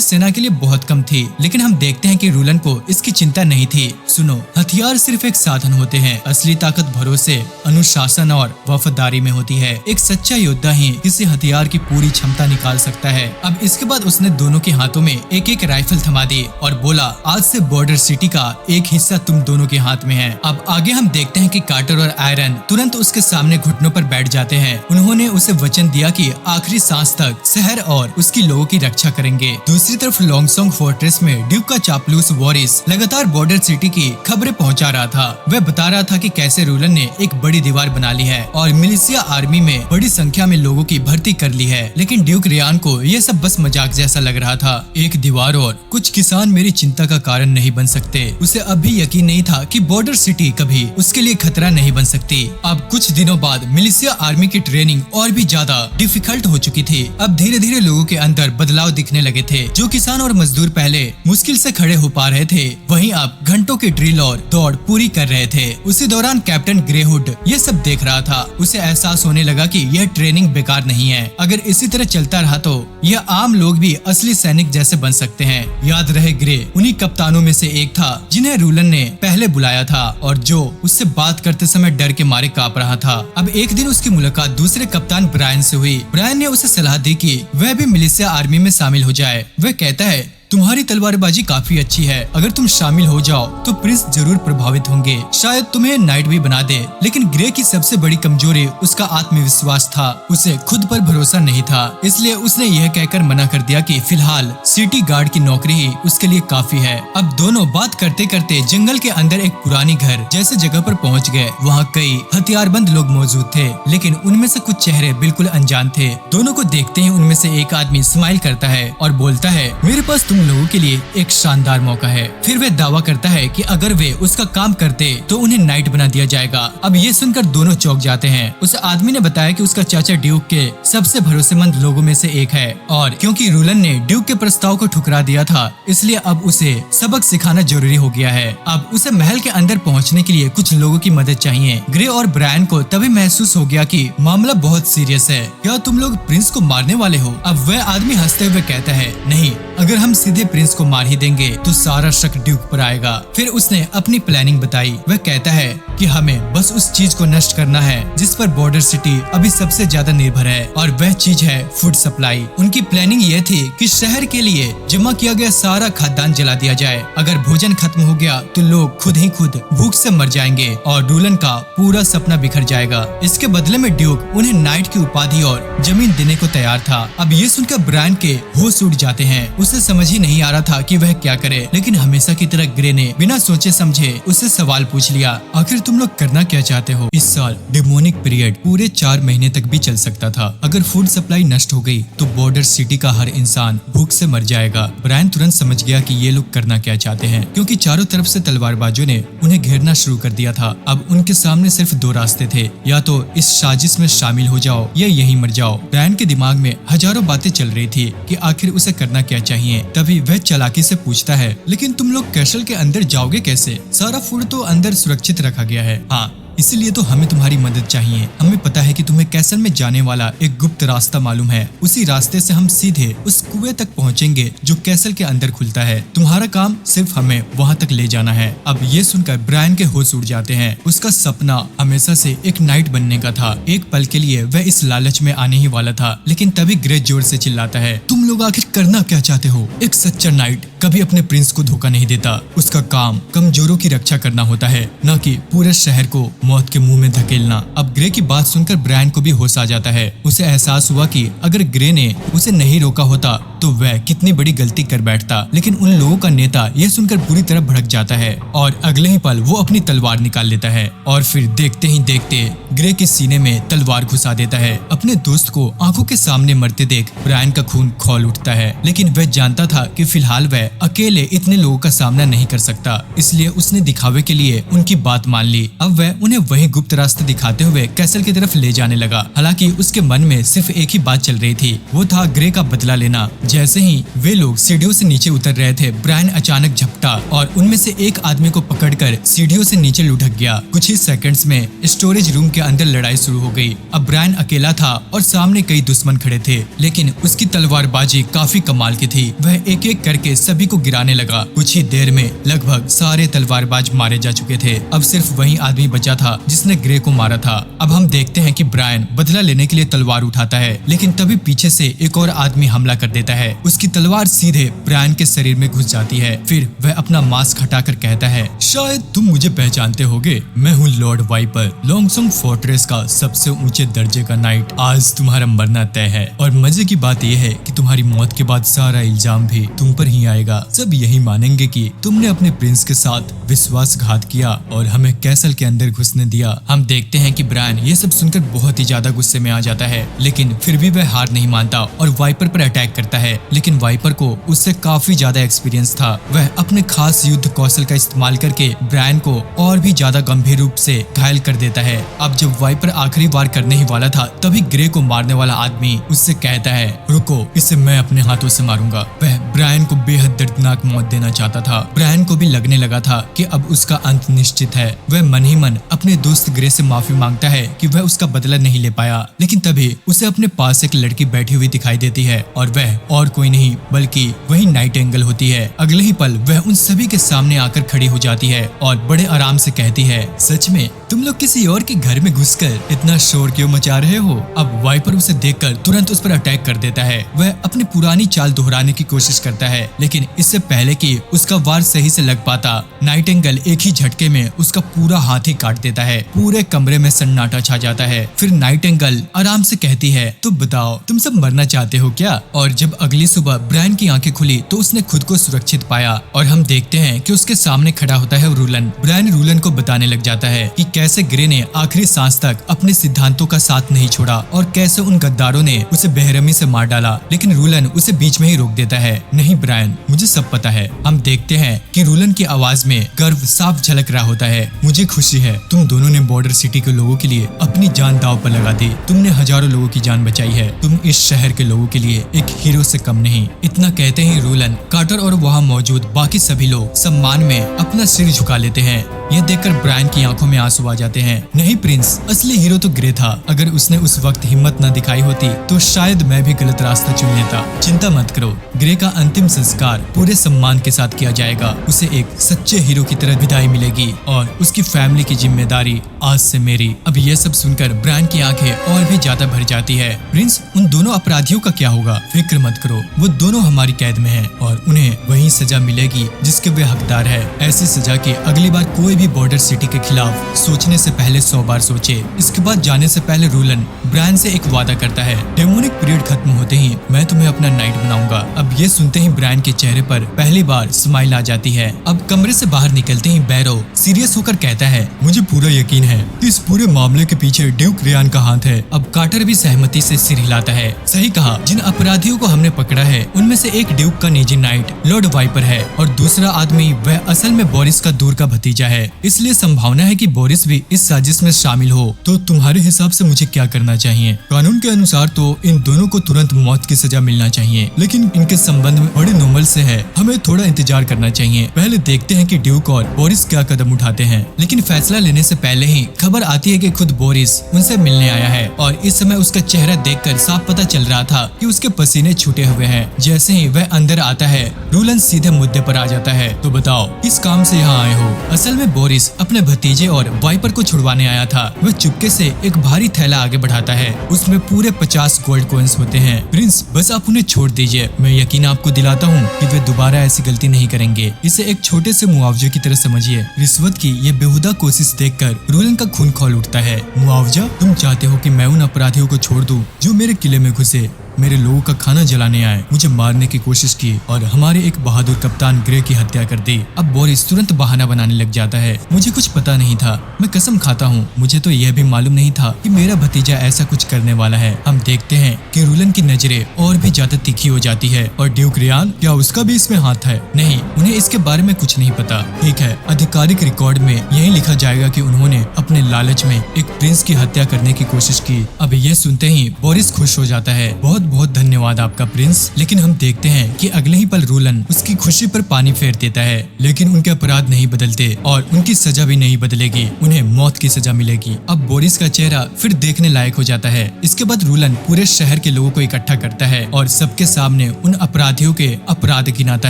सेना के लिए बहुत कम थी, लेकिन हम देखते हैं कि रूलन को इसकी चिंता नहीं थी। सुनो, हथियार सिर्फ एक साधन होते हैं, असली ताकत भरोसे, अनुशासन और वफादारी में होती है। एक सच्चा योद्धा ही किसी हथियार की पूरी क्षमता निकाल सकता है। अब इसके बाद उसने दोनों के हाथों में एक एक राइफल थमा दी और बोला, आज से बॉर्डर सिटी का एक हिस्सा तुम दोनों के हाथ में है। अब आगे हम देखते हैं कि कार्टर और आयरन तुरंत उसके सामने घुटनों पर बैठ जाते हैं। उन्होंने उसे वचन दिया कि आखिरी सांस तक शहर और उसकी लोगों की रक्षा करेंगे। दूसरी तरफ लॉन्गसोंग फोर्ट्रेस में ड्यूक का चापलूस वॉरिस लगातार बॉर्डर सिटी की खबरें पहुंचा रहा था। वह बता रहा था कि कैसे रूलन ने एक बड़ी दीवार बना ली है और मिलिशिया आर्मी में बड़ी संख्या में लोगों की भर्ती कर ली है। लेकिन ड्यूक रियान को यह सब बस मजाक जैसा लग रहा था। एक दीवार और कुछ किसान मेरी चिंता का कारण नहीं बन सकते। उसे अब भी यकीन नहीं था कि बॉर्डर सिटी कभी उसके लिए खतरा नहीं बन सकती। अब कुछ दिनों बाद मिलिशिया आर्मी की ट्रेनिंग और भी ज्यादा डिफिकल्ट हो चुकी थी। अब धीरे धीरे लोगों के अंदर बदलाव दिखने लगे थे। जो किसान और मजदूर पहले मुश्किल से खड़े हो पा रहे थे, वहीं अब घंटों की ड्रिल और दौड़ पूरी कर रहे थे। उसी दौरान कैप्टन ग्रेहुड ये सब देख रहा था। उसे एहसास होने लगा कि यह ट्रेनिंग बेकार नहीं है। अगर इसी तरह चलता रहा तो यह आम लोग भी असली सैनिक जैसे बन सकते हैं। याद रहे, ग्रे उन्हीं कप्तानों में से एक था जिन्हें रूलन ने पहले बुलाया था और जो उससे बात करते समय डर के मारे कांप रहा था। अब एक दिन उसकी मुलाकात दूसरे कप्तान ब्रायन से हुई। ब्रायन ने उसे सलाह दी कि वह भी मिलिशिया आर्मी में शामिल हो जाए। वह कहता है, तुम्हारी तलवारबाजी काफी अच्छी है, अगर तुम शामिल हो जाओ तो प्रिंस जरूर प्रभावित होंगे, शायद तुम्हें नाइट भी बना दे। लेकिन ग्रे की सबसे बड़ी कमजोरी उसका आत्मविश्वास था, उसे खुद पर भरोसा नहीं था, इसलिए उसने यह कहकर मना कर दिया कि फिलहाल सिटी गार्ड की नौकरी ही उसके लिए काफी है। अब दोनों बात करते करते जंगल के अंदर एक पुरानी घर जैसे जगह पर पहुंच गए। वहाँ कई हथियारबंद लोग मौजूद थे, लेकिन उनमें से कुछ चेहरे बिल्कुल अनजान थे। दोनों को देखते ही उनमें से एक आदमी स्माइल करता है और बोलता है, मेरे पास तुम लोगों के लिए एक शानदार मौका है। फिर वह दावा करता है कि अगर वे उसका काम करते तो उन्हें नाइट बना दिया जाएगा। अब ये सुनकर दोनों चौंक जाते हैं। उस आदमी ने बताया कि उसका चाचा ड्यूक के सबसे भरोसेमंद लोगों में से एक है, और क्योंकि रूलन ने ड्यूक के प्रस्ताव को ठुकरा दिया था, इसलिए अब उसे सबक सिखाना जरूरी हो गया है। अब उसे महल के अंदर पहुंचने के लिए कुछ लोगों की मदद चाहिए। ग्रे और ब्रायन को तभी महसूस हो गया कि मामला बहुत सीरियस है। क्या तुम लोग प्रिंस को मारने वाले हो? अब वह आदमी हंसते हुए कहता है, नहीं, अगर हम सीधे प्रिंस को मार ही देंगे तो सारा शक ड्यूक पर आएगा। फिर उसने अपनी प्लानिंग बताई। वह कहता है कि हमें बस उस चीज को नष्ट करना है जिस पर बॉर्डर सिटी अभी सबसे ज्यादा निर्भर है, और वह चीज है फूड सप्लाई। उनकी प्लानिंग ये थी कि शहर के लिए जमा किया गया सारा खाद्यान्न जला दिया जाए। अगर भोजन खत्म हो गया तो लोग खुद ही खुद भूख से मर जाएंगे और रूलन का पूरा सपना बिखर जाएगा। इसके बदले में ड्यूक उन्हें नाइट की उपाधि और जमीन देने को तैयार था। अब ये सुनकर ब्रायन के होश उड़ जाते हैं। उसे समझ ही नहीं आ रहा था कि वह क्या करे, लेकिन हमेशा की तरह ग्रे ने बिना सोचे समझे उससे सवाल पूछ लिया, आखिर तुम लोग करना क्या चाहते हो? इस साल डेमोनिक पीरियड पूरे 4 महीने तक भी चल सकता था। अगर फूड सप्लाई नष्ट हो गई तो बॉर्डर सिटी का हर इंसान भूख से मर जाएगा। ब्रायन तुरंत समझ गया कि ये लोग करना क्या चाहते हैं, क्योंकि चारों तरफ से तलवारबाजों ने उन्हें घेरना शुरू कर दिया था। अब उनके सामने सिर्फ 2 रास्ते थे, या तो इस साजिश में शामिल हो जाओ या यहीं मर जाओ। ब्रायन के दिमाग में हजारों बातें चल रही थी कि आखिर उसे करना क्या चाहिए। तभी वह चालाकी से पूछता है, लेकिन तुम लोग कैसल के अंदर जाओगे कैसे? सारा फूड तो अंदर सुरक्षित रखा गया है। हाँ, इसीलिए तो हमें तुम्हारी मदद चाहिए। हमें पता है कि तुम्हें कैसल में जाने वाला एक गुप्त रास्ता मालूम है। उसी रास्ते से हम सीधे उस कुएं तक पहुंचेंगे जो कैसल के अंदर खुलता है। तुम्हारा काम सिर्फ हमें वहां तक ले जाना है। अब ये सुनकर ब्रायन के होश उड़ जाते हैं। उसका सपना हमेशा से एक नाइट बनने का था। एक पल के लिए वह इस लालच में आने ही वाला था, लेकिन तभी ग्रे जोर से चिल्लाता है, तुम लोग आखिर करना क्या चाहते हो? एक सच्चा नाइट कभी अपने प्रिंस को धोखा नहीं देता। उसका काम कमजोरों की रक्षा करना होता है, न कि पूरे शहर को मौत के मुंह में धकेलना। अब ग्रे की बात सुनकर ब्रायन को भी होश आ जाता है। उसे एहसास हुआ कि अगर ग्रे ने उसे नहीं रोका होता तो वह कितनी बड़ी गलती कर बैठता। लेकिन उन लोगों का नेता यह सुनकर बुरी तरह भड़क जाता है और अगले ही पल वो अपनी तलवार निकाल लेता है और फिर देखते ही देखते ग्रे के सीने में तलवार घुसा देता है। अपने दोस्त को आंखों के सामने मरते देख ब्रायन का खून खौल उठता है, लेकिन वह जानता था कि फिलहाल वह अकेले इतने लोगों का सामना नहीं कर सकता, इसलिए उसने दिखावे के लिए उनकी बात मान ली। अब वह उन्हें वही गुप्त रास्ते दिखाते हुए कैसल की तरफ ले जाने लगा। हालांकि उसके मन में सिर्फ एक ही बात चल रही थी, वो था ग्रे का बदला लेना। जैसे ही वे लोग सीढ़ियों से नीचे उतर रहे थे, ब्रायन अचानक झपटा और उनमें से एक आदमी को पकड़कर सीढ़ियों से नीचे लुढ़क गया। कुछ ही सेकंड्स में स्टोरेज रूम के अंदर लड़ाई शुरू हो गई। अब ब्रायन अकेला था और सामने कई दुश्मन खड़े थे, लेकिन उसकी तलवारबाजी काफी कमाल की थी। वह एक एक करके सभी को गिराने लगा। कुछ ही देर में लगभग सारे तलवारबाज मारे जा चुके थे। अब सिर्फ वही आदमी बचा था जिसने ग्रे को मारा था। अब हम देखते हैं कि ब्रायन बदला लेने के लिए तलवार उठाता है, लेकिन तभी पीछे से एक और आदमी हमला कर देता है। उसकी तलवार सीधे ब्रायन के शरीर में घुस जाती है। फिर वह अपना मास्क हटाकर कहता है, शायद तुम मुझे पहचानते होगे, मैं हूँ लॉर्ड वाइपर, लॉन्गसोंग फोर्ट्रेस का सबसे ऊंचे दर्जे का नाइट। आज तुम्हारा मरना तय है और मजे की बात यह है कि तुम्हारी मौत के बाद सारा इल्जाम भी तुम पर ही आएगा। सब यही मानेंगे कि तुमने अपने प्रिंस के साथ विश्वासघात किया और हमें कैसल के अंदर घुसने दिया। हम देखते हैं कि ब्रायन ये सब सुनकर बहुत ही ज्यादा गुस्से में आ जाता है, लेकिन फिर भी वह हार नहीं मानता और वाइपर पर अटैक करता है। लेकिन वाइपर को उससे काफी ज्यादा एक्सपीरियंस था। वह अपने खास युद्ध कौशल का इस्तेमाल करके ब्रायन को और भी ज्यादा गंभीर रूप से घायल कर देता है। अब जब वाइपर आखिरी वार करने ही वाला था, तभी ग्रे को मारने वाला आदमी उससे कहता है, रुको, इसे मैं अपने हाथों से मारूंगा। वह ब्रायन को बेहद दर्दनाक मौत देना चाहता था। ब्रायन को भी लगने लगा था कि अब उसका अंत निश्चित है। वह मन ही मन अपने दोस्त ग्रे से माफी मांगता है कि वह उसका बदला नहीं ले पाया, लेकिन तभी उसे अपने पास एक लड़की बैठी हुई दिखाई देती है और वह और कोई नहीं बल्कि वही नाइटिंगेल होती है। अगले ही पल वह उन सभी के सामने आकर खड़ी हो जाती है और बड़े आराम से कहती है, सच में तुम लोग किसी और के घर में घुसकर इतना शोर क्यों मचा रहे हो? अब वाइपर उसे देखकर तुरंत उस पर अटैक कर देता है। वह अपनी पुरानी चाल दोहराने की कोशिश करता है, लेकिन इससे पहले कि उसका वार सही से लग पाता, नाइटिंगेल एक ही झटके में उसका पूरा हाथ ही काट देता है। पूरे कमरे में सन्नाटा छा जाता है। फिर नाइटिंगेल आराम से कहती है, तो बताओ तुम सब मरना चाहते हो क्या? और जब अगली सुबह ब्रायन की आंखें खुली तो उसने खुद को सुरक्षित पाया और हम देखते हैं कि उसके सामने खड़ा होता है रूलन। ब्रायन रूलन को बताने लग जाता है कि कैसे ग्रे ने आखिरी सांस तक अपने सिद्धांतों का साथ नहीं छोड़ा और कैसे उन गद्दारों ने उसे बेरहमी से मार डाला, लेकिन रूलन उसे बीच में ही रोक देता है। नहीं ब्रायन, मुझे सब पता है। हम देखते हैं कि रूलन की आवाज में गर्व साफ झलक रहा होता है। मुझे खुशी है तुम दोनों ने बॉर्डर सिटी के लोगों के लिए अपनी जान दांव पर लगा दी। तुमने हजारों लोगों की जान बचाई है। तुम इस शहर के लोगों के लिए एक हीरो से कम नहीं। इतना कहते ही रूलन, कार्टर और वहाँ मौजूद बाकी सभी लोग सम्मान में अपना सिर झुका लेते हैं। यह देखकर ब्रायन की आंखों में आंसू आ जाते हैं। नहीं प्रिंस, असली हीरो तो ग्रे था। अगर उसने उस वक्त हिम्मत न दिखाई होती तो शायद मैं भी गलत रास्ता चुन लेता। चिंता मत करो, ग्रे का अंतिम संस्कार पूरे सम्मान के साथ किया जाएगा। उसे एक सच्चे हीरो की तरह विदाई मिलेगी और उसकी फैमिली की जिम्मेदारी आज से मेरी। अब यह सब सुनकर ब्रायन की आंखें और भी ज्यादा भर जाती है। प्रिंस, उन दोनों अपराधियों का क्या होगा? फिक्र मत करो, वो दोनों हमारी कैद में हैं और उन्हें वही सजा मिलेगी जिसके वे हकदार है। ऐसी सजा की अगली बार कोई भी बॉर्डर सिटी के खिलाफ सोचने से पहले 100 बार सोचे। इसके बाद जाने से पहले रूलन ब्रायन से एक वादा करता है, डेमोनिक पीरियड खत्म होते ही मैं तुम्हें अपना नाइट बनाऊंगा। अब ये सुनते ही ब्रायन के चेहरे पर पहली बार स्माइल आ जाती है। अब कमरे से बाहर निकलते ही बैरो सीरियस होकर कहता है, मुझे पूरा यकीन है कि इस पूरे मामले के पीछे ड्यूक रियान का हाथ है। अब कार्टर भी सहमति से सिर हिलाता है। सही कहा, जिन अपराधियों को हमने पकड़ा है उनमें से एक ड्यूक का निजी नाइट लॉर्ड वाइपर है और दूसरा आदमी वह असल में बोरिस का दूर का भतीजा है। इसलिए संभावना है कि बोरिस भी इस साजिश में शामिल हो। तो तुम्हारे हिसाब से मुझे क्या करना चाहिए? कानून के अनुसार तो इन दोनों को तुरंत मौत की सजा मिलना चाहिए, लेकिन इनके संबंध में बड़े नोमल से है। हमें थोड़ा इंतजार करना चाहिए। पहले देखते हैं कि ड्यूक और बोरिस क्या कदम उठाते हैं। लेकिन फैसला लेने से पहले ही खबर आती है कि खुद बोरिस उनसे मिलने आया है और इस समय उसका चेहरा देखकर साफ पता चल रहा था कि उसके पसीने छूटे हुए हैं। जैसे ही वह अंदर आता है, रूलन सीधे मुद्दे पर आ जाता है। तो बताओ किस काम से यहाँ आए हो? असल में बोरिस अपने भतीजे और वाइपर को छुड़वाने आया था। वह चुपके से एक भारी थैला आगे बढ़ाता है। उसमें पूरे 50 गोल्ड कॉइन्स होते हैं। प्रिंस, बस आप उन्हें छोड़ दीजिए। मैं यकीन आपको दिलाता हूँ कि वे दोबारा ऐसी गलती नहीं करेंगे। इसे एक छोटे से मुआवजे की तरह समझिए। रिश्वत की ये बेहुदा कोशिश देखकर रूलन का खून खौल उठता है। मुआवजा? तुम चाहते हो कि मैं उन अपराधियों को छोड़ दूं जो मेरे किले में घुसे, मेरे लोगों का खाना जलाने आए, मुझे मारने की कोशिश की और हमारे एक बहादुर कप्तान ग्रे की हत्या कर दी? अब बोरिस तुरंत बहाना बनाने लग जाता है। मुझे कुछ पता नहीं था, मैं कसम खाता हूँ, मुझे तो यह भी मालूम नहीं था कि मेरा भतीजा ऐसा कुछ करने वाला है। हम देखते हैं कि रूलन की नजरें और भी ज्यादा तीखी हो जाती है। और ड्यूक रियान, क्या उसका भी इसमें हाथ है? नहीं, उन्हें इसके बारे में कुछ नहीं पता। ठीक है, आधिकारिक रिकॉर्ड में यही लिखा जाएगा कि उन्होंने अपने लालच में एक प्रिंस की हत्या करने की कोशिश की। अब ये सुनते ही बोरिस खुश हो जाता है। बहुत बहुत धन्यवाद आपका प्रिंस। लेकिन हम देखते हैं कि अगले ही पल रूलन उसकी खुशी पर पानी फेर देता है। लेकिन उनके अपराध नहीं बदलते और उनकी सजा भी नहीं बदलेगी। उन्हें मौत की सजा मिलेगी। अब बोरिस का चेहरा फिर देखने लायक हो जाता है। इसके बाद रूलन पूरे शहर के लोगों को इकट्ठा करता है और सबके सामने उन अपराधियों के अपराध गिनाता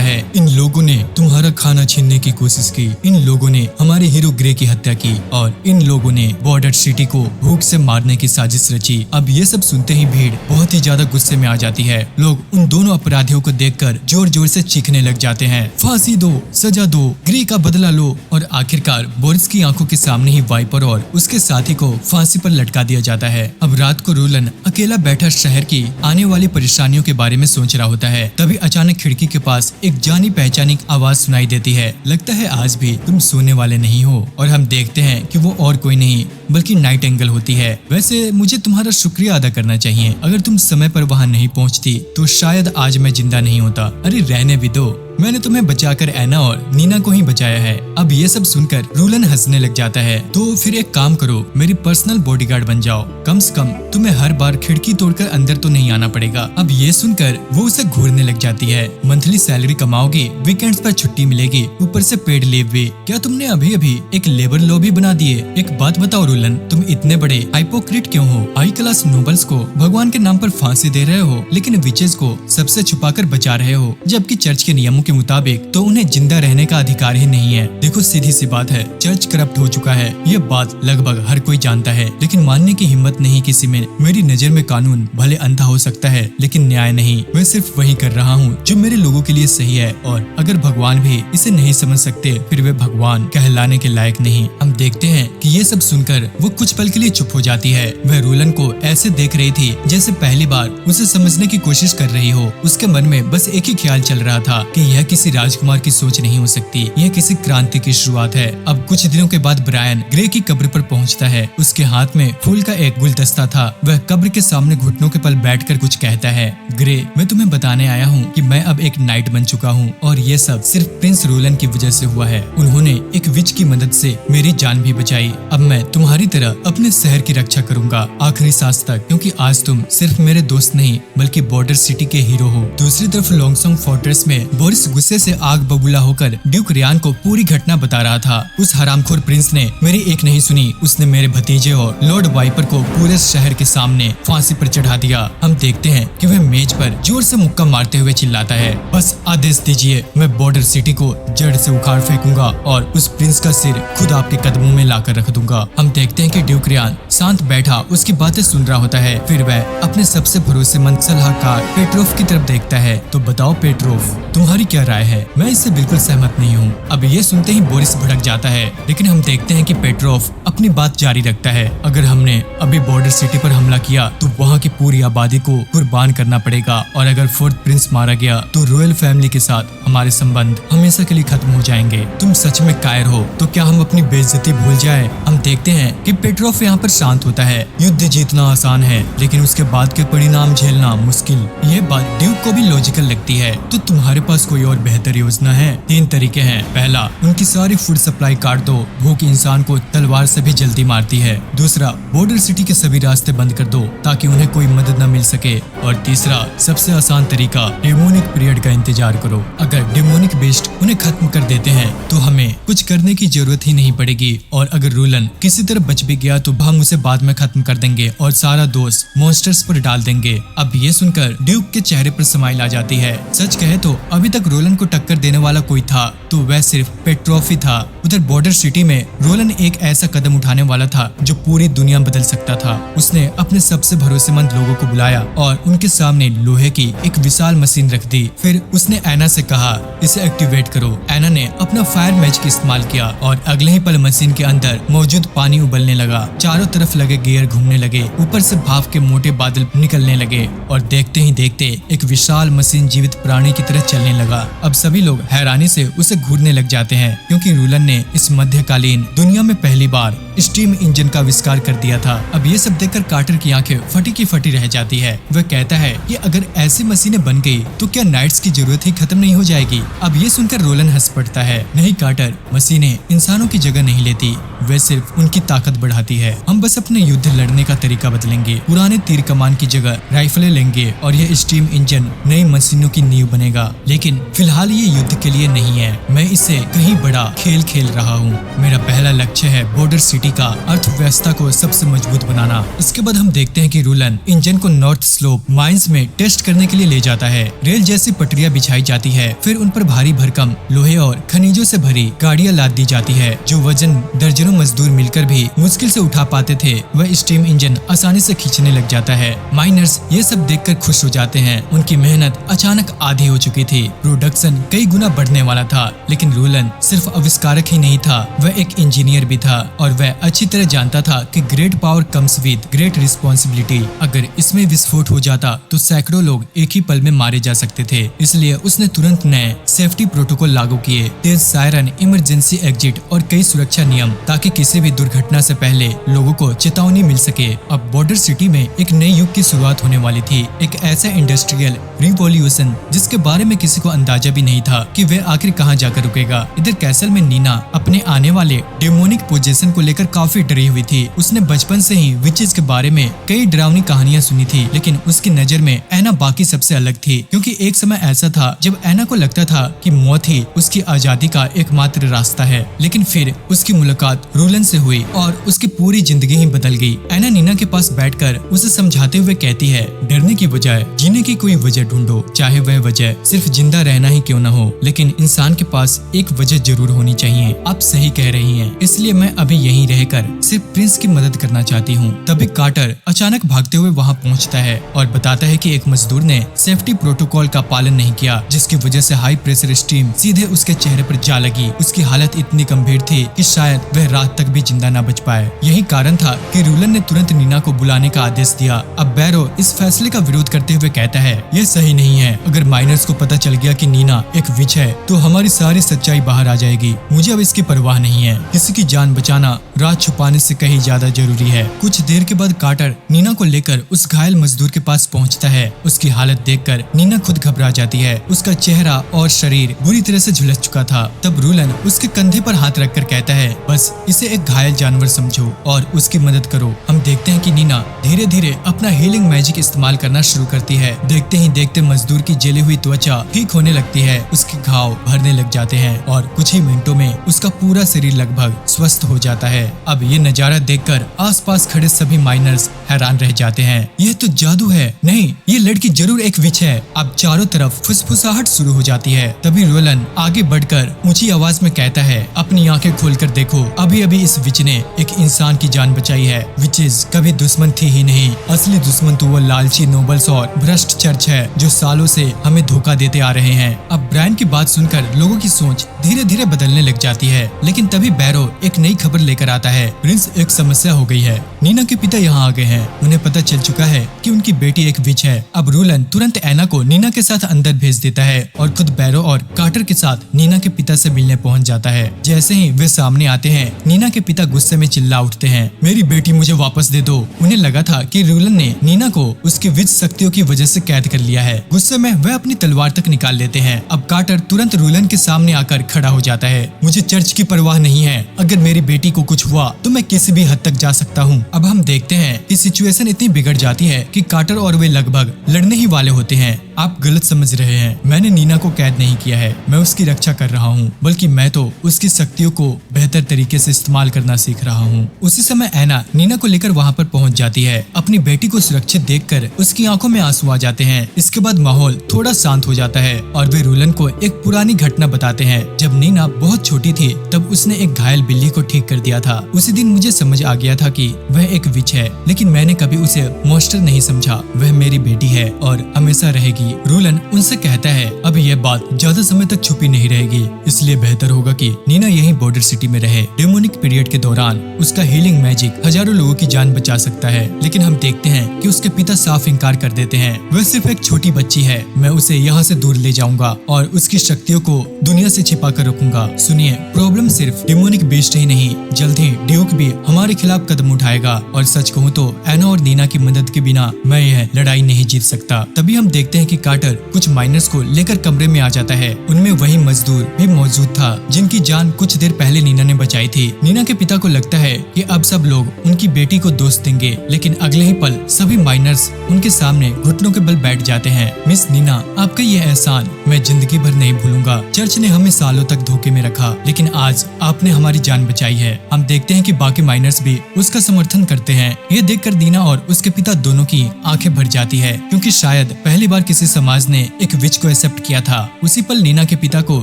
है। इन लोगों ने तुम्हारा खाना छीनने की कोशिश की, इन लोगों ने हमारे हीरो ग्रे की हत्या की और इन लोगों ने बॉर्डर सिटी को भूख से मारने की साजिश रची। अब ये सब सुनते ही भीड़ बहुत ही ज्यादा गुस्से में आ जाती है। लोग उन दोनों अपराधियों को देखकर जोर जोर से चीखने लग जाते हैं, फांसी दो, सजा दो, ग्रे का बदला लो। और आखिरकार बोरिस की आंखों के सामने ही वाइपर और उसके साथी को फांसी पर लटका दिया जाता है। अब रात को रूलन अकेला बैठा शहर की आने वाली परेशानियों के बारे में सोच रहा होता है। तभी अचानक खिड़की के पास एक जानी पहचानी आवाज सुनाई देती है। लगता है आज भी तुम सोने वाले नहीं हो। और हम देखते हैं कि वो और कोई नहीं बल्कि नाइटिंगेल होती है। वैसे मुझे तुम्हारा शुक्रिया अदा करना चाहिए। अगर तुम समय पर वहाँ नहीं पहुँचती तो शायद आज मैं जिंदा नहीं होता। अरे रहने भी दो, मैंने तुम्हें बचाकर एना और नीना को ही बचाया है। अब ये सब सुनकर रूलन हंसने लग जाता है। तो फिर एक काम करो, मेरी पर्सनल बॉडीगार्ड बन जाओ। कम से कम तुम्हें हर बार खिड़की तोड़कर अंदर तो नहीं आना पड़ेगा। अब ये सुनकर वो उसे घूरने लग जाती है। मंथली सैलरी कमाओगी, वीकेंड्स पर छुट्टी मिलेगी, ऊपर से पेड लीव भी। क्या तुमने अभी अभी एक लेबर लॉ भी बना दिए? एक बात बताओ रूलन, तुम इतने बड़े हाइपोक्रिट क्यों हो? हाई क्लास नोबल्स को भगवान के नाम पर फांसी दे रहे हो, लेकिन विचेस को सबसे छुपाकर बचा रहे हो, जबकि चर्च के नियमों के मुताबिक तो उन्हें जिंदा रहने का अधिकार ही नहीं है। देखो सीधी सी बात है, चर्च करप्ट हो चुका है, ये बात लगभग हर कोई जानता है, लेकिन मानने की हिम्मत नहीं किसी में। मेरी नजर में कानून भले अंधा हो सकता है, लेकिन न्याय नहीं। मैं सिर्फ वही कर रहा हूँ जो मेरे लोगों के लिए सही है, और अगर भगवान भी इसे नहीं समझ सकते, फिर वे भगवान कहलाने के लायक नहीं। हम देखते हैं कि ये सब सुनकर वो कुछ पल के लिए चुप हो जाती है। वह रूलन को ऐसे देख रही थी जैसे पहली बार उसे समझने की कोशिश कर रही हो। उसके मन में बस एक ही ख्याल चल रहा था कि यह किसी राजकुमार की सोच नहीं हो सकती, यह किसी क्रांति की शुरुआत है। अब कुछ दिनों के बाद ब्रायन ग्रे की कब्र पर पहुंचता है। उसके हाथ में फूल का एक गुलदस्ता था। वह कब्र के सामने घुटनों के पल बैठकर कुछ कहता है, ग्रे, मैं तुम्हें बताने आया हूँ कि मैं अब एक नाइट बन चुका हूँ, और ये सब सिर्फ प्रिंस रूलन की वजह से हुआ है। उन्होंने एक विच की मदद से मेरी जान भी बचाई। अब मैं तुम्हारी तरह अपने शहर की रक्षा करूंगा आखिरी सांस तक, क्योंकि आज तुम सिर्फ मेरे दोस्त नहीं बल्कि बॉर्डर सिटी के हीरो हो। दूसरी तरफ लॉन्गसोंग फोर्ट्रेस में बोरिस गुस्से से आग बबूला होकर ड्यूक रियान को पूरी घटना बता रहा था। उस हरामखोर प्रिंस ने मेरी एक नहीं सुनी, उसने मेरे भतीजे और लॉर्ड वाइपर को पूरे शहर के सामने फांसी पर चढ़ा दिया। हम देखते हैं कि वह मेज पर जोर से मुक्का मारते हुए चिल्लाता है, बस आदेश दीजिए, मैं बॉर्डर सिटी को जड़ से उखाड़ फेंकूंगा और उस प्रिंस का सिर खुद आपके कदमों में लाकर रख दूंगा। हम देखते हैं कि ड्यूक रियान शांत बैठा उसकी बातें सुन रहा होता है। फिर वह अपने सबसे भरोसेमंद सलाहकार पेट्रोफ की तरफ देखता है। तो बताओ पेट्रोफ, तुम्हारी क्या राय है? मैं इससे बिल्कुल सहमत नहीं हूँ। अब ये सुनते ही बोरिस भड़क जाता है, लेकिन हम देखते हैं कि पेट्रोफ अपनी बात जारी रखता है। अगर हमने अभी बॉर्डर सिटी पर हमला किया तो वहाँ की पूरी आबादी को कुर्बान करना पड़ेगा, और अगर फोर्थ प्रिंस मारा गया तो रॉयल फैमिली के साथ हमारे संबंध हमेशा के लिए खत्म हो जाएंगे। तुम सच में कायर हो? तो क्या हम अपनी बेइज्जती भूल जाए? हम देखते हैं कि पेट्रोफ यहाँ पर शांत होता है। युद्ध जीतना आसान है, लेकिन उसके बाद के परिणाम झेलना मुश्किल। ये बात ड्यूक को भी लॉजिकल लगती है। तो तुम्हारे पास कोई और बेहतर योजना है? 3 तरीके हैं। पहला, उनकी सारी फूड सप्लाई काट दो, भूख इंसान को तलवार से भी जल्दी मारती है। दूसरा, बॉर्डर सिटी के सभी रास्ते बंद कर दो ताकि उन्हें कोई मदद न मिल सके। और तीसरा, सबसे आसान तरीका, डेमोनिक पीरियड का इंतजार करो। अगर डेमोनिक बेस्ट उन्हें खत्म कर देते हैं तो हमें कुछ करने की जरूरत ही नहीं पड़ेगी, और अगर रूलन किसी तरह बच भी गया तो हम उसे बाद में खत्म कर देंगे और सारा दोष मॉन्स्टर्स पर डाल देंगे। अब ये सुनकर ड्यूक के चेहरे पर स्माइल आ जाती है। सच कहे तो अभी तक रोलन को टक्कर देने वाला कोई था तो वह सिर्फ पेट्रोफ ही था। उधर बॉर्डर सिटी में रोलन एक ऐसा कदम उठाने वाला था जो पूरी दुनिया बदल सकता था। उसने अपने सबसे भरोसेमंद लोगों को बुलाया और उनके सामने लोहे की एक विशाल मशीन रख दी। फिर उसने एना से कहा, इसे एक्टिवेट करो। एना ने अपना फायर मैजिक इस्तेमाल किया और अगले ही पल मशीन के अंदर मौजूद पानी उबलने लगा। चारों तरफ लगे गियर घूमने लगे, ऊपर से भाप के मोटे बादल निकलने लगे, और देखते ही देखते एक विशाल मशीन जीवित प्राणी की तरह चलने लगा। अब सभी लोग हैरानी से उसे घूरने लग जाते हैं, क्योंकि रूलन ने इस मध्यकालीन दुनिया में पहली बार स्टीम इंजन का आविष्कार कर दिया था। अब ये सब देखकर कार्टर की आंखें फटी की फटी रह जाती है। वह कहता है कि अगर ऐसी मशीनें बन गई तो क्या नाइट्स की जरूरत ही खत्म नहीं हो जाएगी? अब ये सुनकर रोलन हंस पड़ता है। नहीं कार्टर, मशीनें इंसानों की जगह नहीं लेती, वे सिर्फ उनकी ताकत बढ़ाती है। हम बस अपने युद्ध लड़ने का तरीका बदलेंगे, पुराने तीर कमान की जगह राइफलें लेंगे और यह स्टीम इंजन नई मशीनों की नींव बनेगा। लेकिन फिलहाल ये युद्ध के लिए नहीं है, मैं इससे कहीं बड़ा खेल खेल रहा हूँ। मेरा पहला लक्ष्य है बॉर्डर सिटी का अर्थव्यवस्था को सबसे मजबूत बनाना। इसके बाद हम देखते हैं कि रूलन इंजन को नॉर्थ स्लोप माइंस में टेस्ट करने के लिए ले जाता है। रेल जैसी पटरियां बिछाई जाती है, फिर उन पर भारी भरकम लोहे और खनिजों से भरी गाड़ियां लाद दी जाती है, जो वजन दर्जनों मजदूर मिलकर भी मुश्किल से उठा पाते थे। वह स्टीम इंजन आसानी से खींचने लग जाता है। माइनर्स ये सब देखकर खुश हो जाते हैं। उनकी मेहनत अचानक आधी हो चुकी थी। प्रोडक्शन कई गुना बढ़ने वाला था, लेकिन रूलन सिर्फ आविष्कारक ही नहीं था, वह एक इंजीनियर भी था, और वह वह अच्छी तरह जानता था कि great power comes with great responsibility. अगर इसमें विस्फोट हो जाता तो सैकड़ों लोग एक ही पल में मारे जा सकते थे। इसलिए उसने तुरंत नए सेफ्टी प्रोटोकॉल लागू किए, तेज सायरन, इमरजेंसी एग्जिट और कई सुरक्षा नियम, ताकि किसी भी दुर्घटना से पहले लोगों को चेतावनी मिल सके। अब बॉर्डर सिटी में एक नए युग की शुरुआत होने वाली थी, एक ऐसा इंडस्ट्रियल रिवॉल्यूशन जिसके बारे में किसी को अंदाजा भी नहीं था कि वह आखिर कहां जाकर रुकेगा। इधर कैसल में नीना अपने आने वाले डेमोनिक पोजीशन को लेकर काफी डरी हुई थी। उसने बचपन से ही विचेस के बारे में कई डरावनी कहानियां सुनी थी, लेकिन उसकी नजर में ऐना बाकी सबसे अलग थी, क्योंकि एक समय ऐसा था जब ऐना को लगता था कि मौत ही उसकी आजादी का एकमात्र रास्ता है। लेकिन फिर उसकी मुलाकात रूलन से हुई और उसकी पूरी जिंदगी ही बदल गई। ऐना नीना के पास बैठकर उसे समझाते हुए कहती है, डरने की बजाय जीने की कोई वजह ढूंढो, चाहे वह वजह सिर्फ जिंदा रहना ही क्यों न हो, लेकिन इंसान के पास एक वजह जरूर होनी चाहिए। आप सही कह रही हैं, इसलिए मैं अभी यहीं रहकर सिर्फ प्रिंस की मदद करना चाहती हूँ। तभी कार्टर अचानक भागते हुए वहाँ पहुँचता है और बताता है कि एक मजदूर ने सेफ्टी प्रोटोकॉल का पालन नहीं किया, जिसकी वजह से हाई प्रेशर स्टीम सीधे उसके चेहरे पर जा लगी। उसकी हालत इतनी गंभीर थी कि शायद वह रात तक भी जिंदा न बच पाए। यही कारण था कि रूलन ने तुरंत नीना को बुलाने का आदेश दिया। अब बैरो इस फैसले का विरोध करते हुए कहता है, यह सही नहीं है। अगर माइनर्स को पता चल गया कि नीना एक विच है तो हमारी सारी सच्चाई बाहर आ जाएगी। मुझे अब इसकी परवाह नहीं है। किसी की जान बचाना राज छुपाने से कहीं ज्यादा जरूरी है। कुछ देर के बाद कार्टर नीना को लेकर उस घायल मजदूर के पास पहुंचता है। उसकी हालत देखकर नीना खुद घबरा जाती है। उसका चेहरा और शरीर बुरी तरह से झुलस चुका था। तब रूलन उसके कंधे पर हाथ रखकर कहता है, बस इसे एक घायल जानवर समझो और उसकी मदद करो। हम देखते हैं कि नीना धीरे धीरे अपना हीलिंग मैजिक इस्तेमाल करना शुरू करती है। देखते ही देखते मजदूर की जली हुई त्वचा ठीक होने लगती है, उसके घाव भरने लग जाते हैं और कुछ ही मिनटों में उसका पूरा शरीर लगभग स्वस्थ हो जाता है। अब ये नजारा देखकर आसपास खड़े सभी माइनर्स हैरान रह जाते हैं। यह तो जादू है, नहीं ये लड़की जरूर एक विच है। अब चारों तरफ फुसफुसाहट शुरू हो जाती है। तभी रोलन आगे बढ़कर ऊंची आवाज में कहता है, अपनी आंखें खोलकर देखो, अभी अभी इस विच ने एक इंसान की जान बचाई है। विचेस कभी दुश्मन थी ही नहीं, असली दुश्मन तो वो लालची नोबल्स और भ्रष्ट चर्च है जो सालों से हमें धोखा देते आ रहे हैं। अब ब्रायन की बात सुनकर लोगों की सोच धीरे धीरे बदलने लग जाती है। लेकिन तभी बैरो एक नई खबर लेकर आता है, प्रिंस एक समस्या हो गई है। नीना के पिता यहाँ आ गए हैं। उन्हें पता चल चुका है कि उनकी बेटी एक विच है। अब रूलन तुरंत ऐना को नीना के साथ अंदर भेज देता है और खुद बैरो और कार्टर के साथ नीना के पिता से मिलने पहुंच जाता है। जैसे ही वे सामने आते हैं, नीना के पिता गुस्से में चिल्ला उठते हैं, मेरी बेटी मुझे वापस दे दो। उन्हें लगा था कि रूलन ने नीना को उसकी विच शक्तियों की वजह से कैद कर लिया है। गुस्से में वह अपनी तलवार तक निकाल लेते हैं। अब कार्टर तुरंत रूलन के सामने आकर खड़ा हो जाता है, मुझे चर्च की परवाह नहीं है। अगर मेरी बेटी को कुछ हुआ तो मैं किसी भी हद तक जा सकता हूँ। अब हम देखते हैं कि सिचुएशन इतनी बिगड़ जाती है कि कार्टर और वे लगभग लड़ने ही वाले होते हैं। आप गलत समझ रहे हैं, मैंने नीना को कैद नहीं किया है, मैं उसकी रक्षा कर रहा हूँ, बल्कि मैं तो उसकी शक्तियों को बेहतर तरीके से इस्तेमाल करना सीख रहा हूँ। उसी समय ऐना नीना को लेकर वहाँ पर पहुँच जाती है। अपनी बेटी को सुरक्षित देखकर उसकी आंखों में आंसू आ जाते हैं। इसके बाद माहौल थोड़ा शांत हो जाता है और वे रूलन को एक पुरानी घटना बताते हैं। जब नीना बहुत छोटी थी तब उसने एक घायल बिल्ली को ठीक कर दिया था। उसी दिन मुझे समझ आ गया था कि वह एक विच है, लेकिन मैंने कभी उसे मॉन्स्टर नहीं समझा। वह मेरी बेटी है और हमेशा रहेगी। रूलन उनसे कहता है, अब यह बात ज्यादा समय तक छुपी नहीं रहेगी, इसलिए बेहतर होगा कि नीना यहीं बॉर्डर सिटी में रहे। डेमोनिक पीरियड के दौरान उसका हीलिंग मैजिक हजारों लोगों की जान बचा सकता है। लेकिन हम देखते हैं कि उसके पिता साफ इनकार कर देते हैं। वह सिर्फ एक छोटी बच्ची है, मैं उसे यहाँ से दूर ले जाऊंगा और उसकी शक्तियों को दुनिया से छिपा कर रखूंगा। सुनिए, प्रॉब्लम सिर्फ डेमोनिक बीस्ट ही नहीं, जल्द ही ड्यूक भी हमारे खिलाफ कदम उठाएगा और सच कहूँ तो ऐना और नीना की मदद के बिना मैं यह लड़ाई नहीं जीत सकता। तभी हम देखते हैं कि कार्टर कुछ माइनर्स को लेकर कमरे में आ जाता है। उनमें वही मजदूर भी मौजूद था जिनकी जान कुछ देर पहले नीना ने बचाई थी। नीना के पिता को लगता है कि अब सब लोग उनकी बेटी को दोष देंगे, लेकिन अगले ही पल सभी माइनर्स उनके सामने घुटनों के बल बैठ जाते हैं। मिस नीना, आपका ये एहसान मैं जिंदगी भर नहीं भूलूंगा। चर्च ने हमें सालों तक धोखे में रखा, लेकिन आज आपने हमारी जान बचाई है। हम देखते हैं कि बाकी माइनर्स भी उसका समर्थन करते हैं। ये देखकर नीना और उसके पिता दोनों की आंखें भर जाती है, क्योंकि शायद पहली बार किसी उसी समाज ने एक विच को एक्सेप्ट किया था। उसी पल नीना के पिता को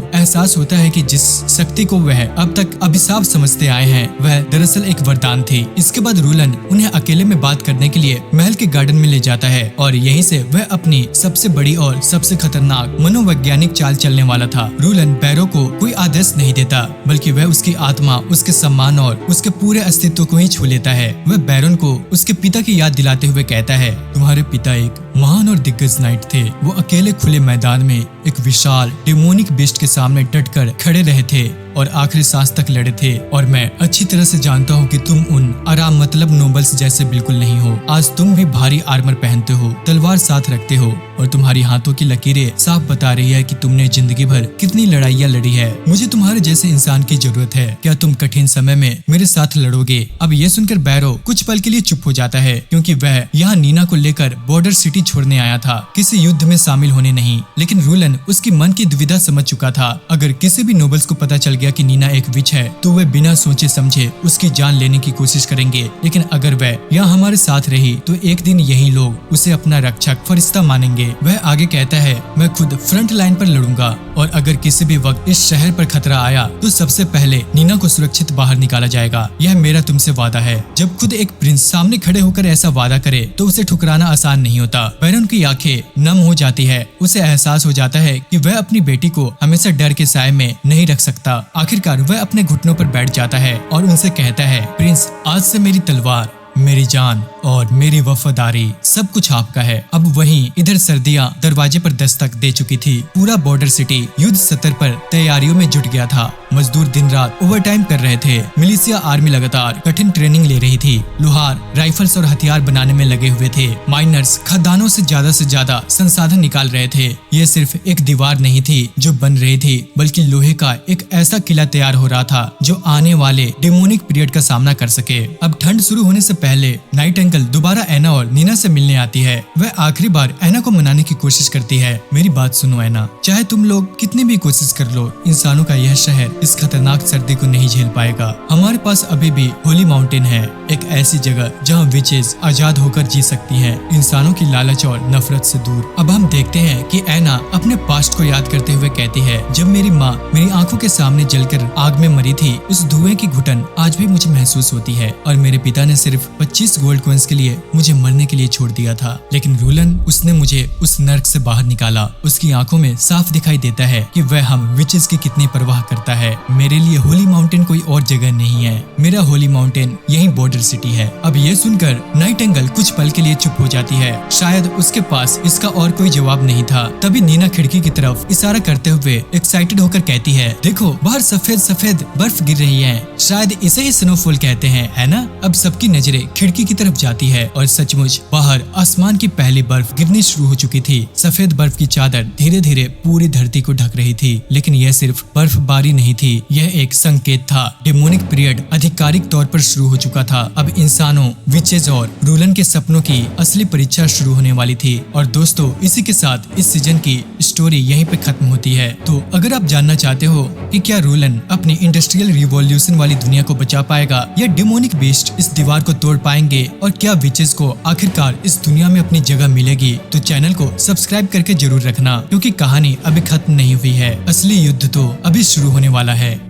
एहसास होता है कि जिस शक्ति को वह अब तक अभिशाप समझते आए हैं वह दरअसल एक वरदान थी। इसके बाद रूलन उन्हें अकेले में बात करने के लिए महल के गार्डन में ले जाता है और यहीं से वह अपनी सबसे बड़ी और सबसे खतरनाक मनोवैज्ञानिक चाल चलने वाला था। रूलन बैरो को कोई आदेश नहीं देता बल्कि वह उसकी आत्मा, उसके सम्मान और उसके पूरे अस्तित्व को ही छू लेता है। वह बैरन को उसके पिता की याद दिलाते हुए कहता है, तुम्हारे पिता एक महान और दिग्गज नाइट थे। वो अकेले खुले मैदान में एक विशाल डेमोनिक बीस्ट के सामने डटकर खड़े रहे थे और आखिरी सांस तक लड़े थे। और मैं अच्छी तरह से जानता हूँ कि तुम उन आराम मतलब नोबल्स जैसे बिल्कुल नहीं हो। आज तुम भी भारी आर्मर पहनते हो, तलवार साथ रखते हो और तुम्हारी हाथों की लकीरें साफ बता रही है कि तुमने जिंदगी भर कितनी लड़ाइयाँ लड़ी है। मुझे तुम्हारे जैसे इंसान की जरूरत है। क्या तुम कठिन समय में मेरे साथ लड़ोगे? अब ये सुनकर बैरो कुछ पल के लिए चुप हो जाता है क्योंकि वह यहाँ नीना को लेकर बॉर्डर सिटी छोड़ने आया था, किसी युद्ध में शामिल होने नहीं। लेकिन रूलन उसकी मन की दुविधा समझ चुका था। अगर किसी भी नोबल्स को पता चल गया कि नीना एक विच है तो वे बिना सोचे समझे उसकी जान लेने की कोशिश करेंगे। लेकिन अगर वह यहाँ हमारे साथ रही तो एक दिन यही लोग उसे अपना रक्षक, फरिश्ता मानेंगे। वह आगे कहता है, मैं खुद फ्रंट लाइन पर लड़ूंगा और अगर किसी भी वक्त इस शहर पर खतरा आया तो सबसे पहले नीना को सुरक्षित बाहर निकाला जाएगा। यह मेरा तुमसे वादा है। जब खुद एक प्रिंस सामने खड़े होकर ऐसा वादा करे तो उसे ठुकराना आसान नहीं होता। बैरन की आंखें नम हो जाती है। उसे एहसास हो जाता है कि वह अपनी बेटी को हमेशा डर के साए में नहीं रख सकता। आखिरकार वह अपने घुटनों पर बैठ जाता है और उनसे कहता है, प्रिंस, आज से मेरी तलवार, मेरी जान और मेरी वफादारी सब कुछ आपका है। अब वहीं इधर सर्दियां दरवाजे पर दस्तक दे चुकी थी। पूरा बॉर्डर सिटी युद्ध सत्र पर तैयारियों में जुट गया था। मजदूर दिन रात ओवरटाइम कर रहे थे। मिलिशिया आर्मी लगातार कठिन ट्रेनिंग ले रही थी। लोहार राइफल्स और हथियार बनाने में लगे हुए थे। माइनर्स खदानों से ज्यादा संसाधन निकाल रहे थे। ये सिर्फ एक दीवार नहीं थी जो बन रही थी, बल्कि लोहे का एक ऐसा किला तैयार हो रहा था जो आने वाले डेमोनिक पीरियड का सामना कर सके। अब ठंड शुरू होने से पहले नाइट एंगल दोबारा एना और नीना से मिलने आती है। वह आखिरी बार एना को मनाने की कोशिश करती है। मेरी बात सुनो एना, चाहे तुम लोग कितनी भी कोशिश कर लो, इंसानों का यह शहर इस खतरनाक सर्दी को नहीं झेल पाएगा। हमारे पास अभी भी होली माउंटेन है, एक ऐसी जगह जहाँ विचेस आजाद होकर जी सकती हैं, इंसानों की लालच और नफरत से दूर। अब हम देखते हैं कि एना अपने पास्ट को याद करते हुए कहती है, जब मेरी माँ मेरी आंखों के सामने जलकर आग में मरी थी, उस धुएं की घुटन आज भी मुझे महसूस होती है। और मेरे पिता ने सिर्फ 25 गोल्ड कॉइंस के लिए मुझे मरने के लिए छोड़ दिया था। लेकिन रूलन, उसने मुझे उस नर्क से बाहर निकाला। उसकी आंखों में साफ दिखाई देता है कि वह हम विचेस की कितनी परवाह करता है। मेरे लिए होली माउंटेन कोई और जगह नहीं है। मेरा होली माउंटेन यही बॉर्डर सिटी है। अब ये सुनकर नाइट एंगल कुछ पल के लिए चुप हो जाती है। शायद उसके पास इसका और कोई जवाब नहीं था। तभी नीना खिड़की की तरफ इशारा करते हुए एक्साइटेड होकर कहती है, देखो बाहर सफेद सफेद बर्फ गिर रही है। शायद इसे ही स्नोफॉल कहते हैं, है ना? अब सबकी नजरें खिड़की की तरफ जाती है और सचमुच बाहर आसमान की पहली बर्फ गिरनी शुरू हो चुकी थी। सफेद बर्फ की चादर धीरे धीरे पूरी धरती को ढक रही थी। लेकिन यह सिर्फ बर्फबारी नहीं थी, यह एक संकेत था। डेमोनिक पीरियड आधिकारिक तौर पर शुरू हो चुका था। अब इंसानों, विचेस और रूलन के सपनों की असली परीक्षा शुरू होने वाली थी। और दोस्तों, इसी के साथ इस सीजन की स्टोरी यहीं पे खत्म होती है। तो अगर आप जानना चाहते हो कि क्या रूलन अपनी इंडस्ट्रियल रिवॉल्यूशन वाली दुनिया को बचा पाएगा या डेमोनिक बीस्ट इस दीवार को तोड़ पाएंगे और क्या विचेस को आखिरकार इस दुनिया में अपनी जगह मिलेगी, तो चैनल को सब्सक्राइब करके जरूर रखना, क्योंकि कहानी अभी खत्म नहीं हुई है। असली युद्ध तो अभी शुरू होने वाला है।